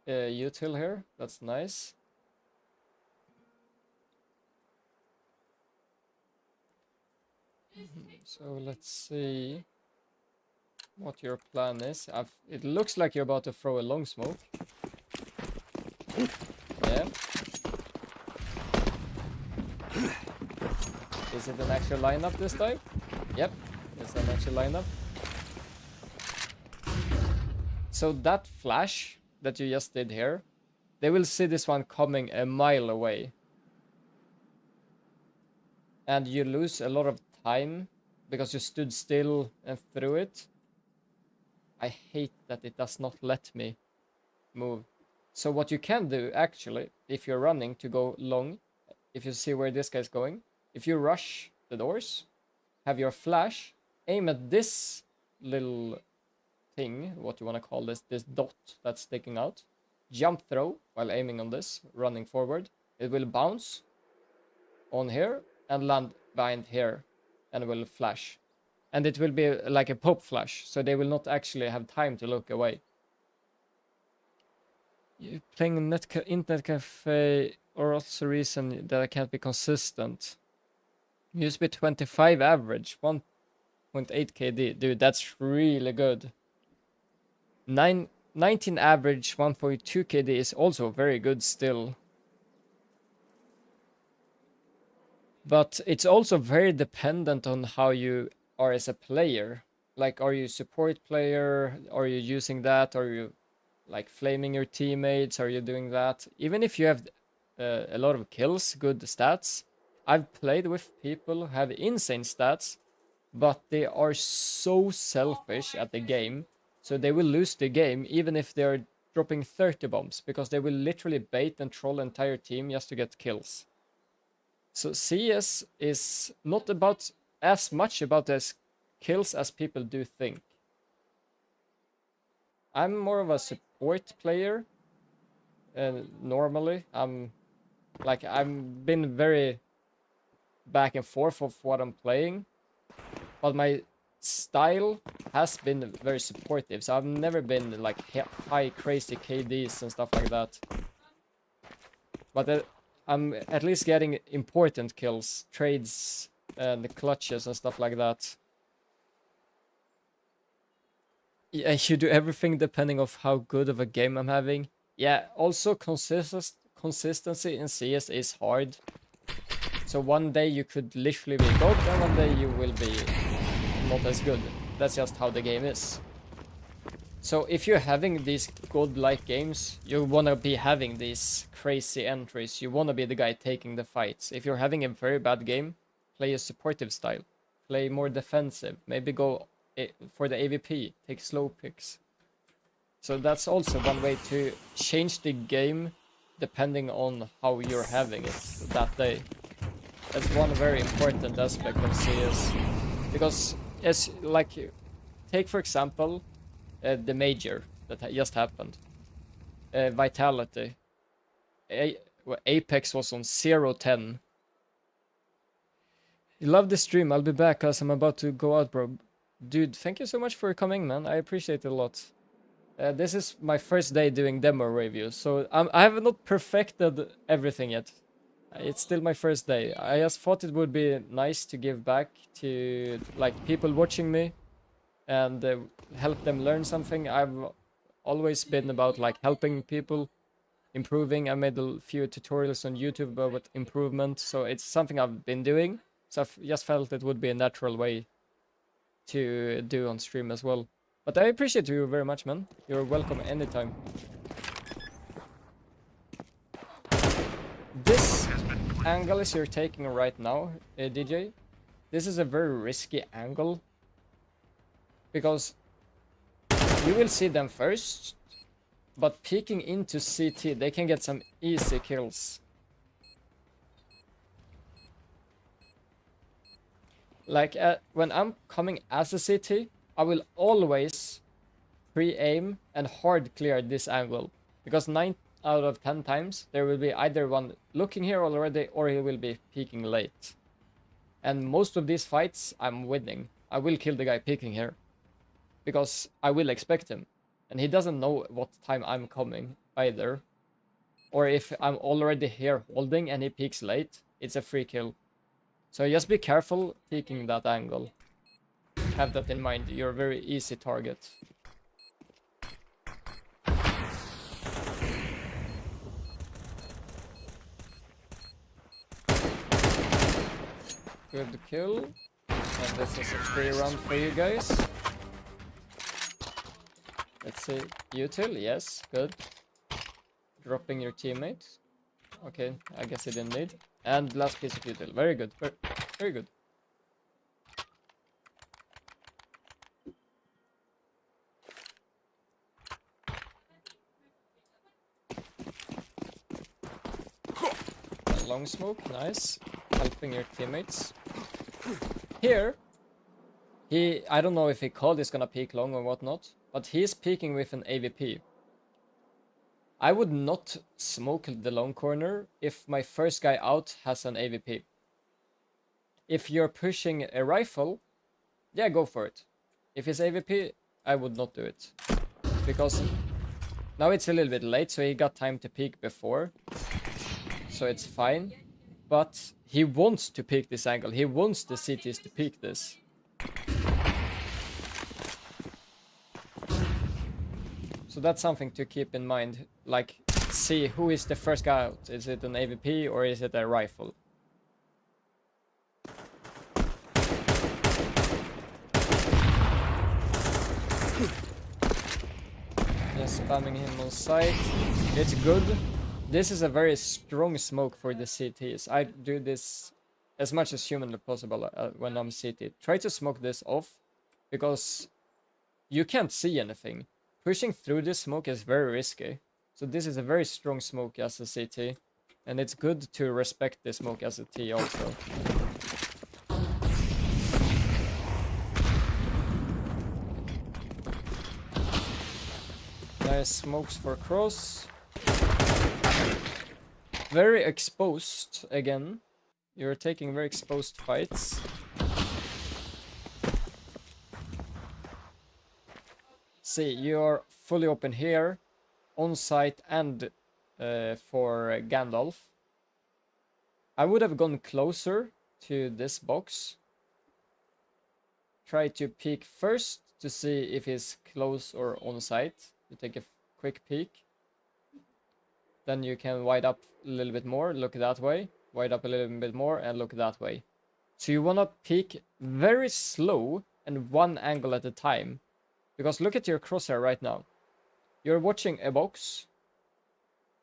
util here. That's nice. So let's see what your plan is. It looks like you're about to throw a long smoke. Yeah. Is it an actual lineup this time? Yep, it's an actual lineup. So that flash that you just did here, they will see this one coming a mile away. And you lose a lot of time because you stood still and threw it. I hate that it does not let me move. So what you can do, actually, if you're running to go long, if you see where this guy's going, if you rush the doors, have your flash, aim at this little thing, what you want to call this dot that's sticking out, jump throw while aiming on this, running forward. It will bounce on here and land behind here and will flash. And it will be like a pop flash, so they will not actually have time to look away. You're playing internet cafe, or also reason that I can't be consistent. USB 25 average, 1.8 KD. Dude, that's really good. 19 average, 1.2 KD is also very good still. But it's also very dependent on how you are as a player. Like, are you a support player? Are you using that? Are you like flaming your teammates? Are you doing that? Even if you have a lot of kills, good stats. I've played with people who have insane stats, but they are so selfish at the game. So they will lose the game even if they're dropping 30 bombs, because they will literally bait and troll the entire team just to get kills. So CS is not about as much about as kills as people do think. I'm more of a support player. Normally, I've been very back and forth of what I'm playing, but my style has been very supportive. So I've never been like high crazy KDs and stuff like that. But I'm at least getting important kills, trades, and the clutches and stuff like that. Yeah, you do everything depending of how good of a game I'm having. Yeah, also consistency in CS is hard. So one day you could literally be good, and one day you will be not as good. That's just how the game is. So if you're having these godlike games, you wanna be having these crazy entries. You wanna be the guy taking the fights. If you're having a very bad game, play a supportive style. Play more defensive. Maybe go for the AVP. Take slow picks. So that's also one way to change the game depending on how you're having it that day. That's one very important aspect of CS. Because as like take for example the major that just happened. Vitality. Apex was on 0-10. You love the stream. I'll be back cause I'm about to go out, bro. Dude, thank you so much for coming, man. I appreciate it a lot. This is my first day doing demo reviews, so I have not perfected everything yet. It's still my first day. I just thought it would be nice to give back to like people watching me and help them learn something. I've always been about like helping people, improving. I made a few tutorials on YouTube about improvement, so it's something I've been doing. So I've just felt it would be a natural way to do on stream as well. But I appreciate you very much, man. You're welcome anytime. This angle is you're taking right now, DJ. This is a very risky angle because you will see them first, but peeking into CT, they can get some easy kills. Like when I'm coming as a CT, I will always pre-aim and hard clear this angle, because 9 out of 10 times there will be either one looking here already or he will be peeking late. And most of these fights I'm winning. I will kill the guy peeking here because I will expect him, and he doesn't know what time I'm coming either. Or if I'm already here holding and he peeks late, it's a free kill. So just be careful peeking that angle. Have that in mind. You're a very easy target. Good kill. And this is a free round for you guys. Let's see. Util, yes, good. Dropping your teammate. Okay, I guess he didn't need. And last piece of util. Very good. Very good. Long smoke, nice. Helping your teammates. Here, I don't know if he called he's gonna peek long or whatnot, but he's peeking with an AVP. I would not smoke the long corner if my first guy out has an AVP. If you're pushing a rifle, yeah, go for it. If it's AVP, I would not do it. Because now it's a little bit late, so he got time to peek before. So it's fine. But he wants to peek this angle. He wants the CTs to peek this. So that's something to keep in mind. Like, see who is the first guy out. Is it an AVP or is it a rifle? Just spamming him on sight. It's good. This is a very strong smoke for the CTs. I do this as much as humanly possible when I'm CT. Try to smoke this off, because you can't see anything. Pushing through this smoke is very risky. So this is a very strong smoke as a CT. And it's good to respect the smoke as a T also. Nice smokes for cross. Very exposed again. You're taking very exposed fights. See, you're fully open here, on site and for Gandalf. I would have gone closer to this box. Try to peek first to see if he's close or on site. You take a quick peek. Then you can wide up a little bit more, look that way. Wide up a little bit more and look that way. So you want to peek very slow and one angle at a time. Because look at your crosshair right now. You're watching a box.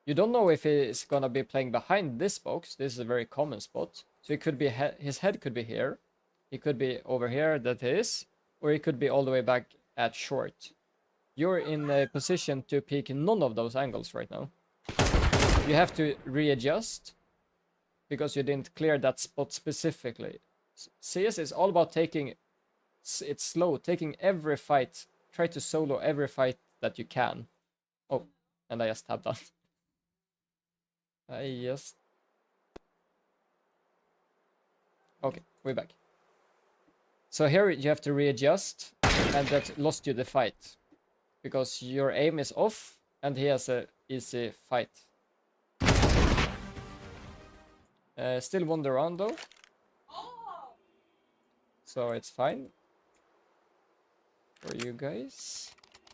You don't know if he's gonna be playing behind this box. This is a very common spot. So it could be his head could be here. He could be over here, that is. Or he could be all the way back at short. You're in a position to pick none of those angles right now. You have to readjust because you didn't clear that spot specifically. CS is all about taking it slow, taking every fight. Try to solo every fight that you can. Oh, and I just tapped on. Yes. Okay, we're back. So here you have to readjust, and that lost you the fight. Because your aim is off, and he has a easy fight. Still won the round though. So it's fine. For you guys.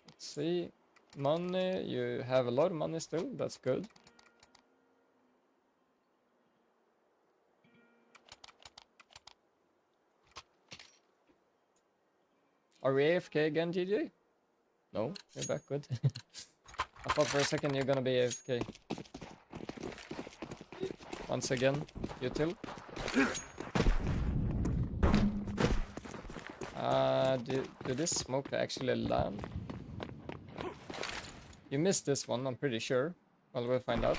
Let's see. Money, you have a lot of money still, that's good. Are we AFK again, GJ? No, you're back, good. I thought for a second you're gonna be AFK. Once again, util. Do this smoke actually land? You missed this one, I'm pretty sure. Well, we'll find out.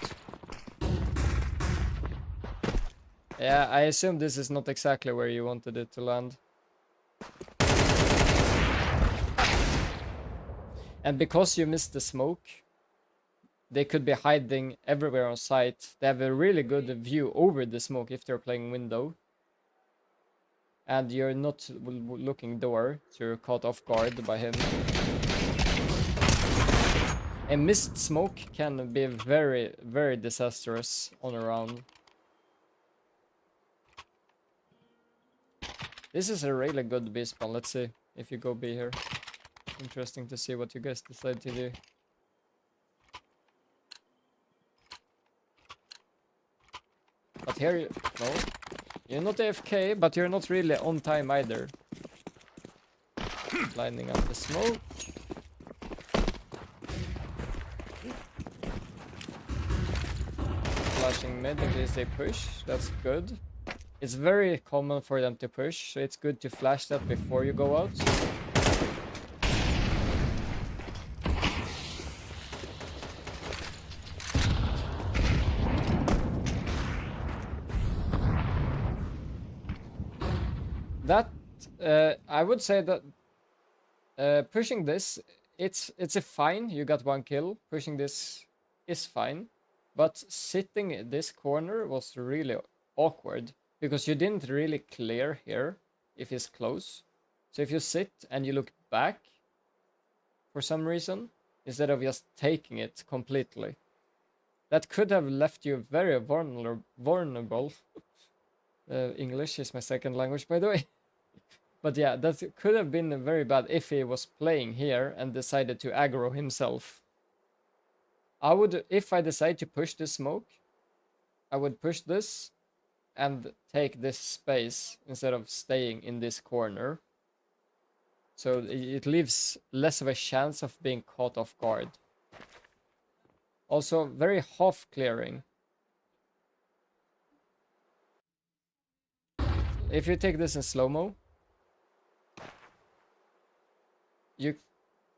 Yeah, I assume this is not exactly where you wanted it to land. And because you missed the smoke, they could be hiding everywhere on site. They have a really good view over the smoke if they're playing window. And you're not looking door, so you're caught off guard by him. A missed smoke can be very, very disastrous on a round. This is a really good B spawn. Let's see if you go B here. Interesting to see what you guys decide to do. But here, no. You're not AFK, but you're not really on time either. Lining up the smoke. Flashing mid in case they push. That's good. It's very common for them to push, so it's good to flash that before you go out. That I would say that pushing this, it's a fine. You got one kill. Pushing this is fine, but sitting in this corner was really awkward because you didn't really clear here if he's close. So if you sit and you look back for some reason instead of just taking it completely, that could have left you very vulnerable. English is my second language, by the way. But yeah, that could have been very bad if he was playing here and decided to aggro himself. I would, if I decide to push this smoke, I would push this and take this space instead of staying in this corner. So it leaves less of a chance of being caught off guard. Also, very half clearing. If you take this in slow-mo, you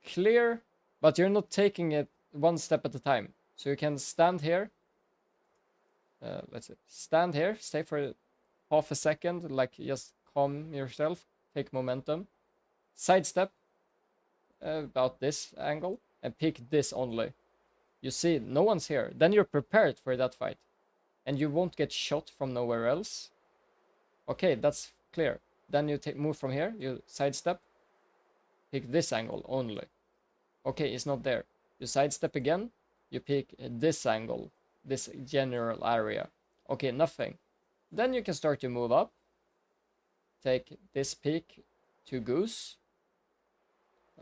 clear, but you're not taking it one step at a time. So you can stand here. Let's see. Stand here, stay for half a second, like just calm yourself, take momentum. Sidestep about this angle and pick this only. You see, no one's here. Then you're prepared for that fight. And you won't get shot from nowhere else. Okay, that's clear. Then you move from here, you sidestep. Pick this angle only. Okay, it's not there. You sidestep again, you pick this angle, this general area. Okay, nothing. Then you can start to move up. Take this peak to goose.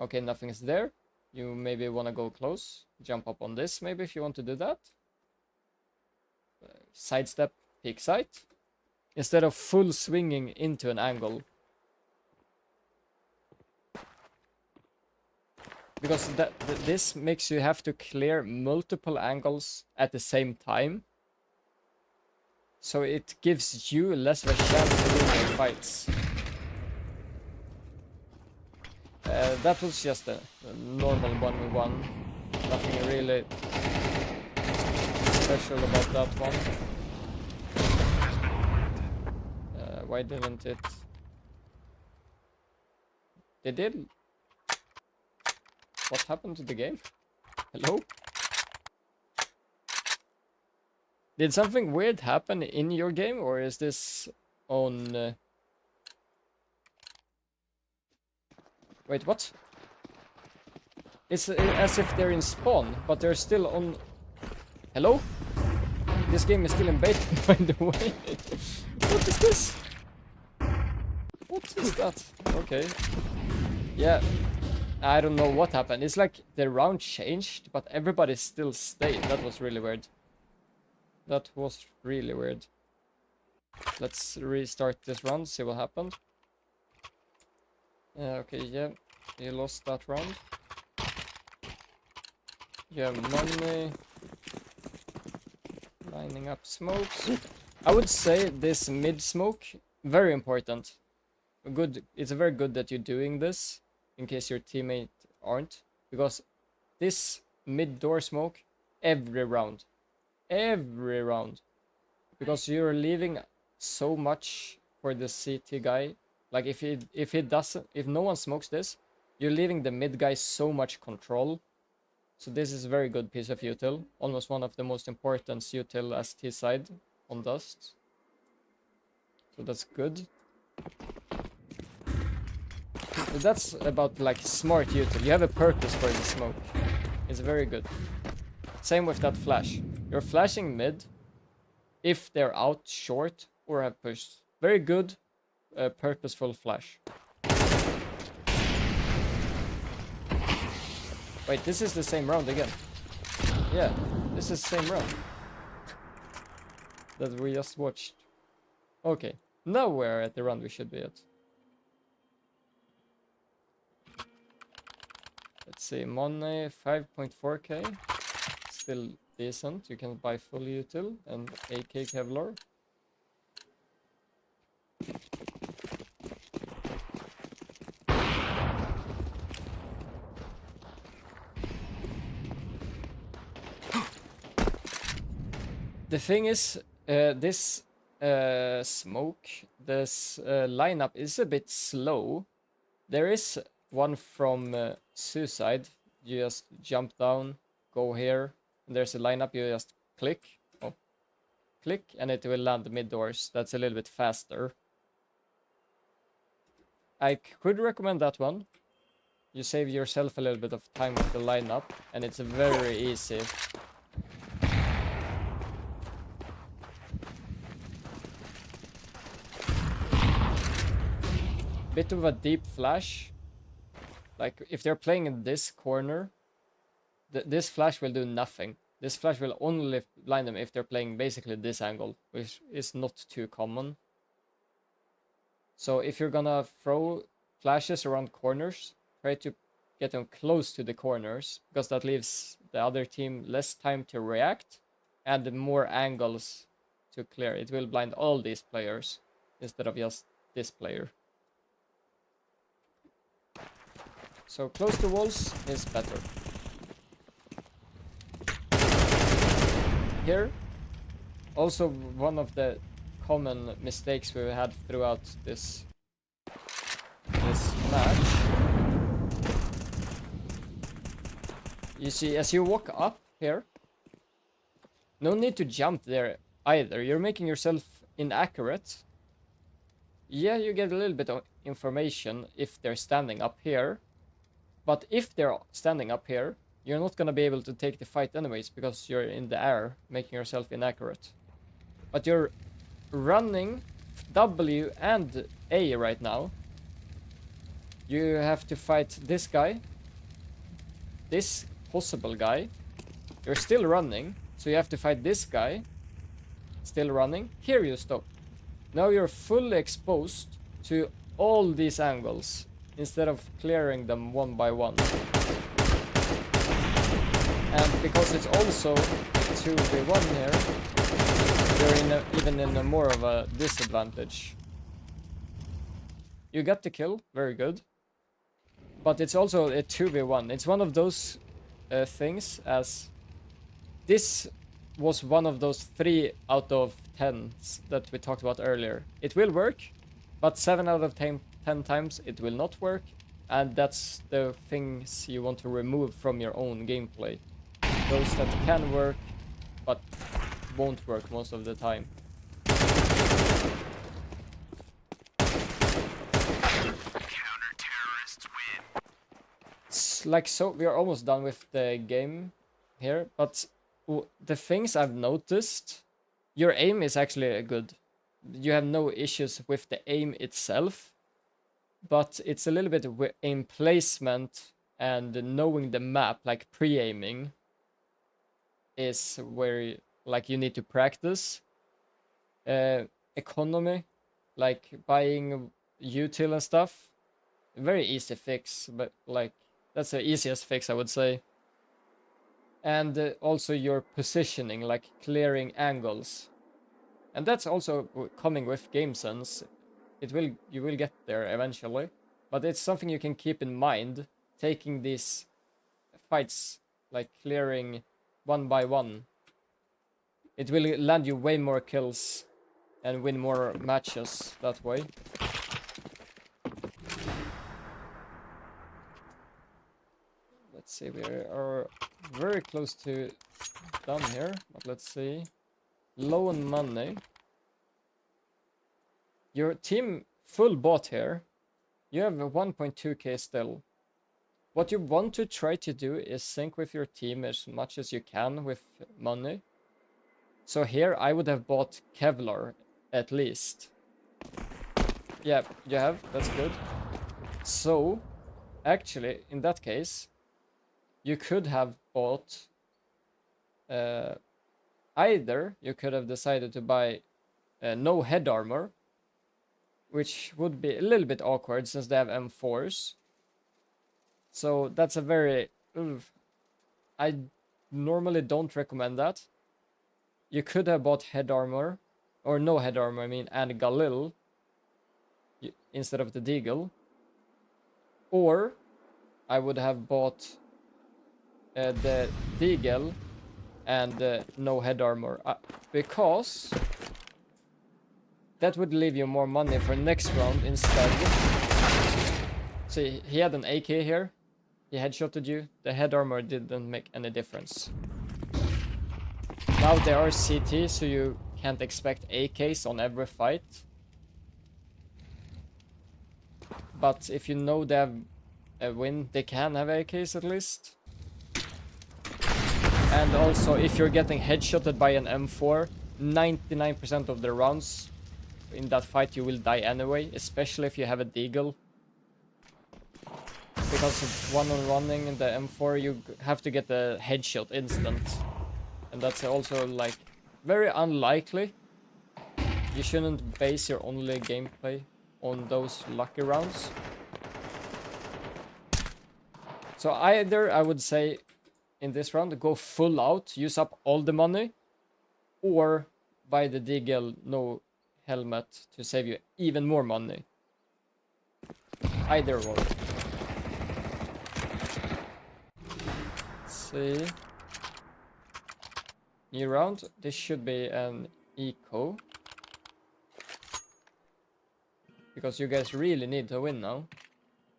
Okay, nothing is there. You maybe want to go close. Jump up on this maybe if you want to do that. Sidestep, peak sight. Instead of full swinging into an angle. because this makes you have to clear multiple angles at the same time. So it gives you less of a chance to win your fights. That was just a normal 1v1. Nothing really special about that one. Why didn't it? They did. What happened to the game? Hello? Did something weird happen in your game, or is this on... Wait, what? It's as if they're in spawn, but they're still on... Hello? This game is still in beta, by the way. What is this? What is that? Okay. Yeah. I don't know what happened. It's like the round changed, but everybody still stayed. That was really weird. That was really weird. Let's restart this round, see what happened. Okay, yeah. You lost that round. You have money. Lining up smokes. I would say this mid smoke, very important. It's very good that you're doing this, in case your teammate aren't. Because this mid door smoke, every round. Every round. Because you're leaving so much for the CT guy. Like if no one smokes this, you're leaving the mid guy so much control. So this is a very good piece of util. Almost one of the most important util as T side on Dust. So that's good. So that's about like smart util. You have a purpose for the smoke. It's very good. Same with that flash. You're flashing mid if they're out short or have pushed. Very good, purposeful flash. Wait, this is the same round again. Yeah, this is the same round that we just watched. Okay, now we're at the round we should be at. Let's see, money 5.4k. Still decent. You can buy full util and AK Kevlar. The thing is, this smoke, this lineup is a bit slow. There is one from Suicide. You just jump down, go here, and there's a lineup. You just click, click, and it will land mid doors. That's a little bit faster. I could recommend that one. You save yourself a little bit of time with the lineup, and it's very easy. Bit of a deep flash. Like if they're playing in this corner, this flash will do nothing. This flash will only blind them if they're playing basically this angle, which is not too common. So if you're gonna throw flashes around corners, try to get them close to the corners, because that leaves the other team less time to react and more angles to clear. It will blind all these players instead of just this player. So close to walls is better. Here, also one of the common mistakes we've had throughout this match. You see, as you walk up here, no need to jump there either. You're making yourself inaccurate. Yeah, you get a little bit of information if they're standing up here. But if they're standing up here, you're not going to be able to take the fight anyways, because you're in the air, making yourself inaccurate. But you're running W and A right now. You have to fight this guy, this possible guy. You're still running, so you have to fight this guy, still running. Here you stop. Now you're fully exposed to all these angles, instead of clearing them one by one. And because it's also 2v1 here, you're even in a more of a disadvantage. You got the kill, very good. But it's also a 2v1. It's one of those things as... This was one of those 3 out of 10s that we talked about earlier. It will work, but 7 out of 10 times it will not work. And that's the things you want to remove from your own gameplay. Those that can work, but won't work most of the time. Like so, we are almost done with the game here, but the things I've noticed, your aim is actually good. You have no issues with the aim itself, but it's a little bit aim placement and knowing the map, like pre-aiming, is where like you need to practice. Economy, like buying util and stuff, very easy fix, but like that's the easiest fix, I would say. And also your positioning, like clearing angles, and that's also coming with game sense. You will get there eventually, but it's something you can keep in mind, taking these fights, like clearing one by one. It will land you way more kills and win more matches that way. Let's see, we are very close to done here, but let's see. Low on money. Your team full bot here. You have a 1.2k still. What you want to try to do is sync with your team as much as you can with money. So here I would have bought Kevlar at least. Yeah, you have, that's good. So actually in that case, you could have bought either you could have decided to buy no head armor, which would be a little bit awkward since they have M4s. So that's a very... I normally don't recommend that. You could have bought head armor, or no head armor, I mean, and Galil instead of the Deagle. Or I would have bought the Deagle and no head armor, because that would leave you more money for next round instead. See, he had an AK here. He headshotted you. The head armor didn't make any difference. Now they are CT, so you can't expect AKs on every fight. But if you know they have a win, they can have AKs at least. And also, if you're getting headshotted by an M4, 99% of the rounds in that fight you will die anyway, especially if you have a Deagle. Because of one-on-running in the M4, you have to get a headshot instant. And that's also, like, very unlikely. You shouldn't base your only gameplay on those lucky rounds. So either, I would say, in this round, go full out, use up all the money, or buy the Deagle no helmet to save you even more money. Either or. Let's see. New round. This should be an eco. Because you guys really need to win now.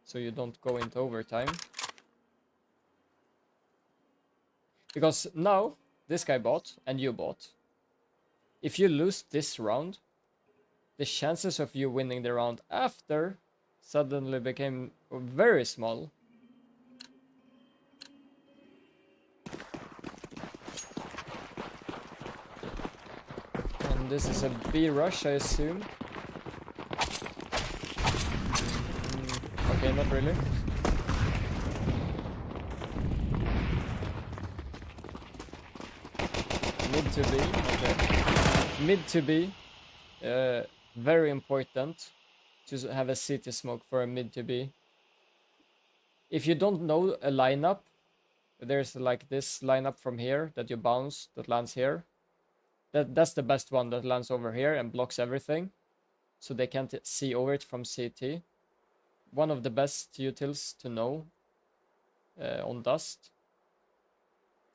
So you don't go into overtime. Because now, this guy bought, and you bought. If you lose this round, the chances of you winning the round after suddenly became very small. And this is a B rush, I assume. Okay, not really. Mid to B, okay. Mid to B, very important to have a city smoke for a mid to B. If you don't know a lineup, there's like this lineup from here that you bounce that lands here. That's the best one that lands over here and blocks everything, so they can't see over it from CT. One of the best utils to know on dust.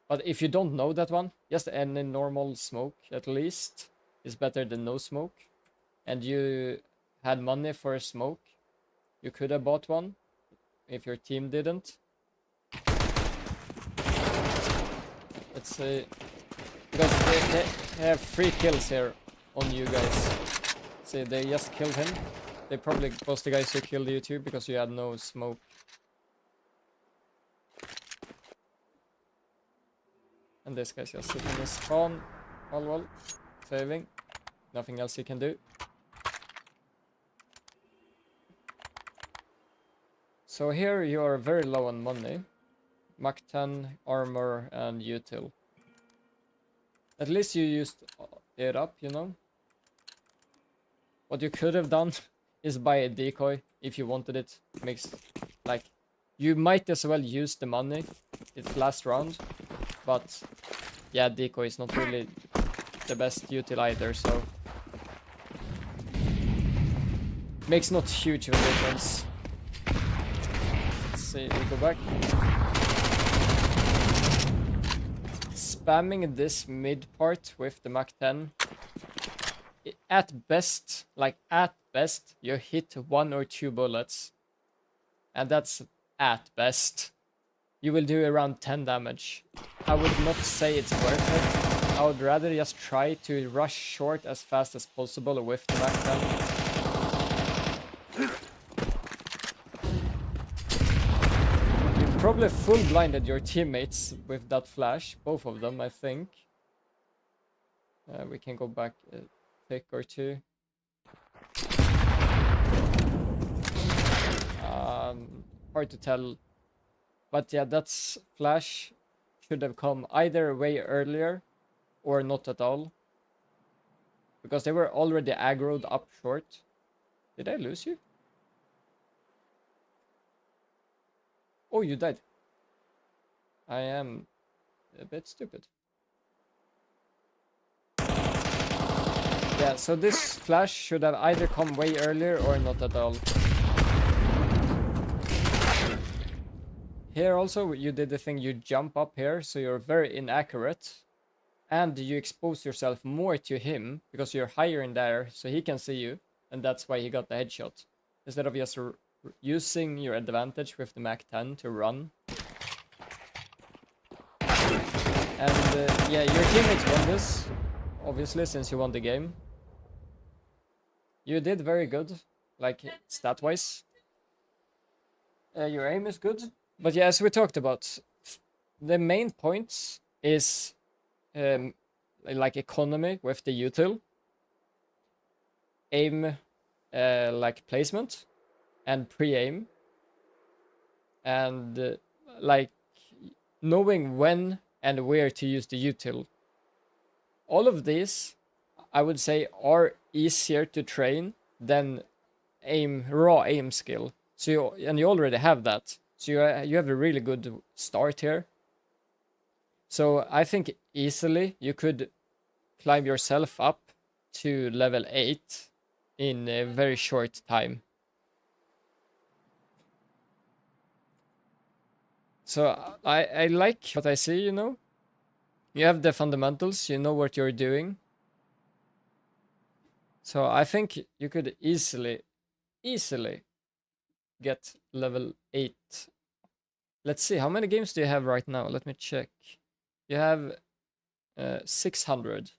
But if you don't know that one, just any normal smoke at least is better than no smoke. And you had money for a smoke, you could have bought one if your team didn't. Let's say, because they have 3 kills here on you guys. See, they just killed him. They probably was the guys who killed you too because you had no smoke. And this guy's just sitting in his spawn. Well, saving. Nothing else he can do. So here you are very low on money. Mach 10, armor, and util. At least you used it up, you know. What you could have done is buy a decoy if you wanted it. Makes, like, you might as well use the money. It's last round. But yeah, decoy is not really the best util either, so makes not huge of a difference. Let's see, we go back. Spamming this mid part with the Mach 10. At best, you hit 1 or 2 bullets. And that's at best. You will do around 10 damage. I would not say it's worth it. I would rather just try to rush short as fast as possible with the Mach 10. You probably full blinded your teammates with that flash. Both of them, I think. We can go back a tick or two. Hard to tell. But yeah, that's flash should have come either way earlier or not at all. Because they were already aggroed up short. Did I lose you? Oh, you died. I am a bit stupid. Yeah, so this flash should have either come way earlier or not at all. Here also, you did the thing, you jump up here, so you're very inaccurate. And you expose yourself more to him, because you're higher in there, so he can see you. And that's why he got the headshot. Instead of just using your advantage with the Mach 10 to run. And yeah, your teammates won this, obviously, since you won the game. You did very good, like stat-wise. Your aim is good. But yeah, as we talked about, the main points is like economy with the util, aim, like placement, and pre-aim, and like knowing when and where to use the util. All of these, I would say, are easier to train than raw aim skill. So you already have that. So you have a really good start here. So I think easily you could climb yourself up to level 8 in a very short time. So I like what I see, you know. You have the fundamentals, you know what you're doing. So I think you could easily get level 8. Let's see, how many games do you have right now? Let me check. You have 600.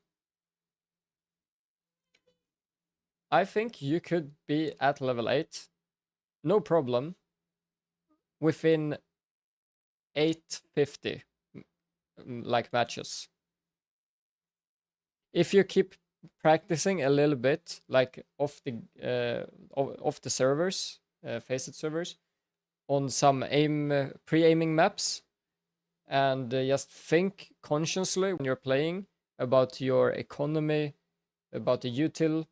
I think you could be at level 8, no problem, within 850 like matches. If you keep practicing a little bit, like off the servers, faceit servers, on some pre-aiming maps, and just think consciously when you're playing about your economy, about the util,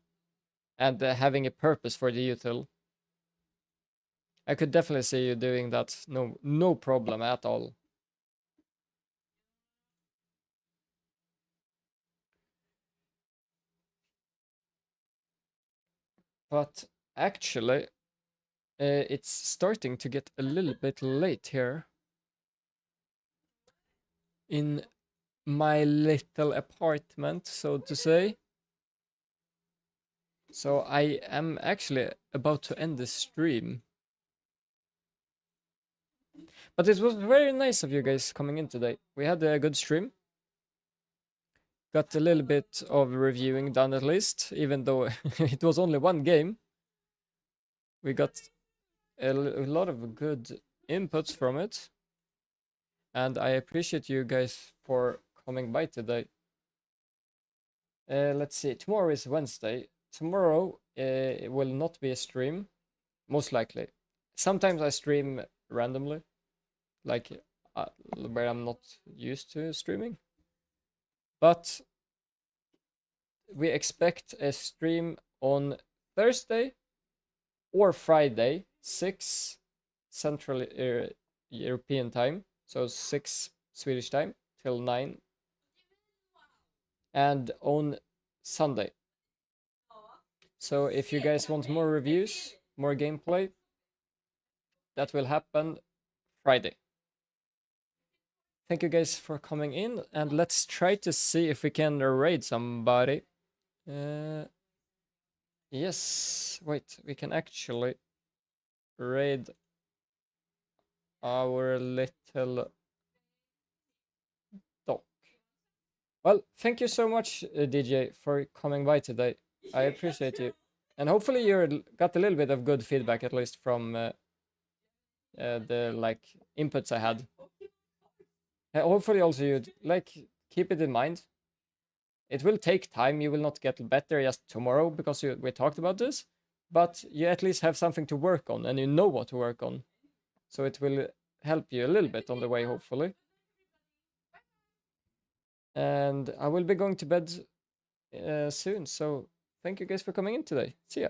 and having a purpose for the util. I could definitely see you doing that, no problem at all. But actually, it's starting to get a little bit late here in my little apartment, so to say. So I am actually about to end the stream. But it was very nice of you guys coming in today. We had a good stream. Got a little bit of reviewing done at least, even though it was only one game. We got a lot of good inputs from it. And I appreciate you guys for coming by today. Let's see, tomorrow is Wednesday. Tomorrow it will not be a stream, most likely. Sometimes I stream randomly, like where I'm not used to streaming. But we expect a stream on Thursday or Friday, 6 Central European time, so 6 Swedish time till 9, and on Sunday. So if you guys want more reviews, more gameplay, that will happen Friday. Thank you guys for coming in, and let's try to see if we can raid somebody. Yes, wait, we can actually raid our little dock. Well, thank you so much, DJ, for coming by today. I appreciate you. And hopefully you got a little bit of good feedback, at least from the like inputs I had. Hopefully also you like keep it in mind. It will take time. You will not get better just tomorrow because we talked about this, but you at least have something to work on and you know what to work on. So it will help you a little bit on the way, hopefully. And I will be going to bed soon. So thank you guys for coming in today. See ya.